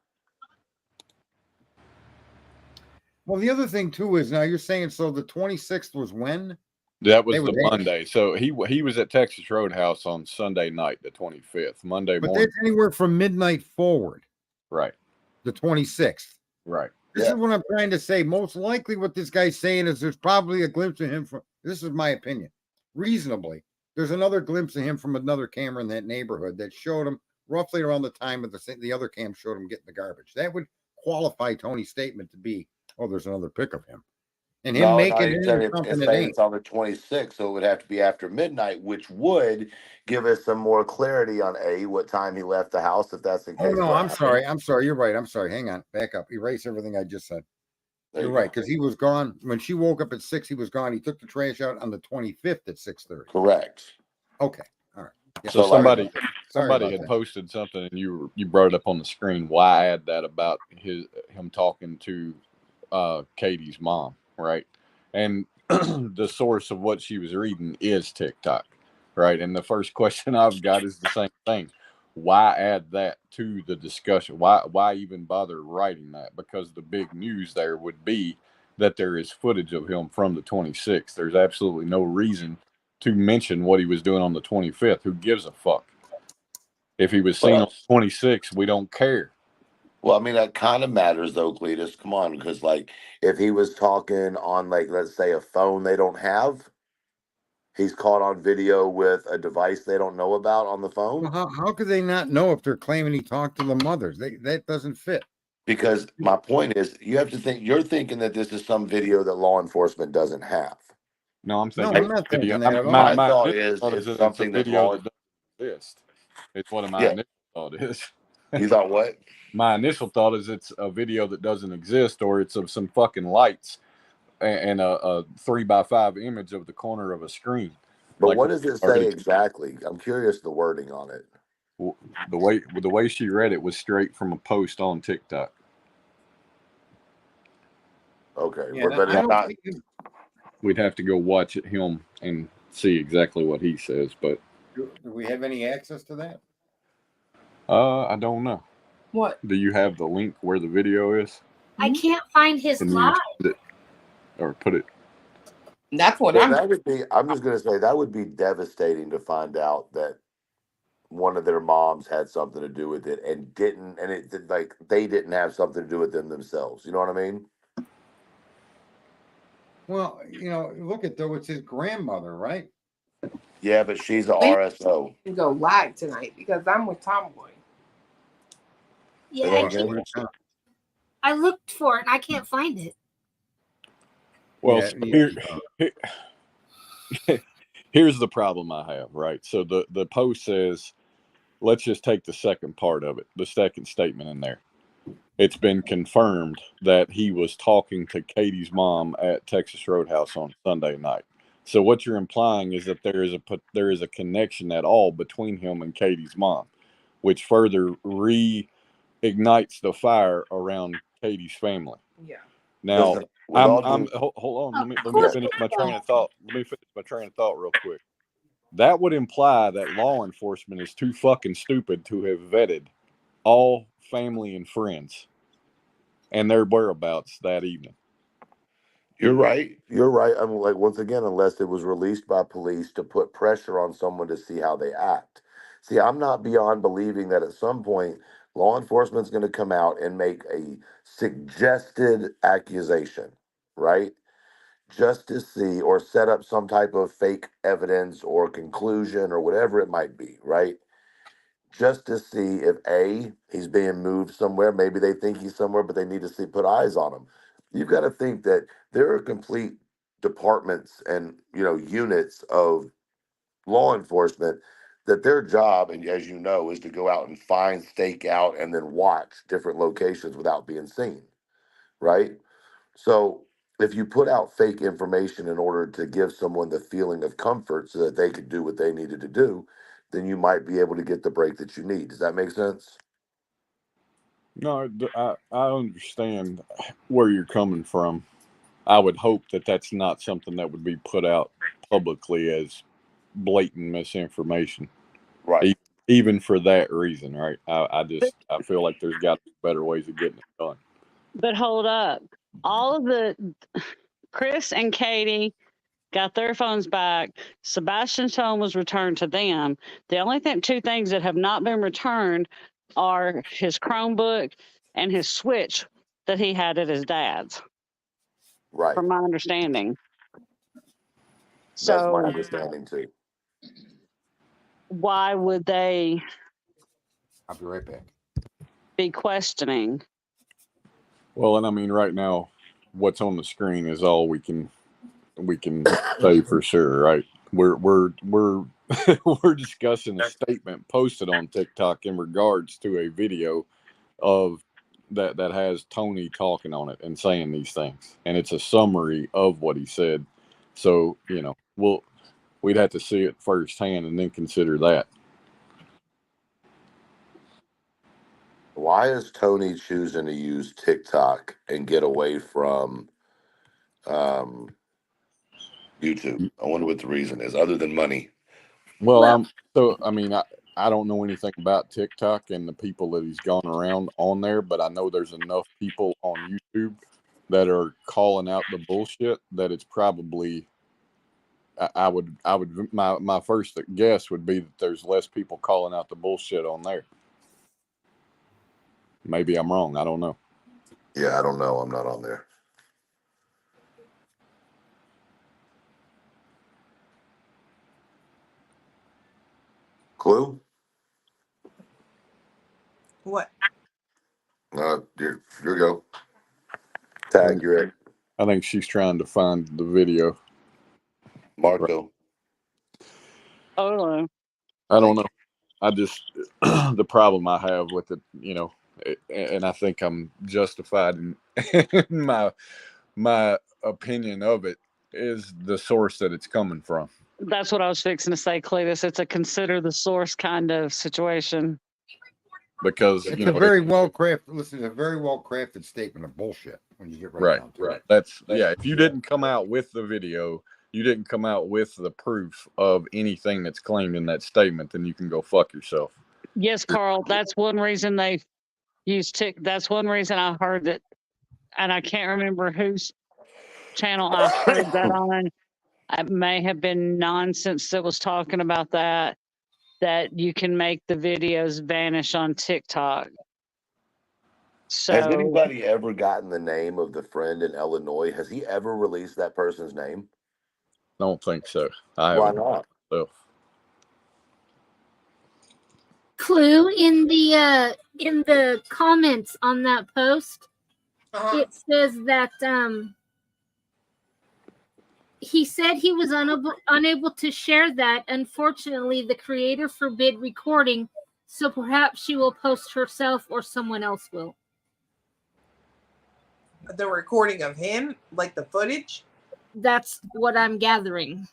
Well, the other thing too is now you're saying so the 26th was when? that was They were the there. Monday. So he was at Texas Roadhouse on Sunday night, the 25th, Monday But morning. that's anywhere from midnight forward, Right. the 26th. Right. This is what I'm trying to say. Most likely, what this guy's saying is there's probably a glimpse of him from. This is my opinion. Reasonably, there's another glimpse of him from another camera in that neighborhood that showed him roughly around the time of the other cam showed him getting the garbage. That would qualify Tony's statement to be, oh, there's another pic of him, and him making it into something that ain't. It's on the 26th, so it would have to be after midnight, which would give us some more clarity on what time he left the house, if that's the case. Oh no, I'm sorry. You're right. I'm sorry. Hang on. Back up. Erase everything I just said. You're right, because he was gone when she woke up at 6. He was gone. He took the trash out on the 25th at 6:30. Correct. Okay. All right. Yeah. So somebody Sorry had that. posted something, and you brought it up on the screen. Why add that about him talking to Katie's mom, right? And the source of what she was reading is TikTok, right? And the first question I've got is the same thing. Why add that to the discussion? Why even bother writing that? Because the big news there would be that there is footage of him from the 26th. There's absolutely no reason to mention what he was doing on the 25th. Who gives a fuck? If he was seen on the 26th, we don't care. Well, I mean, that kind of matters though, Cletus. Come on, because like if he was talking on like let's say a phone they don't have, he's caught on video with a device they don't know about on the phone. Well, how could they not know if they're claiming he talked to the mothers? That doesn't fit. Because my point is, you have to think. You're thinking that this is some video that law enforcement doesn't have. No, I'm No, thinking I'm not video. thinking that at all. My thought initial is thought it's that something it's a that video law. that doesn't exist. It's what my Yeah. initial thought is. You thought what? My initial thought is it's a video that doesn't exist, or it's of some fucking lights and a 3x5 image of the corner of a screen. But Like what does it say already- exactly? I'm curious the wording on it. The way she read it was straight from a post on TikTok. Okay, Yeah, but I it's don't not. think We'd have to go watch him and see exactly what he says, but do we have any access to that? I don't know. What? Do you have the link where the video is? I can't find his Can you live. send it or put it? That's what Well, I'm. that would be. I'm just going to say that would be devastating to find out that one of their moms had something to do with it and didn't, and it like they didn't have something to do with them themselves. You know what I mean? Well, look at though, it's his grandmother, right? Yeah, but she's a RSO. Go live tonight because I'm with Tomboy. Yeah, Say I, that again? I looked for it. I can't find it. Well, Yeah, so here's the problem I have, right? So the post says, let's just take the second part of it, the second statement in there. It's been confirmed that he was talking to Katie's mom at Texas Roadhouse on Sunday night. So what you're implying is that there is a connection at all between him and Katie's mom, which further reignites the fire around Katie's family. Yeah. Now, Listen, with all due- hold on. Let me course finish it my train does. of thought. Let me finish my train of thought real quick. That would imply that law enforcement is too fucking stupid to have vetted all family and friends and their whereabouts that evening. You're right. You're right. I'm like once again, unless it was released by police to put pressure on someone to see how they act. See, I'm not beyond believing that at some point law enforcement's going to come out and make a suggested accusation, right? Just to see or set up some type of fake evidence or conclusion or whatever it might be, right? Just to see if he's being moved somewhere. Maybe they think he's somewhere, but they need to put eyes on him. You've got to think that there are complete departments and units of law enforcement that their job, and as you know, is to go out and find, stake out, and then watch different locations without being seen, right? So if you put out fake information in order to give someone the feeling of comfort so that they could do what they needed to do, then you might be able to get the break that you need. Does that make sense? No, I understand where you're coming from. I would hope that that's not something that would be put out publicly as blatant misinformation. Right. Even for that reason, right? I feel like there's got to be better ways of getting it done. But hold up. All of the Chris and Katie got their phones back. Sebastian's phone was returned to them. The only two things that have not been returned are his Chromebook and his Switch that he had at his dad's, Right. from my understanding. That's my So understanding too. why would they I'll be right back. be questioning? Well, and I mean, right now, what's on the screen is all we can say for sure, right? We're we're discussing a statement posted on TikTok in regards to a video of that has Tony talking on it and saying these things, and it's a summary of what he said. So we'd have to see it firsthand and then consider that. Why is Tony choosing to use TikTok and get away from YouTube? I wonder what the reason is, other than money. Well, I don't know anything about TikTok and the people that he's gone around on there, but I know there's enough people on YouTube that are calling out the bullshit that it's probably I would my first guess would be that there's less people calling out the bullshit on there. Maybe I'm wrong. I don't know. Yeah, I don't know. I'm not on there. Clue? What? Here you go. Tag, you're it. I think she's trying to find the video. Marco. Oh, I don't know. I just the problem I have with it, and I think I'm justified in my opinion of it is the source that it's coming from. that's what I was fixing to say, Cletus. It's a consider the source kind of situation. Because it's a very well crafted. Listen, it's a very well crafted statement of bullshit when you get right down to it. That's if you didn't come out with the video, you didn't come out with the proof of anything that's claimed in that statement, then you can go fuck yourself. Yes, Carl. That's one reason they use That's one reason I heard that, and I can't remember whose channel I heard that on. It may have been Nonsense that was talking about that you can make the videos vanish on TikTok. So, has anybody ever gotten the name of the friend in Illinois? Has he ever released that person's name? I don't think so. Why not? Clue in the comments on that post, it says that he said he was unable to share that. Unfortunately, the creator forbid recording, so perhaps she will post herself or someone else will. The recording of him, like the footage? That's what I'm gathering.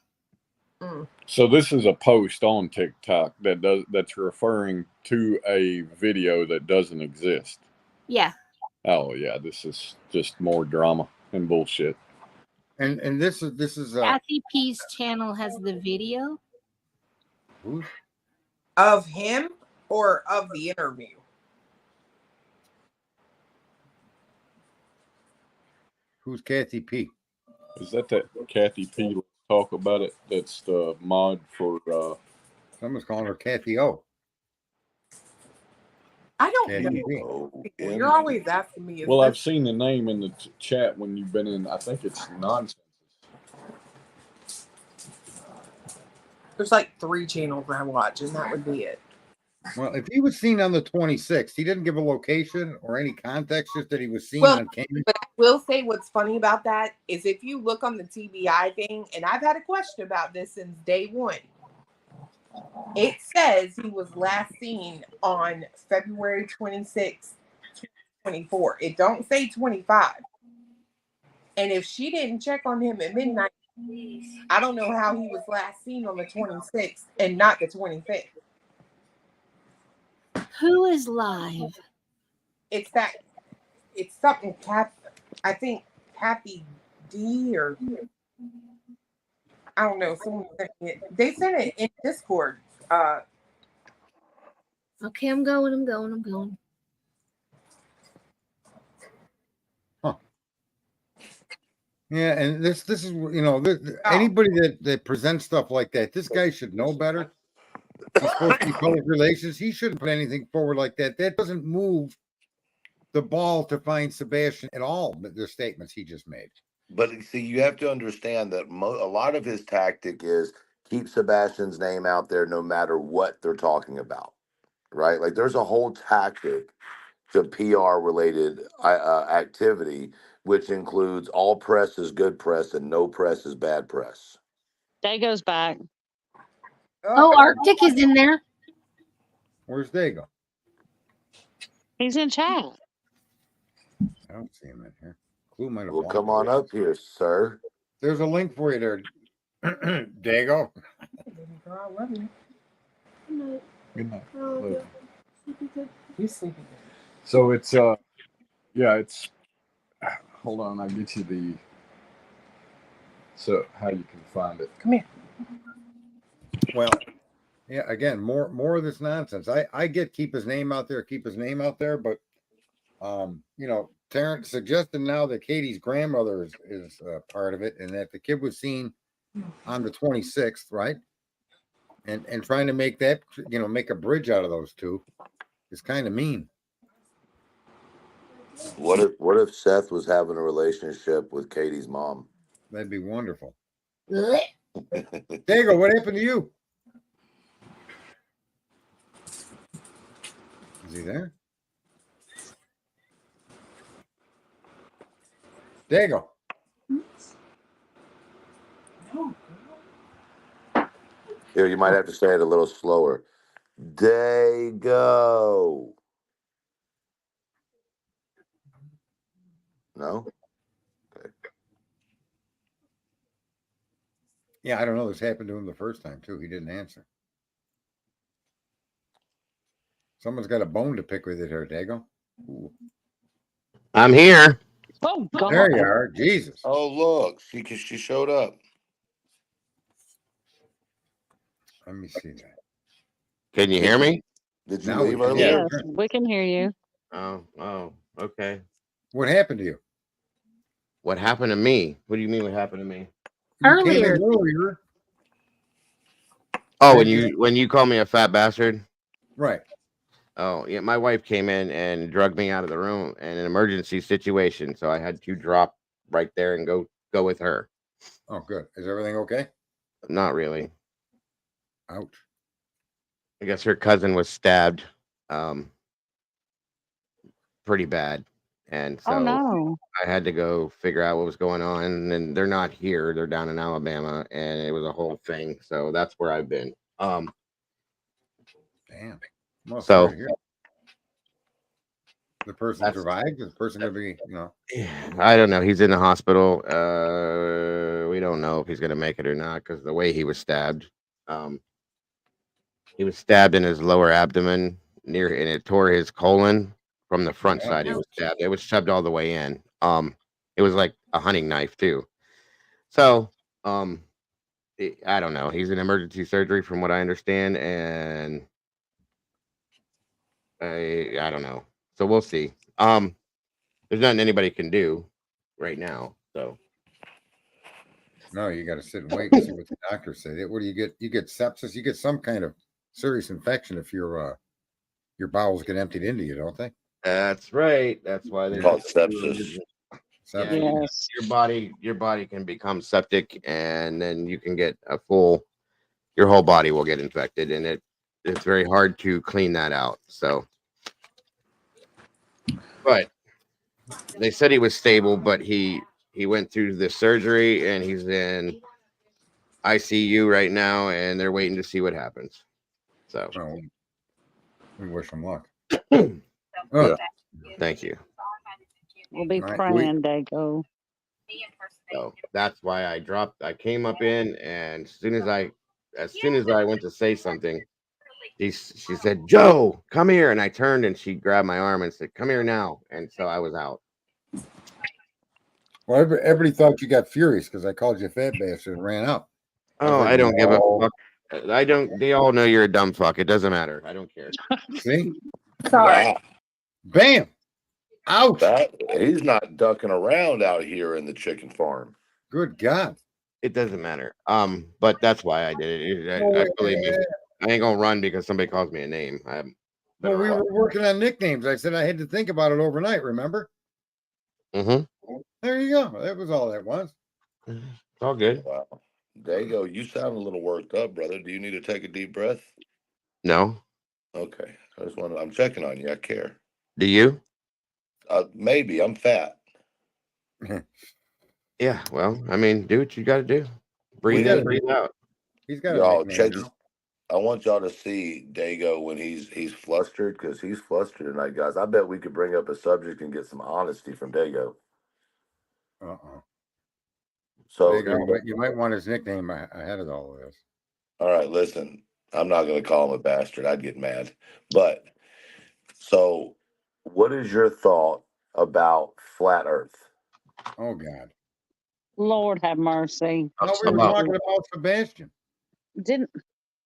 So this is a post on TikTok that's referring to a video that doesn't exist. Yeah. Oh yeah, this is just more drama and bullshit. And this is Kathy P's channel has the video. Of him or of the interview? Who's Kathy P? Is that Kathy P? Let's talk about it. That's the mod for. Someone's calling her Kathy O. I don't Kathy know. P. You're always asking me. Well, I've seen the name in the chat when you've been in. I think it's Nonsense. There's like 3 channels I watch, and that would be it. Well, if he was seen on the 26th, he didn't give a location or any context, just that he was seen Well, on camera. but I will say what's funny about that is if you look on the TBI thing, and I've had a question about this since day one, it says he was last seen on February 26th, 2024. It don't say 25. And if she didn't check on him at midnight, I don't know how he was last seen on the 26th and not the 25th. Who is live? It's something I think Kathy D or I don't know. Someone sent it. They sent it in Discord. Okay, I'm going. Huh. Yeah, and this is anybody that presents stuff like that, this guy should know better. He's supposed to be public relations. He shouldn't put anything forward like that. That doesn't move the ball to find Sebastian at all. The statements he just made. But see, you have to understand that a lot of his tactic is keep Sebastian's name out there no matter what they're talking about, right? Like there's a whole tactic to PR related activity, which includes all press is good press and no press is bad press. Day goes back. Oh, Arctic is in there. Where's Dago? He's in chat. I don't see him in here. Clue might have. Well, come on up here, sir. There's a link for you there, Dago. I love you. Good night. You sleeping? So it's it's. Hold on, I'll get you how you can find it. Come here. Well, yeah. Again, more of this nonsense. I get keep his name out there, but Terrence suggested now that Katie's grandmother is part of it, and that the kid was seen on the 26th, right? And trying to make that, make a bridge out of those two is kind of mean. What if Seth was having a relationship with Katie's mom? That'd be wonderful. Dago, what happened to you? Is he there? Dago. Here, you might have to say it a little slower. Dago. No? Okay. Yeah, I don't know. This happened to him the first time too. He didn't answer. Someone's got a bone to pick with it here, Dago. Ooh. I'm here. Oh God. There you are. Jesus. Oh, look. She showed up. Let me see that. Can you hear me? Did you Now we leave can earlier? Yes, we can hear you. Oh, okay. What happened to you? What happened to me? What do you mean what happened to me? You came in Earlier. earlier. Oh, Did when you call me a fat bastard? Right. Oh, yeah, my wife came in and drugged me out of the room in an emergency situation, so I had to drop right there and go with her. Oh, good. Is everything okay? Not really. Ouch. I guess her cousin was stabbed pretty bad, and so Oh no. I had to go figure out what was going on. And they're not here; they're down in Alabama, and it was a whole thing. So that's where I've been. Damn. Well, So- sorry to hear. The person That's- survived. Is the person gonna be, I don't know. He's in the hospital. We don't know if he's gonna make it or not because the way he was stabbed. He was stabbed in his lower abdomen and it tore his colon from the front side. He was stabbed. It was shoved all the way in. It was like a hunting knife too. So, I don't know. He's in emergency surgery from what I understand, and I don't know. So we'll see. There's nothing anybody can do right now. So no, you got to sit and wait and see what the doctors say. What do you get? You get sepsis. You get some kind of serious infection if your bowels get emptied into you, don't they? that's right. That's why they Called sepsis. Sepsis. Yeah, Yes. your body can become septic, and then you can get your whole body will get infected, and it's very hard to clean that out. So, but they said he was stable, but he went through the surgery and he's in ICU right now, and they're waiting to see what happens. So, Oh, we wish him luck. Yeah. Thank you. We'll be Right, praying, Dago. So that's why I came up in, and as soon as I went to say something, she said, "Joe, come here." And I turned and she grabbed my arm and said, "Come here now." And so I was out. Well, everybody thought you got furious because I called you a fat bastard and ran up. Oh, I don't give a fuck. They all know you're a dumb fuck. It doesn't matter. I don't care. See? Sorry. Wow. Bam! Ouch! He's not ducking around out here in the chicken farm. Good God! It doesn't matter. But that's why I did it. I believe me. I ain't gonna run because somebody calls me a name. Well, we were working on nicknames. I said I had to think about it overnight. Remember? Mm-hmm. There you go. That was all that was. It's all good. Wow. Dago, you sound a little worked up, brother. Do you need to take a deep breath? No. Okay. I'm checking on you. I care. Do you? Maybe. I'm fat. Yeah. Well, I mean, do what you got to do. Breathe in, breathe out. He's got Y'all a nickname check. now. I want y'all to see Dago when he's flustered, because he's flustered tonight, guys. I bet we could bring up a subject and get some honesty from Dago. So you might want his nickname ahead of all of this. all right, listen. I'm not going to call him a bastard. I'd get mad. But so, what is your thought about flat Earth? Oh God! Lord have mercy. No, we were talking about Sebastian.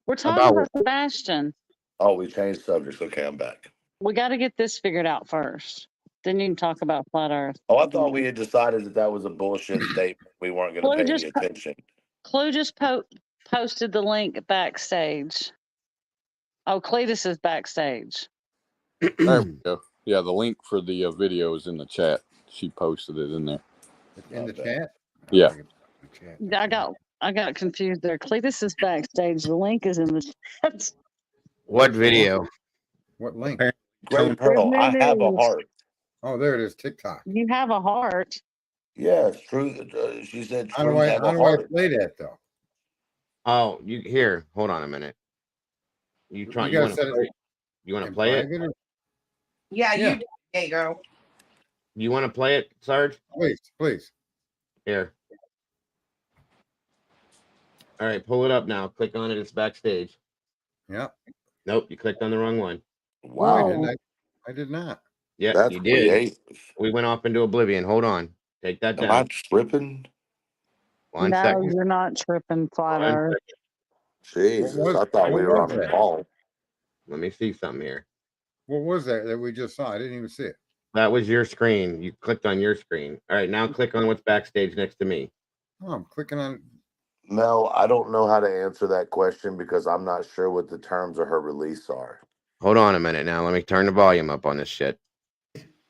We're talking about Sebastian. Oh, we changed subjects. Okay, I'm back. We got to get this figured out first. Then you can talk about flat Earth. Oh, I thought we had decided that was a bullshit statement. We weren't going to Well, pay just any attention. Clue just posted the link backstage. Oh, Cletus is backstage. There we go. Yeah, the link for the video is in the chat. She posted it in there. It's in the Okay. chat. Yeah. Oh, the chat. I got confused there. Cletus is backstage. The link is in the chat. What video? What link? Great Pearl, I have a news. heart. Oh, there it is. TikTok. You have a heart. Yes, true. She said, How do "Truth I have how a do I heart." play that though? Oh, you here? Hold on a minute. You try? You You gotta want set to? it You want to in play it? private or- Yeah, Yeah. you do. There you go. You want to play it, Sarge? Please. Here. All right, pull it up now. Click on it. It's backstage. Yeah. Nope, you clicked on the wrong one. No, I Wow, didn't. I did not. Yeah, that's you did. creative. We went off into oblivion. Hold on. Take that Am I down. tripping? One No, second. you're not tripping, Flat One Earth. second. Jesus, was- I thought what we were was on a that? call. Let me see something here. What was that we just saw? I didn't even see it. That was your screen. You clicked on your screen. All right, now click on what's backstage next to me. Oh, I'm clicking on. Mel, I don't know how to answer that question because I'm not sure what the terms of her release are. Hold on a minute now. Let me turn the volume up on this shit.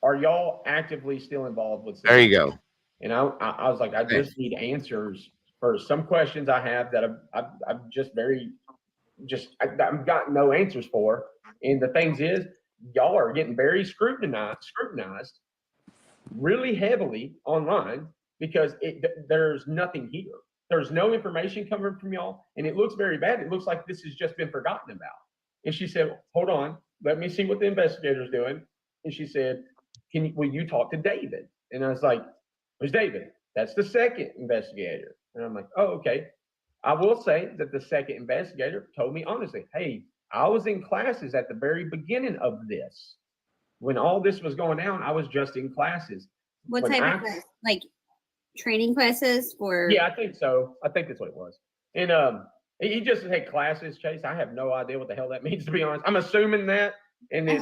Are y'all actively still involved with? There you go. And I was like, I just need answers for some questions I have that I'm just I've got no answers for. And the things is, y'all are getting very scrutinized really heavily online because there's nothing here. There's no information coming from y'all, and it looks very bad. It looks like this has just been forgotten about. And she said, hold on, let me see what the investigator's doing. And she said, will you talk to David? And I was like, who's David? That's the second investigator. And I'm like, oh, okay. I will say that the second investigator told me honestly, hey, I was in classes at the very beginning of this. When all this was going down, I was just in classes. What When type of class? Like training classes or? Yeah, I think so. I think that's what it was. And he just said classes, Chase. I have no idea what the hell that means, to be honest. I'm assuming that. And then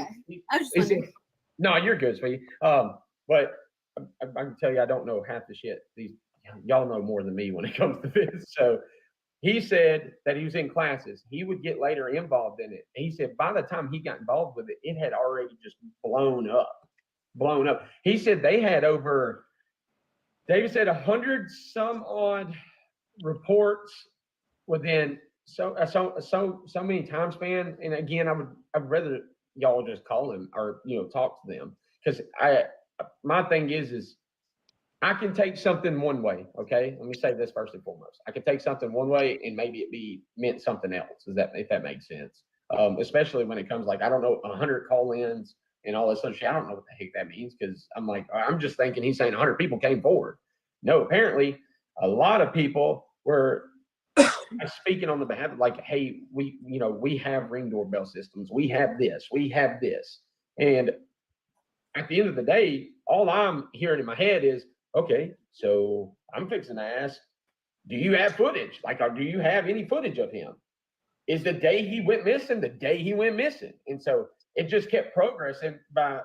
I was just wondering. no, you're good, sweetie. But I can tell you, I don't know half the shit. Y'all know more than me when it comes to this. So he said that he was in classes. He would get later involved in it. He said by the time he got involved with it, it had already just blown up. He said they had over, David said 100 some odd reports within so many time span. And again, I'd rather y'all just call him or talk to them, because my thing is I can take something one way. Okay, let me say this first and foremost. I can take something one way and maybe it meant something else. If that makes sense? Especially when it comes like, I don't know, 100 call-ins and all this other shit. I don't know what the heck that means, because I'm just thinking he's saying 100 people came forward. No, apparently a lot of people were speaking on the behalf of like, hey, we have Ring doorbell systems. We have this. And at the end of the day, all I'm hearing in my head is, okay, so I'm fixing to ask, do you have footage? Like, do you have any footage of him? Is the day he went missing? And so it just kept progressing by,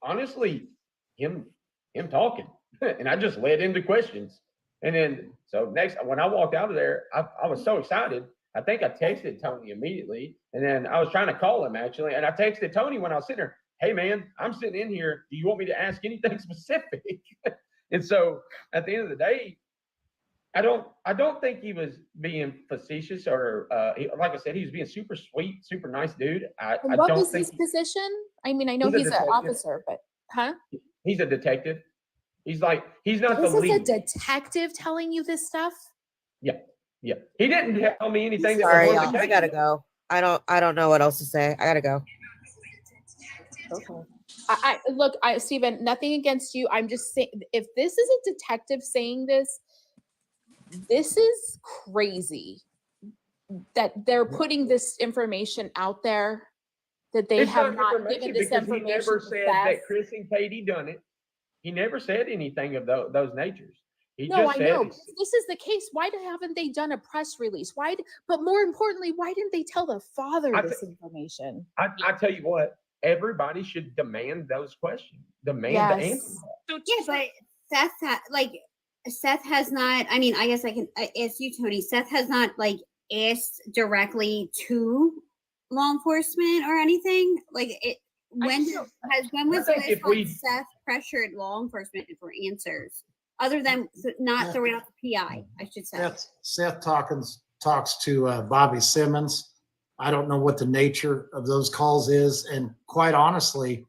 honestly, him talking. And I just led into questions. And then, so next, when I walked out of there, I was so excited. I think I texted Tony immediately. And then I was trying to call him, actually. And I texted Tony when I was sitting there, hey, man, I'm sitting in here. Do you want me to ask anything specific? And so at the end of the day, I don't think he was being facetious or like I said, he was being super sweet, super nice dude. And what was his position? I mean, I know he's an officer, but he's a detective. He's not this the lead. is a detective telling you this stuff? Yeah. He didn't tell me anything. Sorry, y'all. I gotta go. I don't know what else to say. I gotta go. Okay. I look, Stephen, nothing against you. I'm just saying, if this is a detective saying this is crazy that they're putting this information out there, that they have not given this information. He never said that Chris and Katie done it. He never said anything of those natures. He no, just I said, know. If this is the case, why haven't they done a press release? But more importantly, why didn't they tell the father this information? I tell you what, everybody should demand those questions. Demand the answers. Yeah, but that's like Seth has not, I mean, I guess I can ask you, Tony. Seth has not like asked directly to law enforcement or anything. Like it when was the think last if time we- Seth pressured law enforcement for answers other than not throwing out the PI, I should say. Seth talks to Bobby Simmons. I don't know what the nature of those calls is. And quite honestly,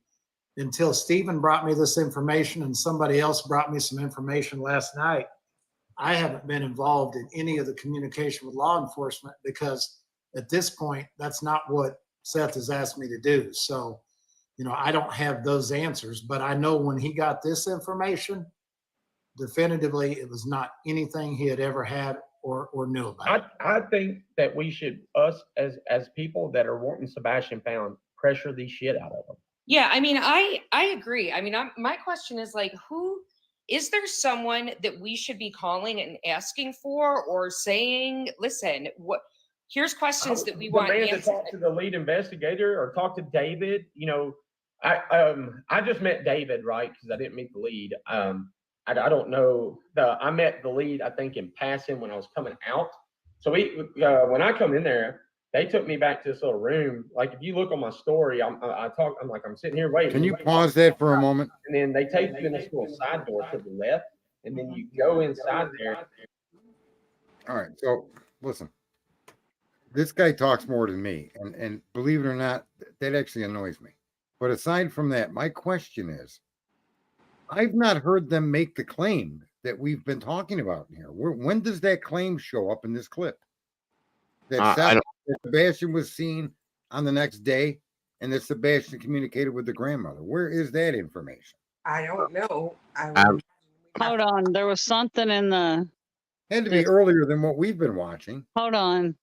until Stephen brought me this information and somebody else brought me some information last night, I haven't been involved in any of the communication with law enforcement because at this point, that's not what Seth has asked me to do. So, you know, I don't have those answers, but I know when he got this information, definitively, it was not anything he had ever had or knew about. I think that we should, us as people that are wanting Sebastian found, pressure the shit out of him. Yeah, I mean, I agree. I mean, my question is like, who is there someone that we should be calling and asking for or saying, listen, what? Here's questions that we want to answered. talk to the lead investigator or talk to David. You know, I just met David, right? Because I didn't meet the lead. I don't know. I met the lead, I think, in passing when I was coming out. So when I come in there, they took me back to this little room. Like if you look on my story, I'm sitting here waiting. Can you pause that for a moment? And then they take you in this little side door to the left, and then you go inside there. All right. So listen, this guy talks more than me, and believe it or not, that actually annoys me. But aside from that, my question is, I've not heard them make the claim that we've been talking about in here. When does that claim show up in this clip? That Sebastian was seen on the next day and that Sebastian communicated with the grandmother. Where is that information? I don't know. Hold on. There was something in the. Had to be earlier than what we've been watching. Hold on.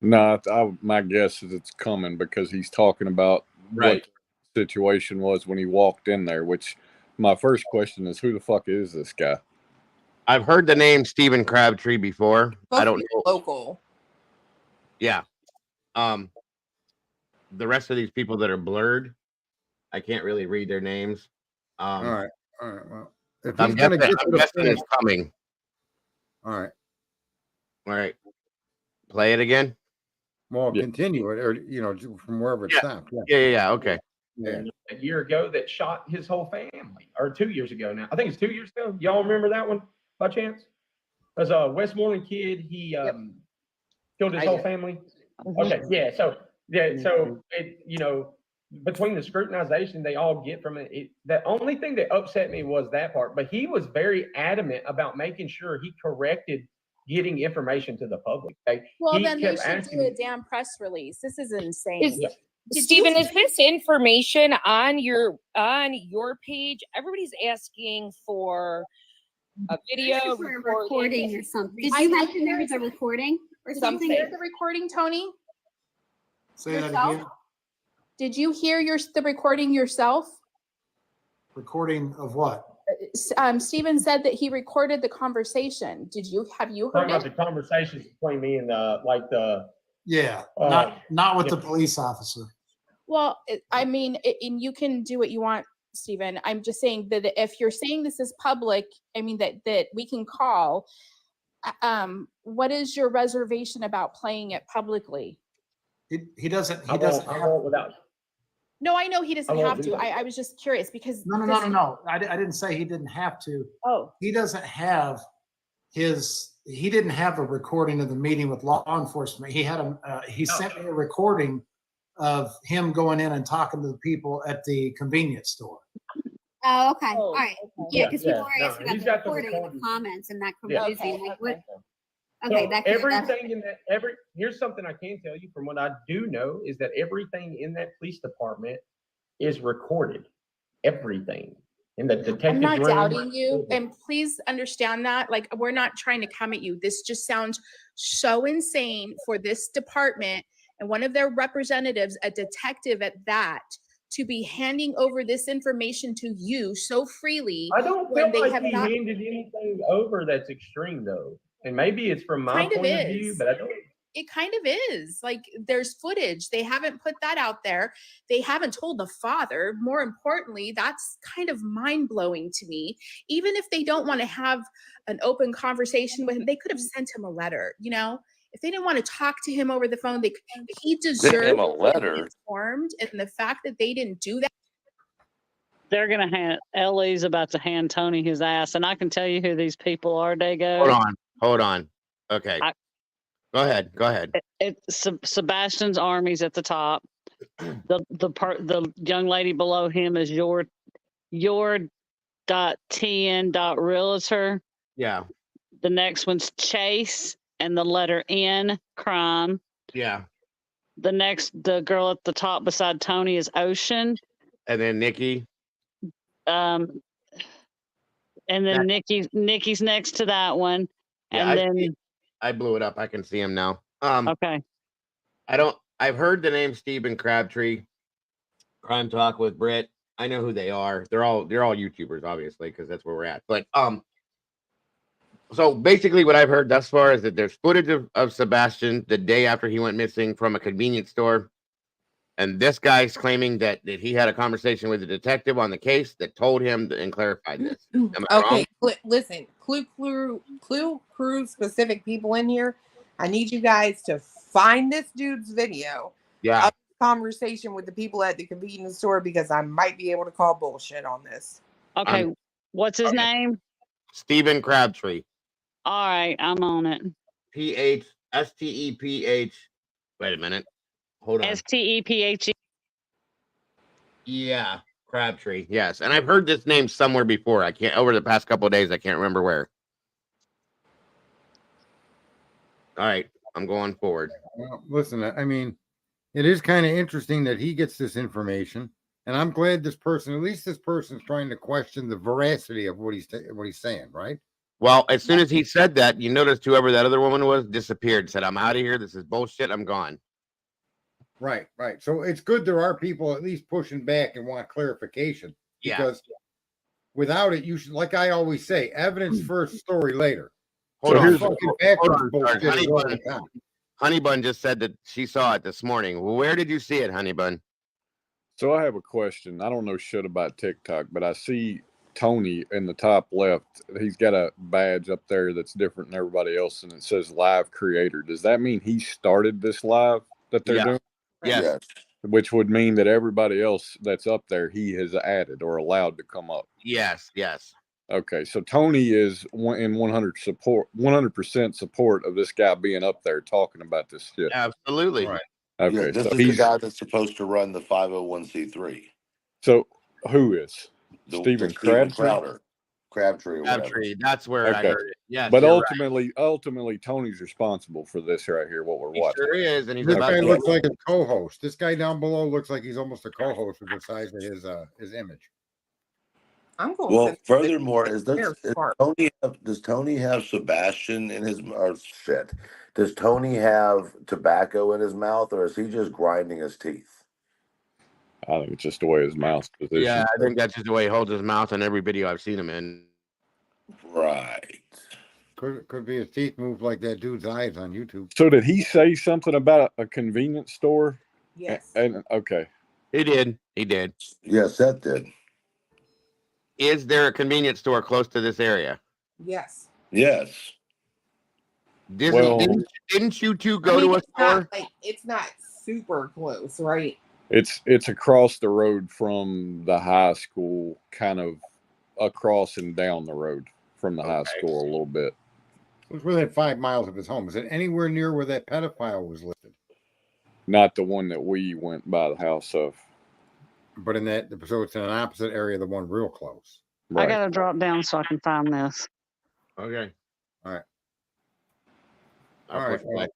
No, my guess is it's coming because he's talking about what the situation was when he walked in there, which my first question is, who the fuck is this guy? I've heard the name Stephen Crabtree before. I don't know. Local. Yeah. The rest of these people that are blurred, I can't really read their names. All right. Well, if I'm he's gonna guessing, get to I'm the guessing finish, it's coming. all right. All right. Play it again. Well, continue it, or from wherever it stopped. Yeah. Okay. Yeah. A year ago that shot his whole family, or 2 years ago now. I think it's 2 years ago. Y'all remember that one by chance? As a Westmoreland kid, he killed his whole family. Okay, so it, between the scrutinization they all get from it, the only thing that upset me was that part. But he was very adamant about making sure he corrected getting information to the public. Well, he then they kept should do a damn press release. This is insane. Stephen, is this information on your page? Everybody's asking for a video For a recording or something. Did I you think mention there was a recording or something? Did you hear the recording, Tony? Say that Yourself? again. Did you hear the recording yourself? Recording of what? Stephen said that he recorded the conversation. Have you heard talking about it? the conversations between me and the Yeah, Uh, not with yeah. the police officer. Well, I mean, and you can do what you want, Stephen. I'm just saying that if you're saying this is public, I mean that we can call. What is your reservation about playing it publicly? He doesn't. I won't without. No, I know he doesn't I won't have do to. that. I was just curious because No. I didn't say he didn't have to. Oh, He doesn't have he didn't have a recording of the meeting with law enforcement. He had he sent me a recording of him going in and talking to the people at the convenience store. Oh, okay. All right. Yeah, because people are no, asking about he's the got the recording in the recording. comments and that Yeah. confusing. Like what? So Okay, that's everything in that here's something I can tell you from what I do know is that everything in that police department is recorded. Everything in the detective I'm not room. doubting you, and please understand that. Like, we're not trying to come at you. This just sounds so insane for this department and one of their representatives, a detective at that, to be handing over this information to you so freely. I don't when feel they like have he not. handed anything over that's extreme though. And maybe it's from my Kind of point of view, is. but I don't. it kind of is. Like there's footage. They haven't put that out there. They haven't told the father. More importantly, that's kind of mind-blowing to me. Even if they don't want to have an open conversation with him, they could have sent him a letter, you know? If they didn't want to talk to him over the phone, he Send him deserves a to be letter. informed. And the fact that they didn't do that. They're gonna hand Ellie's about to hand Tony his ass, and I can tell you who these people are. Dago. Hold on. Okay. Go ahead. It's Sebastian's army's at the top. The young lady below him is your .tn.realtor. Yeah. The next one's Chase and the letter N, crime. Yeah. The girl at the top beside Tony is Ocean. And then Nikki. And then Nikki's next to that one. Yeah, And I blew it up. I can see him now. Okay. I've heard the name Stephen Crabtree. Crime Talk with Britt. I know who they are. They're all YouTubers, obviously, because that's where we're at. But so basically what I've heard thus far is that there's footage of Sebastian the day after he went missing from a convenience store. And this guy's claiming that he had a conversation with a detective on the case that told him and clarified this. Am I wrong? Listen, Clue Crew specific people in here. I need you guys to find this dude's video. Yeah. Of the conversation with the people at the convenience store, because I might be able to call bullshit on this. Okay. What's his name? Stephen Crabtree. All right, I'm on it. STEPH. Wait a minute. Hold on. STEPHE. Yeah, Crabtree. Yes, and I've heard this name somewhere before. I can't over the past couple of days. I can't remember where. All right, I'm going forward. Well, listen, I mean, it is kind of interesting that he gets this information, and I'm glad at least this person's trying to question the veracity of what he's saying, right? Well, as soon as he said that, you noticed whoever that other woman was disappeared. Said, "I'm out of here. This is bullshit. I'm gone." Right. So it's good there are people at least pushing back and want clarification. Yeah. Because without it, you should, like I always say, evidence first, story later. Hold on. Honey Bun just said that she saw it this morning. Well, where did you see it, Honey Bun? So I have a question. I don't know shit about TikTok, but I see Tony in the top left. He's got a badge up there that's different than everybody else, and it says live creator. Does that mean he started this live that they're doing? Yes. Which would mean that everybody else that's up there, he has added or allowed to come up. Yes. Okay, so Tony is in 100% support of this guy being up there talking about this shit. Absolutely. Right. Okay, Yeah, this so is the guy that's supposed to run the 501c3. So who is Stephen Crabtree? Crabtree. Or Crabtree. That's where I heard it. Yes. But you're ultimately, Tony's responsible for this right here. What we're right. He watching. sure is, and he's This about guy to looks like a co-host. This guy down below looks like he's almost a co-host with the size of his image. I'm going. Well, furthermore, does Tony have Sebastian in his shit? Does Tony have tobacco in his mouth, or is he just grinding his teeth? I think it's just the way his mouth's positioned. Yeah, I think that's just the way he holds his mouth in every video I've seen him in. Right. Could be his teeth move like that dude's eyes on YouTube. So did he say something about a convenience store? Yes. And okay. He did. Yes, that did. Is there a convenience store close to this area? Yes. Yes. Didn't you two go to a store? It's not super close, right? It's across the road from the high school, kind of across and down the road from the high school a little bit. It's within 5 miles of his home. Is it anywhere near where that pedophile was listed? Not the one that we went by the house of. But so it's in an opposite area, the one real close. I gotta drop down so I can find this. Okay. All right.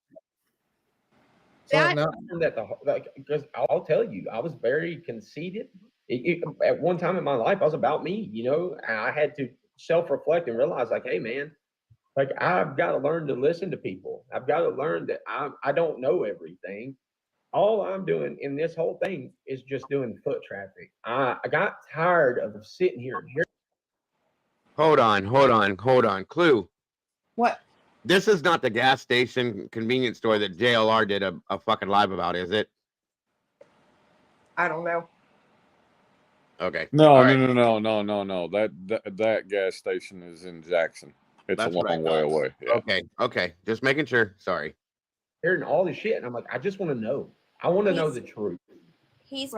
Because I'll tell you, I was very conceited. At one time in my life, I was about me, and I had to self-reflect and realize, like, hey, man, like I've got to learn to listen to people. I've got to learn that I don't know everything. All I'm doing in this whole thing is just doing foot traffic. I got tired of sitting here and hearing. Hold on. Clue. What? This is not the gas station convenience store that JLR did a fucking live about, is it? I don't know. Okay. No, All no, right. no. That gas station is in Jackson. It's That's a what I long way thought. away. Yeah. Okay. Just making sure. Sorry. Hearing all this shit, and I'm like, I just want to know. I want to know the truth. He's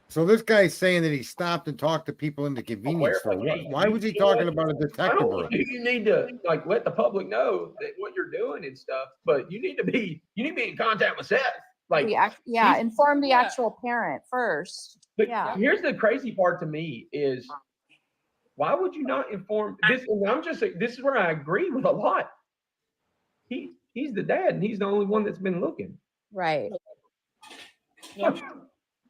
So this guy's saying that he stopped and talked to people in the convenience store. Why was he talking about a I detective don't room? think you need to like let the public know that what you're doing and stuff, but you need to be in contact with Seth. Like, Yeah, he's- inform the actual parent first. But Yeah. here's the crazy part to me is why would you not inform this? And this is where I agree with a lot. He's the dad and he's the only one that's been looking. Right.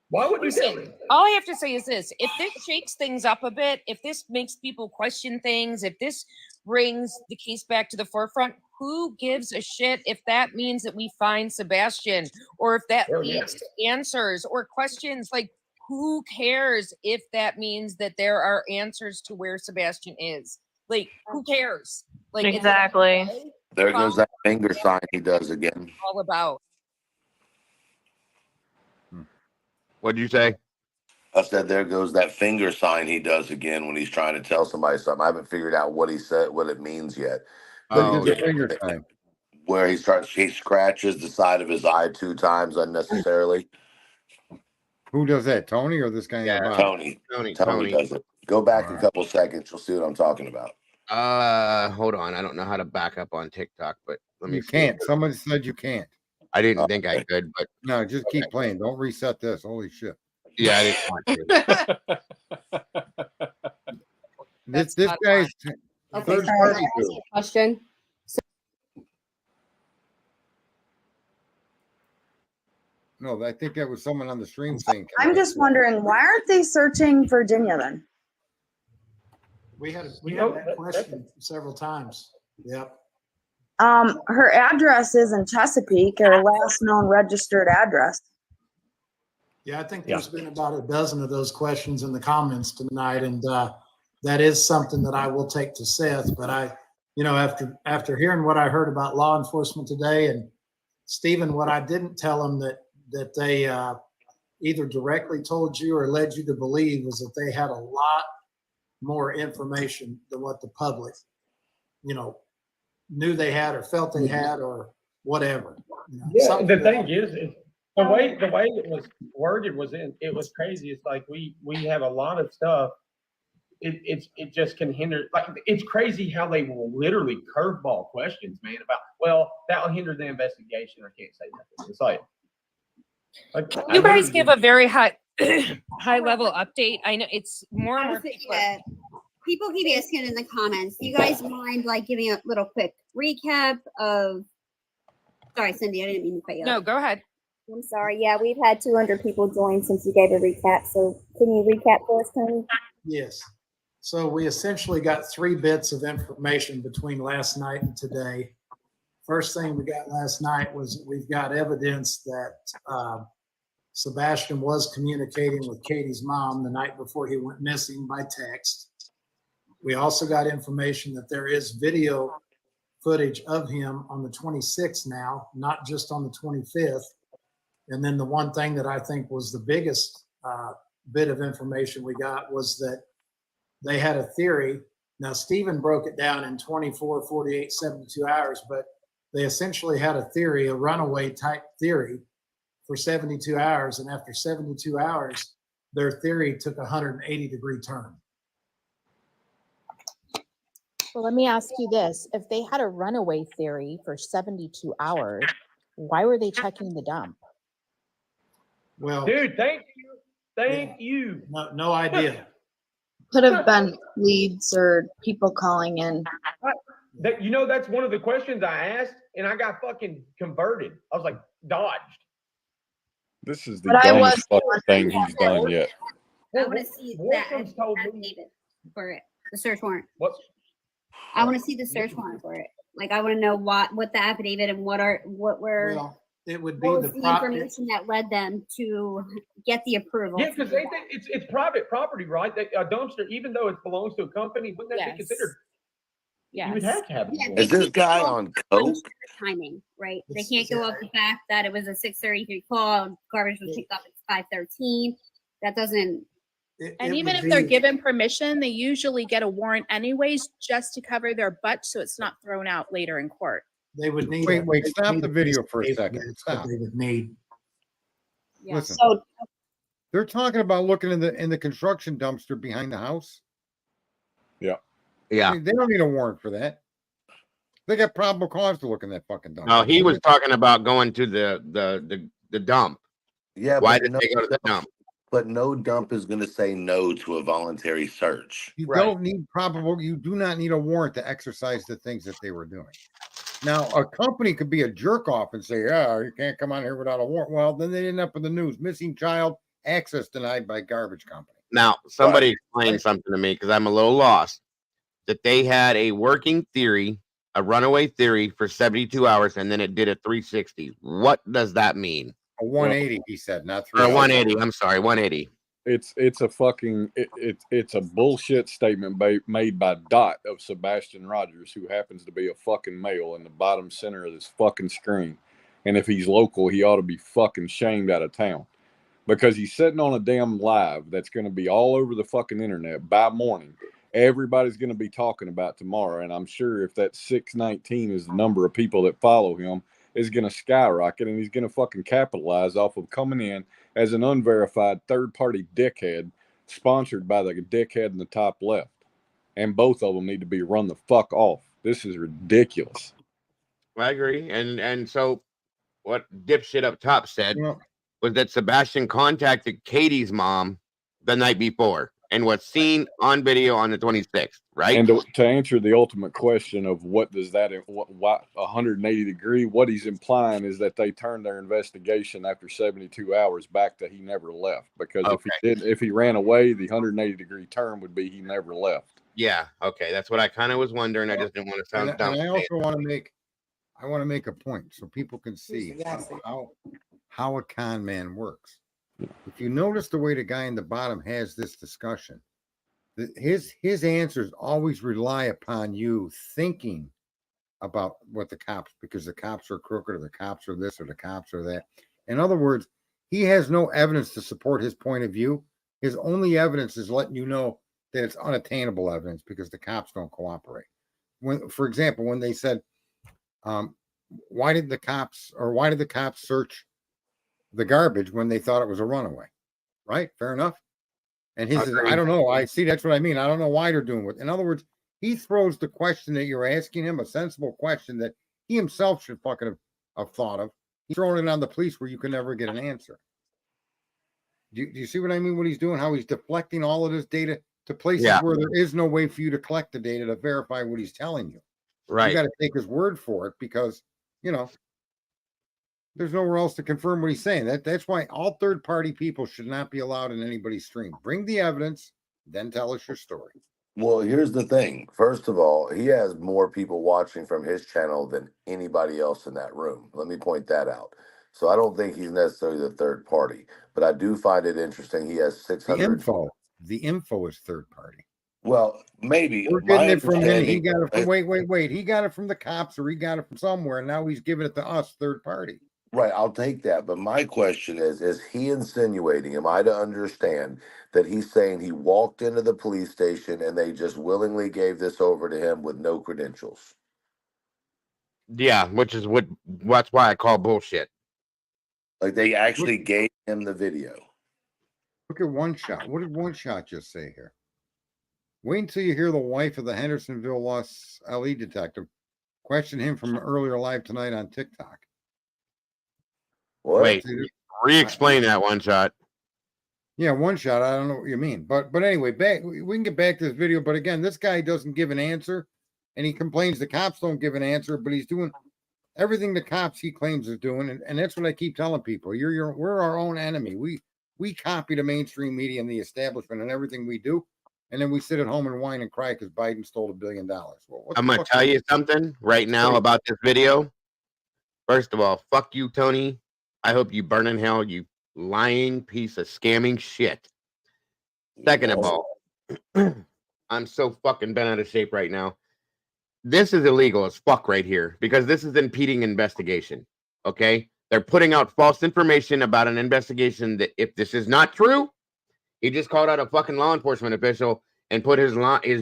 Why would you tell me? Listen, all I have to say is this: if this shakes things up a bit, if this makes people question things, if this brings the case back to the forefront, who gives a shit if that means that we find Sebastian, or if that leads to answers or questions? Like, who cares if that means that there are answers to where Sebastian is? Like, who cares? Like, it's Exactly. There goes that finger sign he does again. all about. What'd you say? I said, there goes that finger sign he does again when he's trying to tell somebody something. I haven't figured out what he said, what it means yet. Oh, The finger sign. Where he scratches the side of his eye 2 times unnecessarily. Who does that? Tony or this guy? Yeah, Tony does it. Go back a couple seconds. You'll see what I'm talking about. Hold on. I don't know how to back up on TikTok, but let me You see. can't. Somebody said you can't. I didn't think I could, but No, just keep playing. Don't reset this. Holy shit. yeah, I didn't want to. This guy's Okay, third sorry, party can I ask to you it. a question? No, I think that was someone on the stream saying. I'm just wondering, why aren't they searching Virginia then? We had You know, that question several times. Yep. Her address is in Chesapeake, her last known registered address. Yeah, I think there's been about a dozen of those questions in the comments tonight, and that is something that I will take to Seth. But after hearing what I heard about law enforcement today, and Stephen, what I didn't tell him that they either directly told you or led you to believe was that they had a lot more information than what the public, knew they had or felt they had or whatever. Yeah, the thing is the way it was worded it was crazy. It's like we have a lot of stuff. It just can hinder. Like, it's crazy how they will literally curveball questions, man. About, well, that will hinder the investigation. I can't say nothing. It's like You guys give a very high level update. I know it's more and more people. People keep asking in the comments. Do you guys mind like giving a little quick recap of? Sorry, Cindy, I didn't mean to cut you off. No, go ahead. I'm sorry. Yeah, we've had 200 people join since you gave a recap. So can you recap for us, Tony? Yes. So we essentially got 3 bits of information between last night and today. First thing we got last night was we've got evidence that Sebastian was communicating with Katie's mom the night before he went missing by text. We also got information that there is video footage of him on the 26th now, not just on the 25th. And then the one thing that I think was the biggest bit of information we got was that they had a theory. Now, Stephen broke it down in 24, 48, 72 hours, but they essentially had a theory, a runaway type theory for 72 hours. And after 72 hours, their theory took a 180-degree turn. Well, let me ask you this. If they had a runaway theory for 72 hours, why were they checking the dump? Well, dude, thank you. No idea. Could have been leads or people calling in. That's one of the questions I asked, and I got fucking converted. I was like, dodged. This is the But I dumbest was- fucking thing he's done yet. I want to see that affidavit for it, the search warrant. What? I want to see the search warrant for it. Like, I want to know what the affidavit and what were Well, it would be what was the the information that led them to get the approval. Yeah, because they think it's private property, right? A dumpster, even though it belongs to a company, wouldn't that be considered You would have to have. Yeah, a they Is this can't guy go on off coke? timing, right? They It's- can't go off the fact that it was a 6:33 call, garbage was picked up at 5:13. That doesn't. And it even would if they're be- given permission, they usually get a warrant anyways, just to cover their butt so it's not thrown out later in court. They would need. Wait, they would stop need the piece video of for a paper second. that Stop. They would need. Yeah. Listen, So they're talking about looking in the construction dumpster behind the house. Yeah. I Yeah. mean, they don't need a warrant for that. They got probable cause to look in that fucking dumpster. No, he was talking about going to the dump. Yeah, Why but did no they go to the dump. dump? But no dump is going to say no to a voluntary search. You Right. don't need probable. You do not need a warrant to exercise the things that they were doing. Now, a company could be a jerk off and say, "Yeah, you can't come on here without a warrant." Well, then they end up in the news: missing child, access denied by garbage company. Now, somebody Right. explain Right. something to me because I'm a little lost. That they had a working theory, a runaway theory for 72 hours, and then it did a 360. What does that mean? A 180, he said, not Or 360. 180. I'm sorry, 180. It's a fucking it's a bullshit statement made by Dot of Sebastian Rogers, who happens to be a fucking male in the bottom center of this fucking screen. And if he's local, he ought to be fucking shamed out of town, because he's sitting on a damn live that's going to be all over the fucking internet by morning. Everybody's going to be talking about tomorrow, and I'm sure if that 619 is the number of people that follow him, is going to skyrocket, and he's going to fucking capitalize off of coming in as an unverified third-party dickhead sponsored by the dickhead in the top left. And both of them need to be run the fuck off. This is ridiculous. I agree. And so what dipshit up top said Well, was that Sebastian contacted Katie's mom the night before and was seen on video on the 26th, right? And to answer the ultimate question of what does that, why 180 degree, what he's implying is that they turned their investigation after 72 hours back to he never left. Because if he ran away, the 180 degree term would be he never left. Yeah. Okay. That's what I kind of was wondering. I just didn't want to sound dumb. and I also want to make a point so people can see how a con man works. If you notice the way the guy in the bottom has this discussion, his answers always rely upon you thinking about what the cops, because the cops are crooked or the cops are this or the cops are that. In other words, he has no evidence to support his point of view. His only evidence is letting you know that it's unattainable evidence because the cops don't cooperate. When, for example, when they said, why did the cops search the garbage when they thought it was a runaway? Right? Fair enough. And his is, I don't know. I see. That's what I mean. I don't know why they're doing it. In other words, he throws the question that you're asking him, a sensible question that he himself should fucking have thought of. He's throwing it on the police where you can never get an answer. Do you see what I mean? What he's doing, how he's deflecting all of this data to places where there is no way for you to collect the data to verify what he's telling you. Right. You got to take his word for it because, there's nowhere else to confirm what he's saying. That's why all third-party people should not be allowed in anybody's stream. Bring the evidence, then tell us your story. Well, here's the thing. First of all, he has more people watching from his channel than anybody else in that room. Let me point that out. So I don't think he's necessarily the third party, but I do find it interesting. He has 600. The info is third party. Well, maybe. We're getting it from him. He got it from, wait. He got it from the cops or he got it from somewhere. And now he's giving it to us, third party. Right, I'll take that. But my question is he insinuating, am I to understand that he's saying he walked into the police station and they just willingly gave this over to him with no credentials? Yeah, that's why I call bullshit. Like they actually gave him the video. Look at One Shot. What did One Shot just say here? Wait until you hear the wife of the Hendersonville Lost LE detective question him from an earlier live tonight on TikTok. What? Wait, re-explain that, One Shot. Yeah, One Shot. I don't know what you mean, but anyway, we can get back to this video. But again, this guy doesn't give an answer, and he complains the cops don't give an answer. But he's doing everything the cops he claims is doing, and that's what I keep telling people. We're our own enemy. We copy the mainstream media and the establishment and everything we do, and then we sit at home and whine and cry because Biden stole $1 billion. Well, I'm gonna tell you something right now about this video. First of all, fuck you, Tony. I hope you burn in hell, you lying piece of scamming shit. Second of all, I'm so fucking bent out of shape right now. this is illegal as fuck right here because this is impeding investigation. Okay, they're putting out false information about an investigation that, if this is not true, he just called out a fucking law enforcement official and put his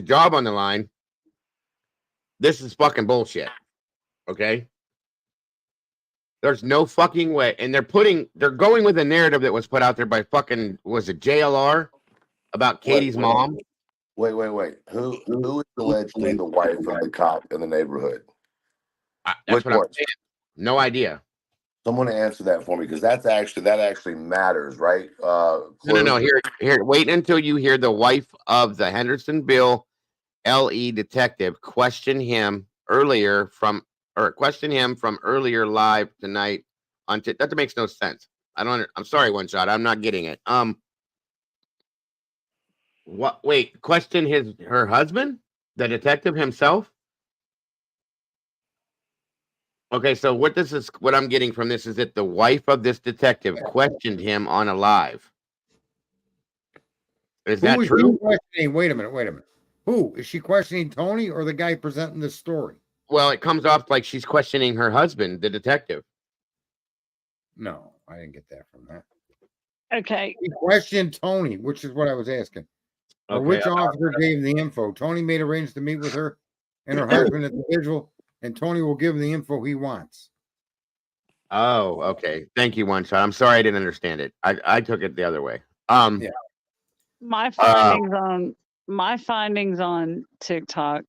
job on the line. This is fucking bullshit. Okay. There's no fucking way. And they're going with a narrative that was put out there by fucking, was it JLR about Katie's mom? Wait. Who is allegedly the wife of the cop in the neighborhood? That's what I'm saying. No idea. Someone answer that for me, because that actually matters, right? No. Here. Wait until you hear the wife of the Hendersonville LE detective question him from earlier live tonight on that makes no sense. I'm sorry, One Shot. I'm not getting it. What? Wait, question her husband, the detective himself? Okay, so what I'm getting from this is that the wife of this detective questioned him on a live. Is that true? Wait a minute. Who is she questioning? Tony or the guy presenting this story? Well, it comes off like she's questioning her husband, the detective. No, I didn't get that from that. Okay. She questioned Tony, which is what I was asking. Okay, which officer gave the info? Tony made arrangements to meet with her and her husband at the vigil, and Tony will give him the info he wants. Oh, okay. Thank you, One Shot. I'm sorry I didn't understand it. I took it the other way. Yeah. My findings on TikTok,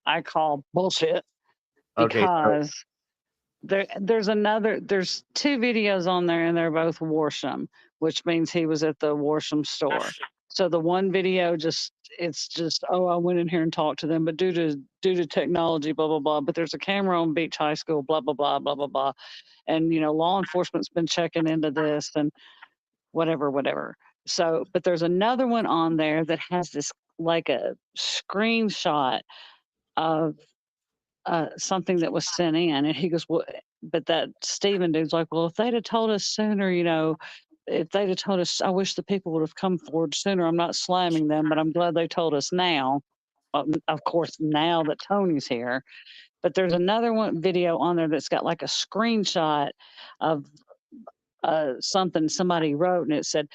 I call bullshit because there's two videos on there and they're both Worsham, which means he was at the Worsham store. So the one video it's just, oh, I went in here and talked to them, but due to technology, blah, blah, blah. But there's a camera on Beach High School, blah, blah, blah, blah, blah, blah. And, law enforcement's been checking into this and whatever. So, but there's another one on there that has this like a screenshot of something that was sent in. And he goes, well, but that Stephen dude's like, well, if they'd have told us sooner, if they'd have told us, I wish the people would have come forward sooner. I'm not slamming them, but I'm glad they told us now. Of course, now that Tony's here. But there's another video on there that's got like a screenshot of something somebody wrote, and it said,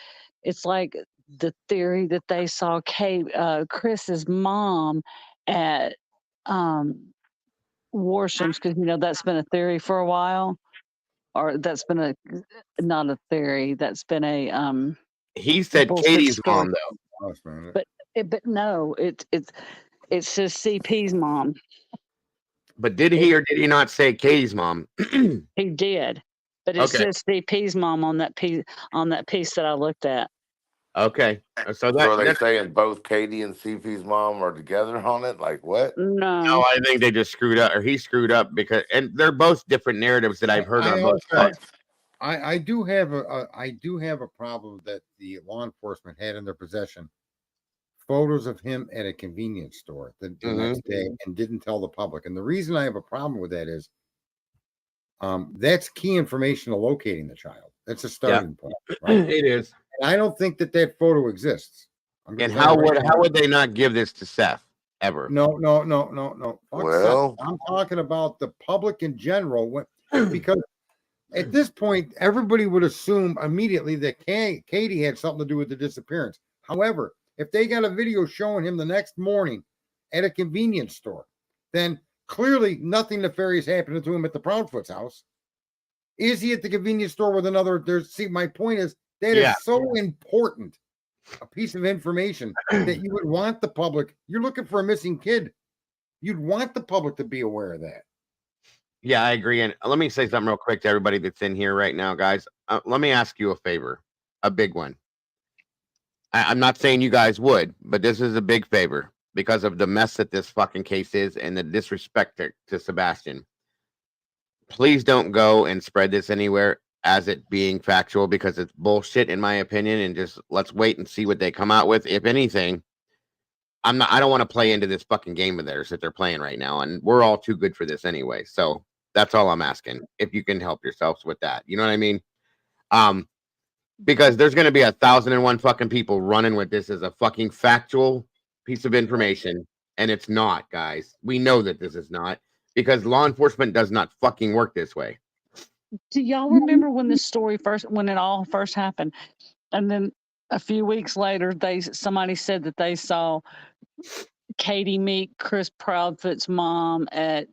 it's like the theory that they saw Chris's mom at Worsham's, because that's been a theory for a while. Or that's been not a theory. That's been a He said Katie's mom though. But no, it says CP's mom. But did he or did he not say Katie's mom? He did, but it says CP's mom on that piece that I looked at. Okay, so are they saying both Katie and CP's mom are together on it? Like what? No, I think they just screwed up, or he screwed up and they're both different narratives that I've heard on both sides. I do have a problem that the law enforcement had in their possession photos of him at a convenience store the next day and didn't tell the public. And the reason I have a problem with that is that's key information to locating the child. That's a starting point. Right? It is. And I don't think that photo exists. And how would they not give this to Seth ever? No. Well, I'm talking about the public in general, because at this point, everybody would assume immediately that Katie had something to do with the disappearance. However, if they got a video showing him the next morning at a convenience store, then clearly nothing nefarious happened to him at the Proudfoot's house. Is he at the convenience store with another? My point is that is so important a piece of information that you would want the public. You're looking for a missing kid. You'd want the public to be aware of that. Yeah, I agree. And let me say something real quick to everybody that's in here right now, guys. Let me ask you a favor, a big one. I'm not saying you guys would, but this is a big favor because of the mess that this fucking case is and the disrespect to Sebastian. Please don't go and spread this anywhere as it being factual, because it's bullshit in my opinion, and just let's wait and see what they come out with. If anything, I don't want to play into this fucking game of theirs that they're playing right now, and we're all too good for this anyway. So that's all I'm asking. If you can help yourselves with that, you know what I mean? Because there's going to be 1,001 fucking people running with this as a fucking factual piece of information, and it's not, guys. We know that this is not, because law enforcement does not fucking work this way. Do y'all remember when this story when it all first happened, and then a few weeks later, somebody said that they saw Katie meet Chris Proudfoot's mom at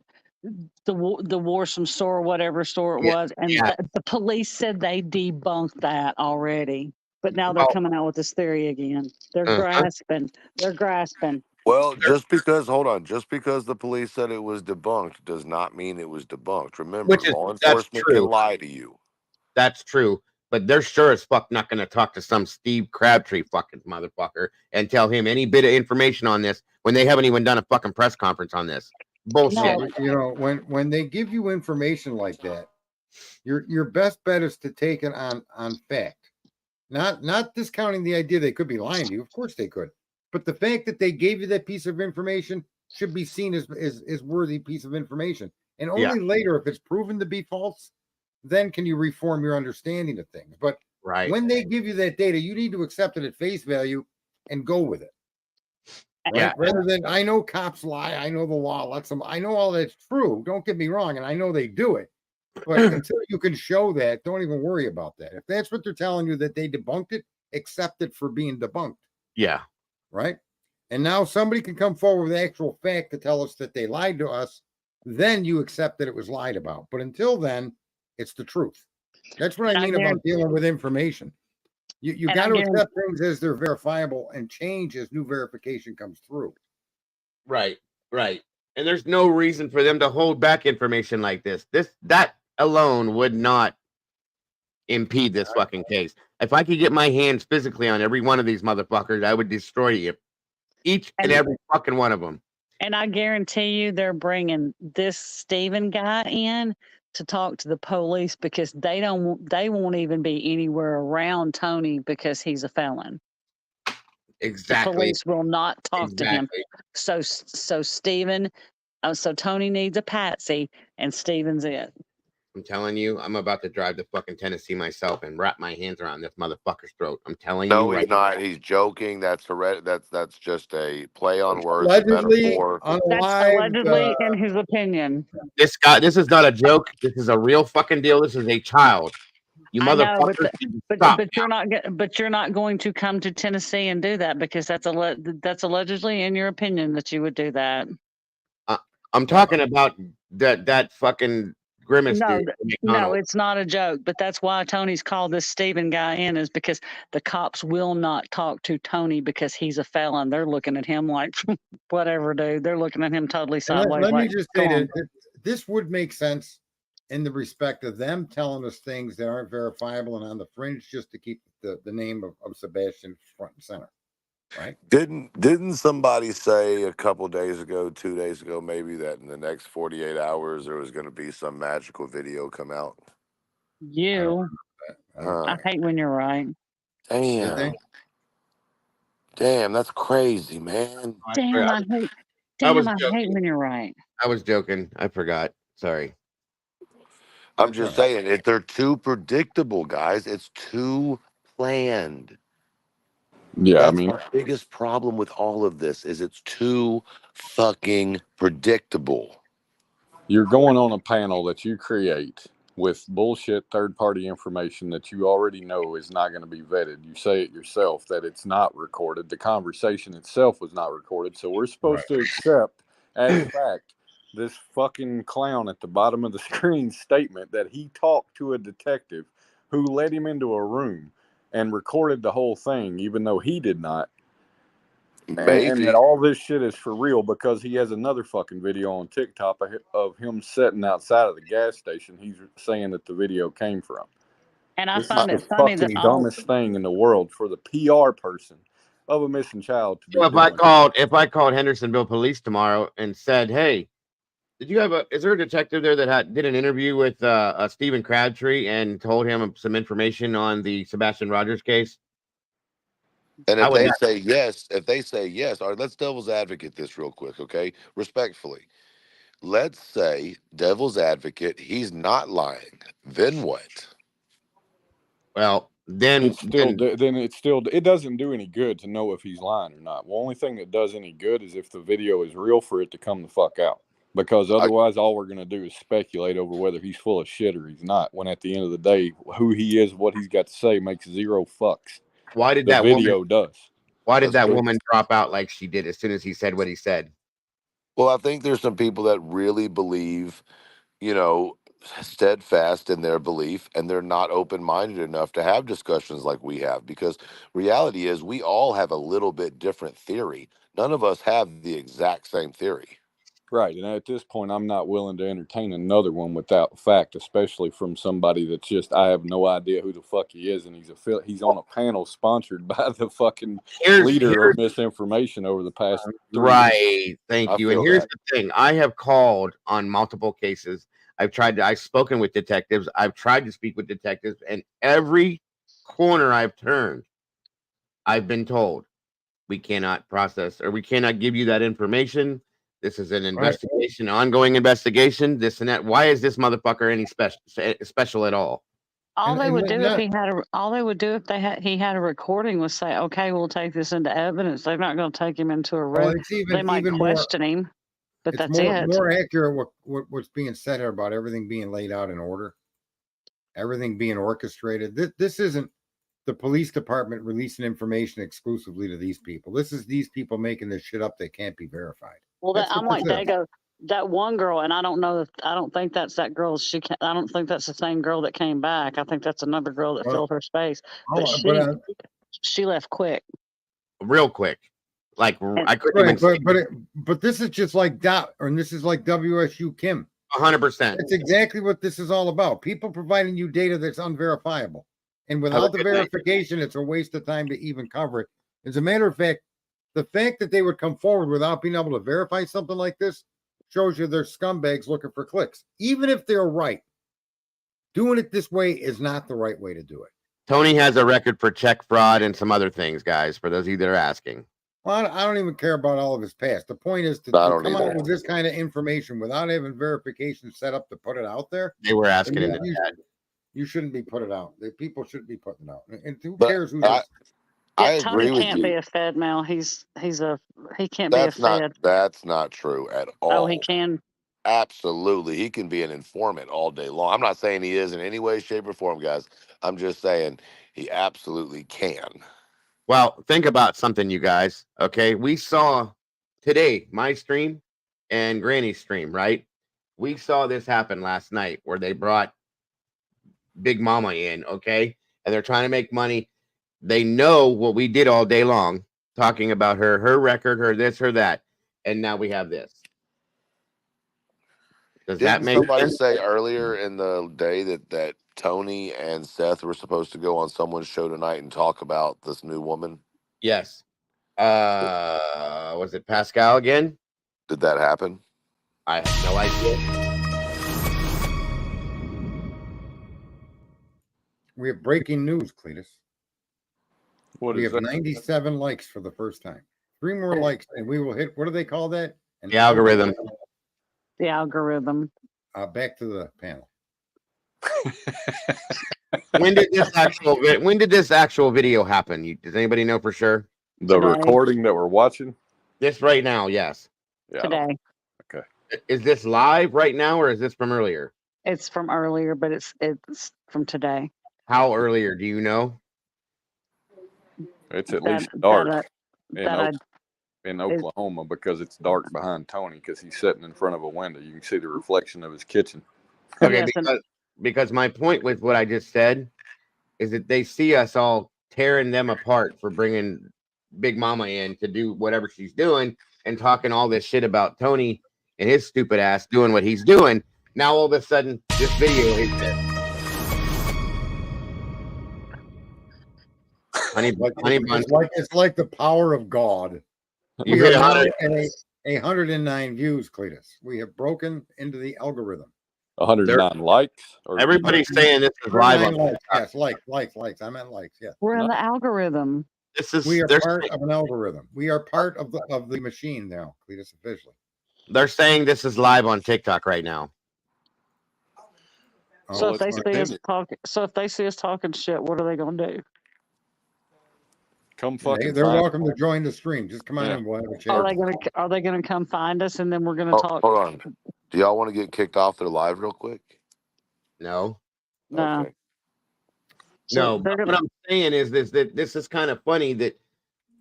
the Worsham store, whatever store it was, and the police said they debunked that already. But now they're coming out with this theory again. They're grasping. They're grasping. Well, just because the police said it was debunked does not mean it was debunked. Remember, law enforcement can lie to you. That's true. But they're sure as fuck not going to talk to some Steve Crabtree fucking motherfucker and tell him any bit of information on this when they haven't even done a fucking press conference on this. Bullshit. No, you know, when they give you information like that, your best bet is to take it on fact. Not discounting the idea they could be lying to you. Of course they could. But the fact that they gave you that piece of information should be seen as worthy piece of information. And only later, if it's proven to be false, then can you reform your understanding of things. But when they give you that data, you need to accept it at face value and go with it. Right? Yeah. Rather than, I know cops lie, I know the law lets them, I know all that's true. Don't get me wrong, and I know they do it. But until you can show that, don't even worry about that. If that's what they're telling you, that they debunked it, accept it for being debunked. Yeah. Right? And now somebody can come forward with actual fact to tell us that they lied to us. Then you accept that it was lied about. But until then, it's the truth. That's what I mean about dealing with information. You got to accept things as they're verifiable and change as new verification comes through. Right. And there's no reason for them to hold back information like this. That alone would not impede this fucking case. If I could get my hands physically on every one of these motherfuckers, I would destroy you. Each and every fucking one of them. And I guarantee you they're bringing this Stephen guy in to talk to the police because they won't even be anywhere around Tony because he's a felon. Exactly. The police will not talk to him. So Stephen, so Tony needs a patsy and Stephen's it. I'm telling you, I'm about to drive to fucking Tennessee myself and wrap my hands around this motherfucker's throat. I'm telling you. No, he's not. He's joking. That's just a play on words. Allegedly, allegedly in his opinion. This is not a joke. This is a real fucking deal. This is a child. You motherfuckers. But you're not going to come to Tennessee and do that because that's allegedly in your opinion that you would do that. I'm talking about that fucking Grimace. No, it's not a joke. But that's why Tony's called this Stephen guy in, is because the cops will not talk to Tony because he's a felon. They're looking at him like, whatever, dude. They're looking at him totally sideways. Let me just say that this would make sense in the respect of them telling us things that aren't verifiable and on the fringe just to keep the name of Sebastian front and center. Right? Didn't somebody say a couple days ago, 2 days ago, maybe, that in the next 48 hours there was going to be some magical video come out? I hate when you're right. Damn, that's crazy, man. I hate when you're right. I was joking. I forgot. Sorry. I'm just saying, they're too predictable, guys. It's too planned. Yeah, That's my biggest problem with all of this is it's too fucking predictable. You're going on a panel that you create with bullshit third-party information that you already know is not going to be vetted. You say it yourself that it's not recorded. The conversation itself was not recorded. So we're supposed to accept as fact this fucking clown at the bottom of the screen statement that he talked to a detective who led him into a room and recorded the whole thing, even though he did not. And that all this shit is for real because he has another fucking video on TikTok of him sitting outside of the gas station. He's saying that the video came from. And I This find is it the funny fucking that dumbest thing in the world for the PR person of a missing child to be If doing. I called Hendersonville police tomorrow and said, "Hey, is there a detective there that did an interview with Stephen Crabtree and told him some information on the Sebastian Rogers case?" And if they say yes, all right, let's devil's advocate this real quick, okay? Respectfully. Let's say devil's advocate, he's not lying. Then what? Well, then it doesn't do any good to know if he's lying or not. The only thing that does any good is if the video is real, for it to come the fuck out. Because otherwise, all we're going to do is speculate over whether he's full of shit or he's not. When at the end of the day, who he is, what he's got to say, makes zero fucks. Why did the that video woman, does? Why did That's that true. woman drop out like she did as soon as he said what he said? Well, I think there's some people that really believe, steadfast in their belief, and they're not open-minded enough to have discussions like we have, because reality is we all have a little bit different theory. None of us have the exact same theory. Right, and at this point, I'm not willing to entertain another one without fact, especially from somebody that's just, I have no idea who the fuck he is, and he's on a panel sponsored by the fucking leader of misinformation over the past 3 weeks. Right, thank you. And here's the thing: I have called on multiple cases. I've spoken with detectives. I've tried to speak with detectives, and every corner I've turned, I've been told we cannot process or we cannot give you that information. This is an investigation, ongoing investigation, this and that. Why is this motherfucker any special at all? All they would do if he had a recording was say, okay, we'll take this into evidence. They're not going to take him into a room. They might question him, but that's it. More accurate what's being said here about everything being laid out in order, everything being orchestrated. This isn't the police department releasing information exclusively to these people. This is these people making this shit up that can't be verified. Well, I'm like Dago, that one girl, and I don't think that's that girl. I don't think that's the same girl that came back. I think that's another girl that filled her space. But she left quick, real quick. Like I couldn't even. But this is just like this is like WSU Kim. 100%. That's exactly what this is all about. People providing you data that's unverifiable, and without the verification, it's a waste of time to even cover it. As a matter of fact, the fact that they would come forward without being able to verify something like this shows you they're scumbags looking for clicks. Even if they're right, doing it this way is not the right way to do it. Tony has a record for check fraud and some other things, guys, for those of you that are asking. Well, I don't even care about all of his past. The point is to come out with this kind of information without having verification set up to put it out there. They were asking in the chat. You shouldn't be putting it out. The people shouldn't be putting it out. And who cares who I agree with you. Tony can't be a Fed, Mel. He can't be a Fed. That's not true at all. Oh, he can. Absolutely. He can be an informant all day long. I'm not saying he is in any way, shape, or form, guys. I'm just saying he absolutely can. Well, think about something, you guys. Okay. We saw today my stream and Granny's stream, right? We saw this happen last night where they brought Big Mama in, okay? And they're trying to make money. They know what we did all day long, talking about her record, her this, her that. And now we have this. Does that make somebody sense? say earlier in the day that Tony and Seth were supposed to go on someone's show tonight and talk about this new woman? Yes. Was it Pascal again? Did that happen? I have no idea. We have breaking news, Cletus. What we is have that? 97 likes for the first time. 3 more likes, and we will hit. What do they call that? The algorithm. The algorithm. Back to the panel. When did this actual video happen? Does anybody know for sure? The recording that we're watching? This right now, yes. Yeah. Today. Okay. Is this live right now or is this from earlier? It's from earlier, but it's from today. How earlier? Do you know? It's at least dark in Oklahoma because it's dark behind Tony because he's sitting in front of a window. You can see the reflection of his kitchen. Okay, because my point with what I just said is that they see us all tearing them apart for bringing Big Mama in to do whatever she's doing and talking all this shit about Tony and his stupid ass doing what he's doing. Now all of a sudden, this video is there. It's like the power of God. You We hit are 100. now at 109 views, Cletus. We have broken into the algorithm. 109 likes. Or Everybody's saying this is live on likes. Yes, likes. I meant likes. Yes. We're in the algorithm. We are part of an algorithm. We are part of the machine now, Cletus, officially. They're saying this is live on TikTok right now. So if let's they see us continue. talking, shit, what are they gonna do? Come fucking They're find welcome to join the stream. Just come on Yeah. in. We'll have a Are chat. they gonna come find us and then we're gonna Oh, talk? hold on. Do y'all want to get kicked off their live real quick? No. No. Okay. So No, they're but gonna. what I'm saying is that this is kind of funny that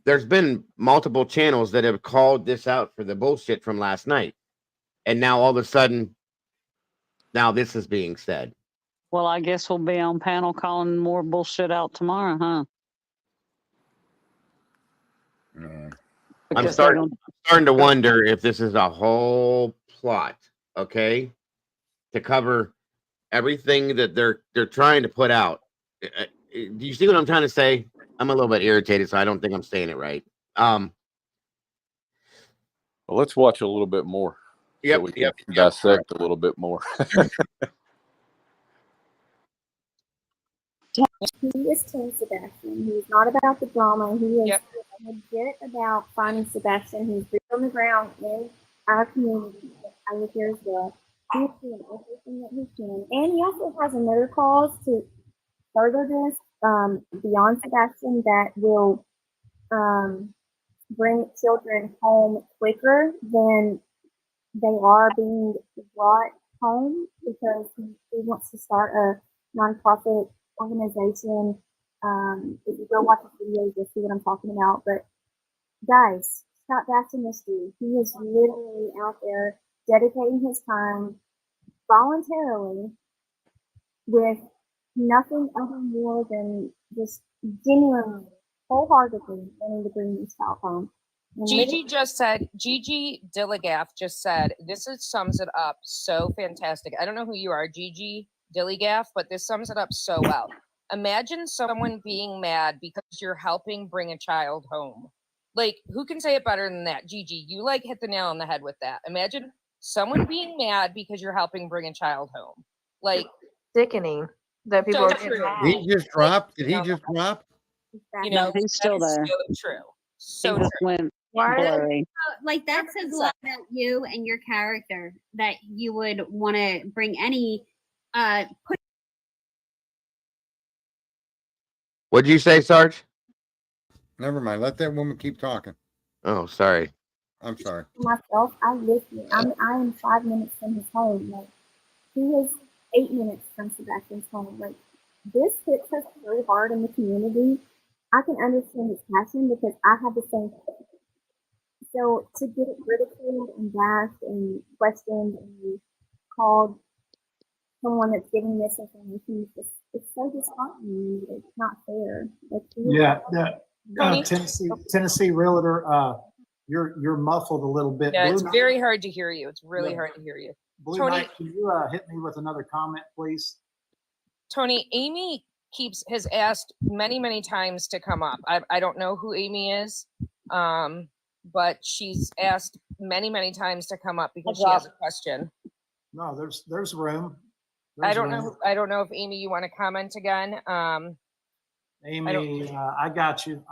there's been multiple channels that have called this out for the bullshit from last night. And now all of a sudden, now this is being said. Well, I guess we'll be on panel calling more bullshit out tomorrow, huh? I'm Because they're gonna. starting to wonder if this is a whole plot, okay, to cover everything that they're trying to put out. Do you see what I'm trying to say? I'm a little bit irritated, so I don't think I'm saying it right. Well, let's watch a little bit more. Yep, So we can dissect a little bit more. He is Team Sebastian. He's not about the drama. He is legit about finding Sebastian. He's boots on the ground in our community. I live here as well. He's doing everything that he can. And he also has another cause to further this beyond Sebastian that will bring children home quicker than they are being brought home, because he wants to start a nonprofit organization. If you go watch his videos, you'll see what I'm talking about. But guys, stop bashing this dude. He is literally out there dedicating his time voluntarily with nothing other more than just genuinely, wholeheartedly wanting to bring this child home. And Gigi Dilligaff just said, this sums it up so fantastic. I don't know who you are, Gigi Dilligaff, but this sums it up so well. Imagine someone being mad because you're helping bring a child home. Like, who can say it better than that? Gigi, you like hit the nail on the head with that. Imagine someone being mad because you're helping bring a child home. Like, Sickening that people so are getting true. mad. He just dropped. Did he just drop? You know, he's still that is there. so true. So He just true. went Why? blurry. Like that says a lot about you and your character that you would want to bring any put. What'd you say, Sarge? Never mind. Let that woman keep talking. Oh, sorry. I'm sorry. myself, I live here. I am 5 minutes from his home. Like, he is 8 minutes from Sebastian's home. Like, this hits us so hard in the community. I can understand his passion because I have the same thing. So to get it ridiculed and bashed and questioned and called someone that's giving misinformation, it's so disheartening. It's not fair. Yeah, Tennessee Realtor, you're muffled a little bit. Yeah, Blue it's Knight- very hard to hear you. It's really Yeah. hard to hear you. Blue Tony, Knight, can you hit me with another comment, please? Tony, Amy has asked many times to come up. I don't know who Amy is, but she's asked many times to come up because she has a question. No, there's room. I don't know if Amy, you want to comment again. Amy, I got you.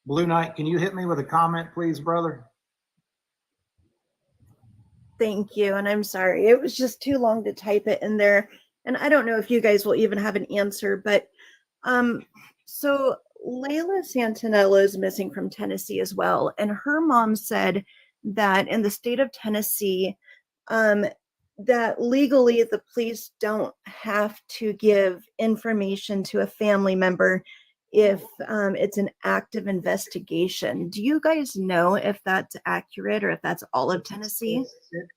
Blue Knight, can you hit me with a comment, please, brother? Thank you. And I'm sorry. It was just too long to type it in there. And I don't know if you guys will even have an answer, but so Layla Santinella is missing from Tennessee as well. And her mom said that in the state of Tennessee, that legally the police don't have to give information to a family member if it's an active investigation. Do you guys know if that's accurate or if that's all of Tennessee?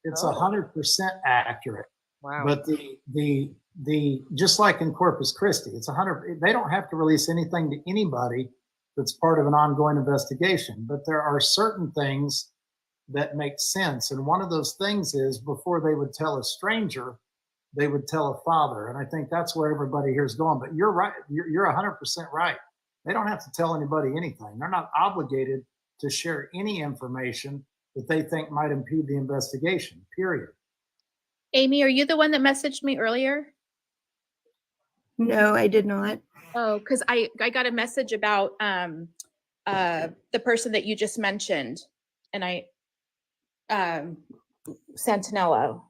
It's 100% accurate. Wow. But the just like in Corpus Christi, it's 100. They don't have to release anything to anybody that's part of an ongoing investigation. But there are certain things that make sense, and one of those things is before they would tell a stranger, they would tell a father, and I think that's where everybody here is going. But you're right. You're 100% right. They don't have to tell anybody anything. They're not obligated to share any information that they think might impede the investigation, period. Amy, are you the one that messaged me earlier? No, I did not. Oh, because I got a message about the person that you just mentioned, and Santinello.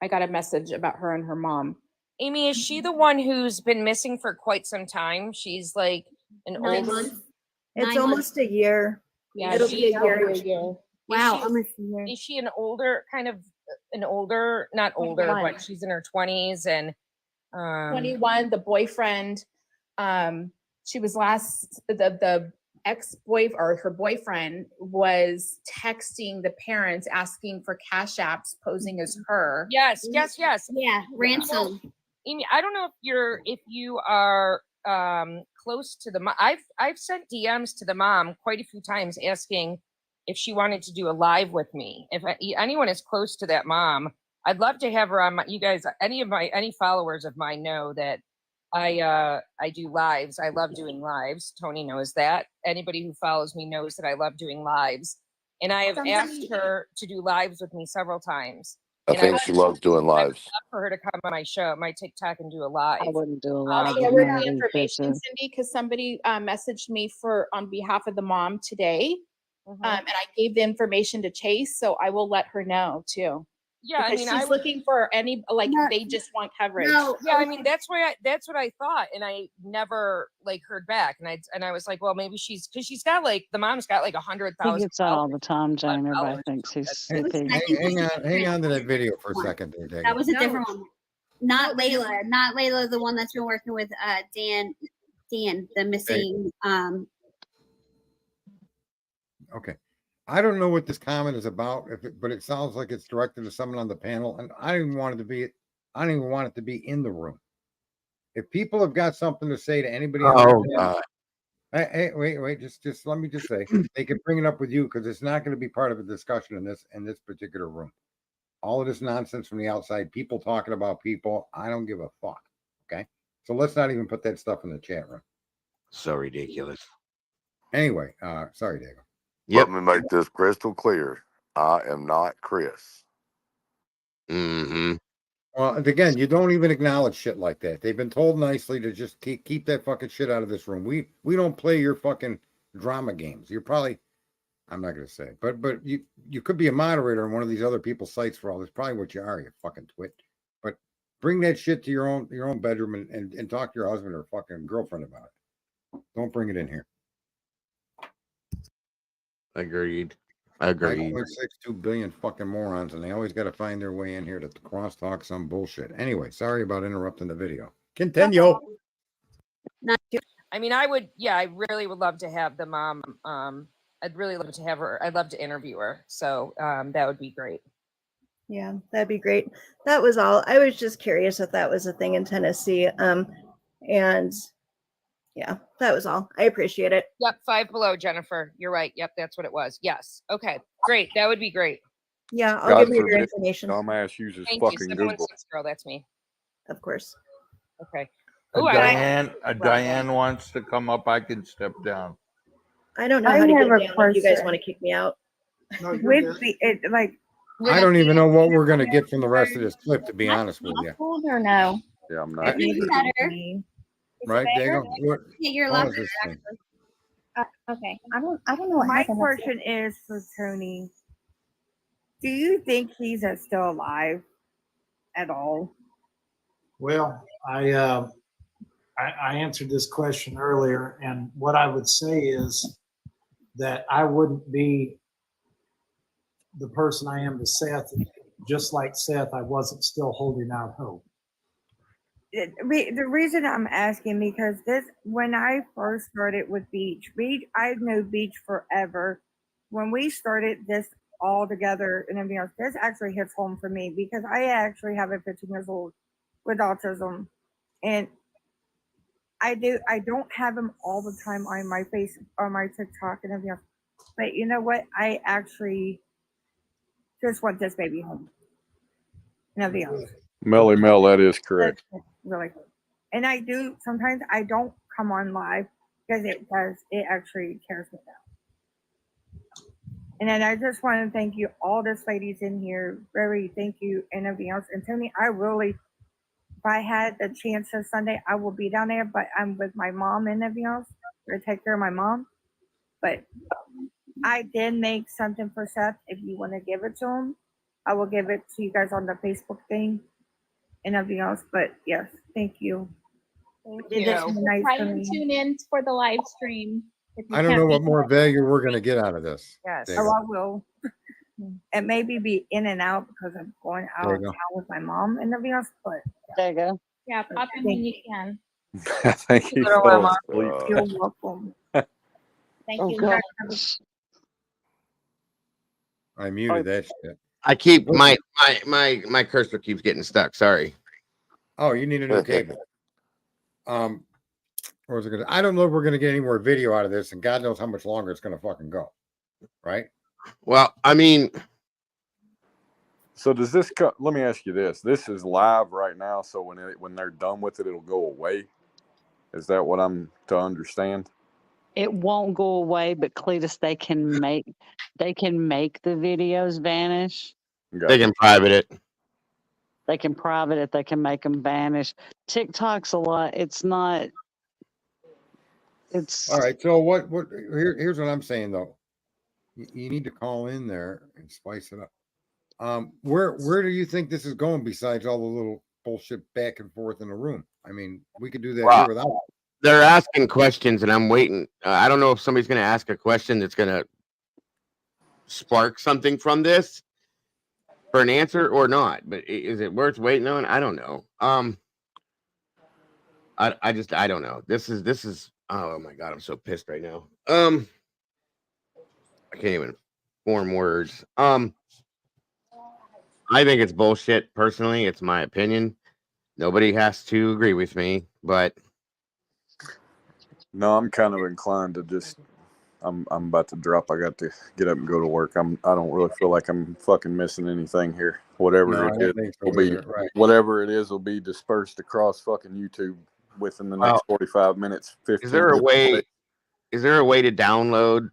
I got a message about her and her mom. Amy, is she the one who's been missing for quite some time? She's like an 9 older. months. It's 9 almost a year. Yeah, It'll she- be a year. it'll be a year. Wow, Is almost a year. Is she an older, kind of an older, not older, 21. but she's in her 20s and 21, the boyfriend, she was the ex-boy or her boyfriend was texting the parents asking for cash apps posing as her. Yes. Yeah, ransom. Amy, I don't know if you are close to the mom. I've sent DMs to the mom quite a few times asking if she wanted to do a live with me. If anyone is close to that mom, I'd love to have her on. You guys, any followers of mine know that I do lives. I love doing lives. Tony knows that. Anybody who follows me knows that I love doing lives, and I have asked her to do lives with me several times. I think she loves doing lives. I'd love for her to come on my show, my TikTok, and do a live. I wouldn't do a I'll live. share with with none the of these information, bitches. Cindy, because somebody messaged me on behalf of the mom today, and I gave the information to Chase, so I will let her know too. Yeah, I Because mean, she's looking for any No, they just want coverage. No, yeah, I mean, that's what I thought, and I never like heard back, and I was like, well, maybe because she's got like the mom's got like He 100,000. gets that all the time, Jane. Everybody thinks he's Hey, iffy. hang on to that video for a second there, David. that was a No. different one. Not Layla. Not Layla, the one that's been working with Dan, the missing. Okay. I don't know what this comment is about, but it sounds like it's directed to someone on the panel, and I don't even want it to be in the room. If people have got something to say to anybody, on the panel, hey, wait, just let me just say, they can bring it up with you because it's not going to be part of a discussion in this particular room. All of this nonsense from the outside, people talking about people, I don't give a fuck. Okay, so let's not even put that stuff in the chat room. So ridiculous. Anyway, sorry, Diego. Let me make this crystal clear. I am not Chris. Mm-hmm. Well, and again, you don't even acknowledge shit like that. They've been told nicely to just keep that fucking shit out of this room. We don't play your fucking drama games. You're probably, I'm not gonna say, but you could be a moderator on one of these other people's sites for all this. Probably what you are, you fucking twit. But bring that shit to your own bedroom and talk to your husband or fucking girlfriend about it. Don't bring it in here. Agreed. 5.62 billion fucking morons, and they always got to find their way in here to crosstalk some bullshit. Anyway, sorry about interrupting the video. Continue. I mean, I really would love to have the mom. I'd really love to have her. I'd love to interview her. So that would be great. Yeah, that'd be great. That was all. I was just curious if that was a thing in Tennessee. And yeah, that was all. I appreciate it. Yep, Five Below, Jennifer. You're right. Yep, that's what it was. Yes. Okay, great. That would be great. Yeah, I'll give you your information. Dumbass uses Thank you. fucking 716 Google. girl. That's me. Of course. Okay. Diane wants to come up. I can step down. I don't know I how to get have a down if you guys question. want to kick me out. With I don't even know what we're gonna get from the rest of this clip, to be honest with you. muffled or no? Yeah, I'm not. It's better. Right, Diego? What? Yeah, you're a what lot is better, this thing? actually. Okay, I don't know what My happened. question is for Tony. Do you think he's still alive at all? Well, I answered this question earlier, and what I would say is that I wouldn't be the person I am to Seth. Just like Seth, I wasn't still holding out hope. The reason I'm asking because when I first started with Beach, I've known Beach forever. When we started this all together and everything else, this actually hits home for me because I actually have a 15 years old with autism, and I don't have him all the time on my face, on my TikTok and everything else. But you know what? I actually just want this baby home. And everything else. Melly Mel, that is correct. Really. And I do sometimes I don't come on live because it actually tears me down. And then I just want to thank you, all these ladies in here. Very thank you and everything else. And Tony, I really, if I had the chance this Sunday, I will be down there, but I'm with my mom and everything else to take care of my mom. But I did make something for Seth if you want to give it to him. I will give it to you guys on the Facebook thing and everything else. But yes, thank you. Thank You did this you. really nice Try for and me. tune in for the live stream. If you I don't can't know make what more it. value we're going to get out of this. Yes. There you Oh, go. I will. And maybe be in and out because I'm going out There of you town go. with my mom and everything else. But There you go. Yeah, pop in thank when you. you can. I think he Little fell Emma, asleep. you're welcome. Thank Oh you. God. I muted that shit. I keep Listen. my cursor keeps getting stuck. Sorry. Oh, you need a new cable. Or is it gonna? I don't know if we're gonna get any more video out of this, and God knows how much longer it's gonna fucking go. Right? Well, I mean, So does this let me ask you this. This is live right now, so when they're done with it, it'll go away. Is that what I'm to understand? It won't go away, but Cletus, they can make the videos vanish. they can private it. They can private it. They can make them vanish. TikTok's a lot. It's not. It's All right. So what? Here's what I'm saying though. You need to call in there and spice it up. Where do you think this is going? Besides all the little bullshit back and forth in the room. I mean, we could do that Well, here without. they're asking questions, and I'm waiting. I don't know if somebody's going to ask a question that's going to spark something from this for an answer or not. But is it worth waiting on? I don't know. I don't know. This is. Oh my God, I'm so pissed right now. I can't even form words. I think it's bullshit. Personally, it's my opinion. Nobody has to agree with me, but No, I'm kind of inclined to just. I'm about to drop. I got to get up and go to work. I don't really feel like I'm fucking missing anything here. Whatever No, I it don't is think so will be either. Right. whatever it is will be dispersed across fucking YouTube within the next 45 minutes. 15 is there a way? minutes. Is there a way to download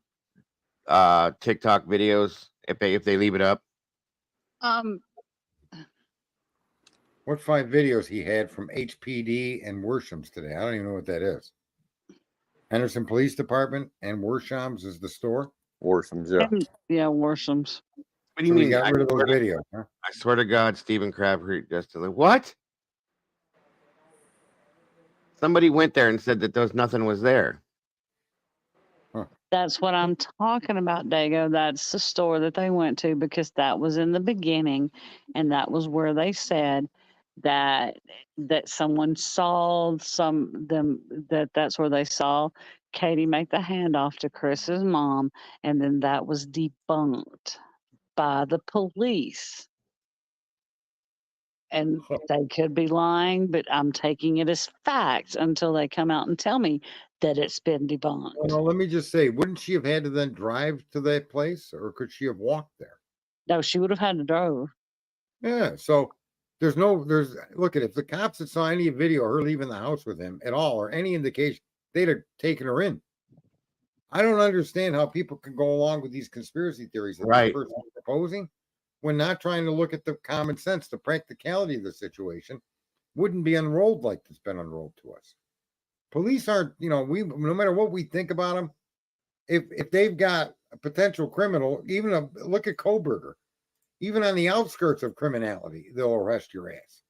TikTok videos if they leave it up? What 5 videos he had from HPD and Worshams today? I don't even know what that is. Henderson Police Department and Worshams is the store. Worshams, yeah. Yeah, Worshams. What do you So mean? he got rid of those videos, huh? I swear to God, Stephen Crabtree just what? Somebody went there and said that nothing was there. That's what I'm talking about, Dago. That's the store that they went to because that was in the beginning, and that was where they said that someone saw that's where they saw Katie make the handoff to Chris's mom, and then that was debunked by the police. And they could be lying, but I'm taking it as fact until they come out and tell me that it's been debunked. Well, let me just say, wouldn't she have had to then drive to that place, or could she have walked there? No, she would have had to drive. Yeah. So look at it. If the cops had saw any video of her leaving the house with him at all, or any indication, they'd have taken her in. I don't understand how people can go along with these conspiracy theories that Right. this person is proposing when not trying to look at the common sense, the practicality of the situation wouldn't be unrolled like it's been unrolled to us. Police aren't, no matter what we think about them, if they've got a potential criminal, look at Koberger, even on the outskirts of criminality, they'll arrest your ass.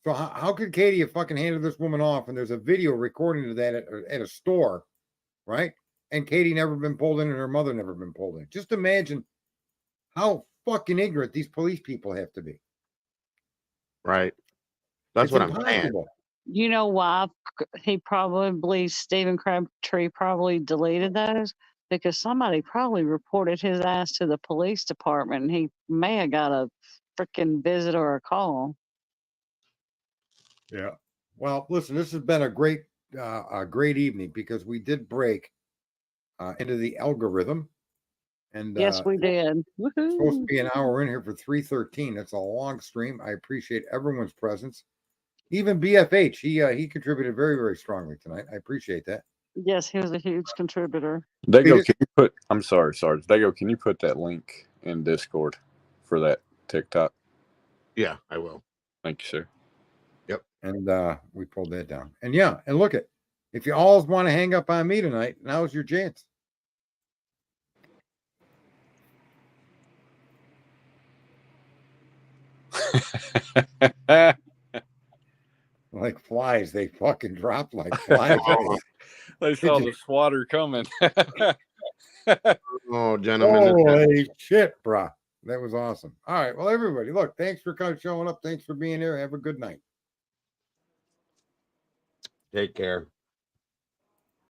So how could Katie have fucking handed this woman off and there's a video recording of that at a store, right? And Katie never been pulled in and her mother never been pulled in. Just imagine how fucking ignorant these police people have to be. Right. That's It's what I'm saying. impossible. You know why Stephen Crabtree probably deleted those? Because somebody probably reported his ass to the police department and he may have got a freaking visit or a call. Yeah. Well, listen, this has been a great evening because we did break into the algorithm. And Yes, we did. it's supposed to Woohoo. be an hour. We're in here for 3:13. That's a long stream. I appreciate everyone's presence. Even BFH, he contributed very, very strongly tonight. I appreciate that. Yes, he was a huge contributor. Dago, can you put? I'm sorry, Sarge. Dago, can you put that link in Discord for that TikTok? Yeah, I will. Thank you, sir. Yep. And we pulled that down. And yeah, and look if you all want to hang up on me tonight, now's your chance. Like flies, they fucking drop like flies. They saw the swatter coming. Oh, gentlemen. this is- Holy shit, bruh. That was awesome. All right. Well, everybody, look, thanks for showing up. Thanks for being here. Have a good night. Take care.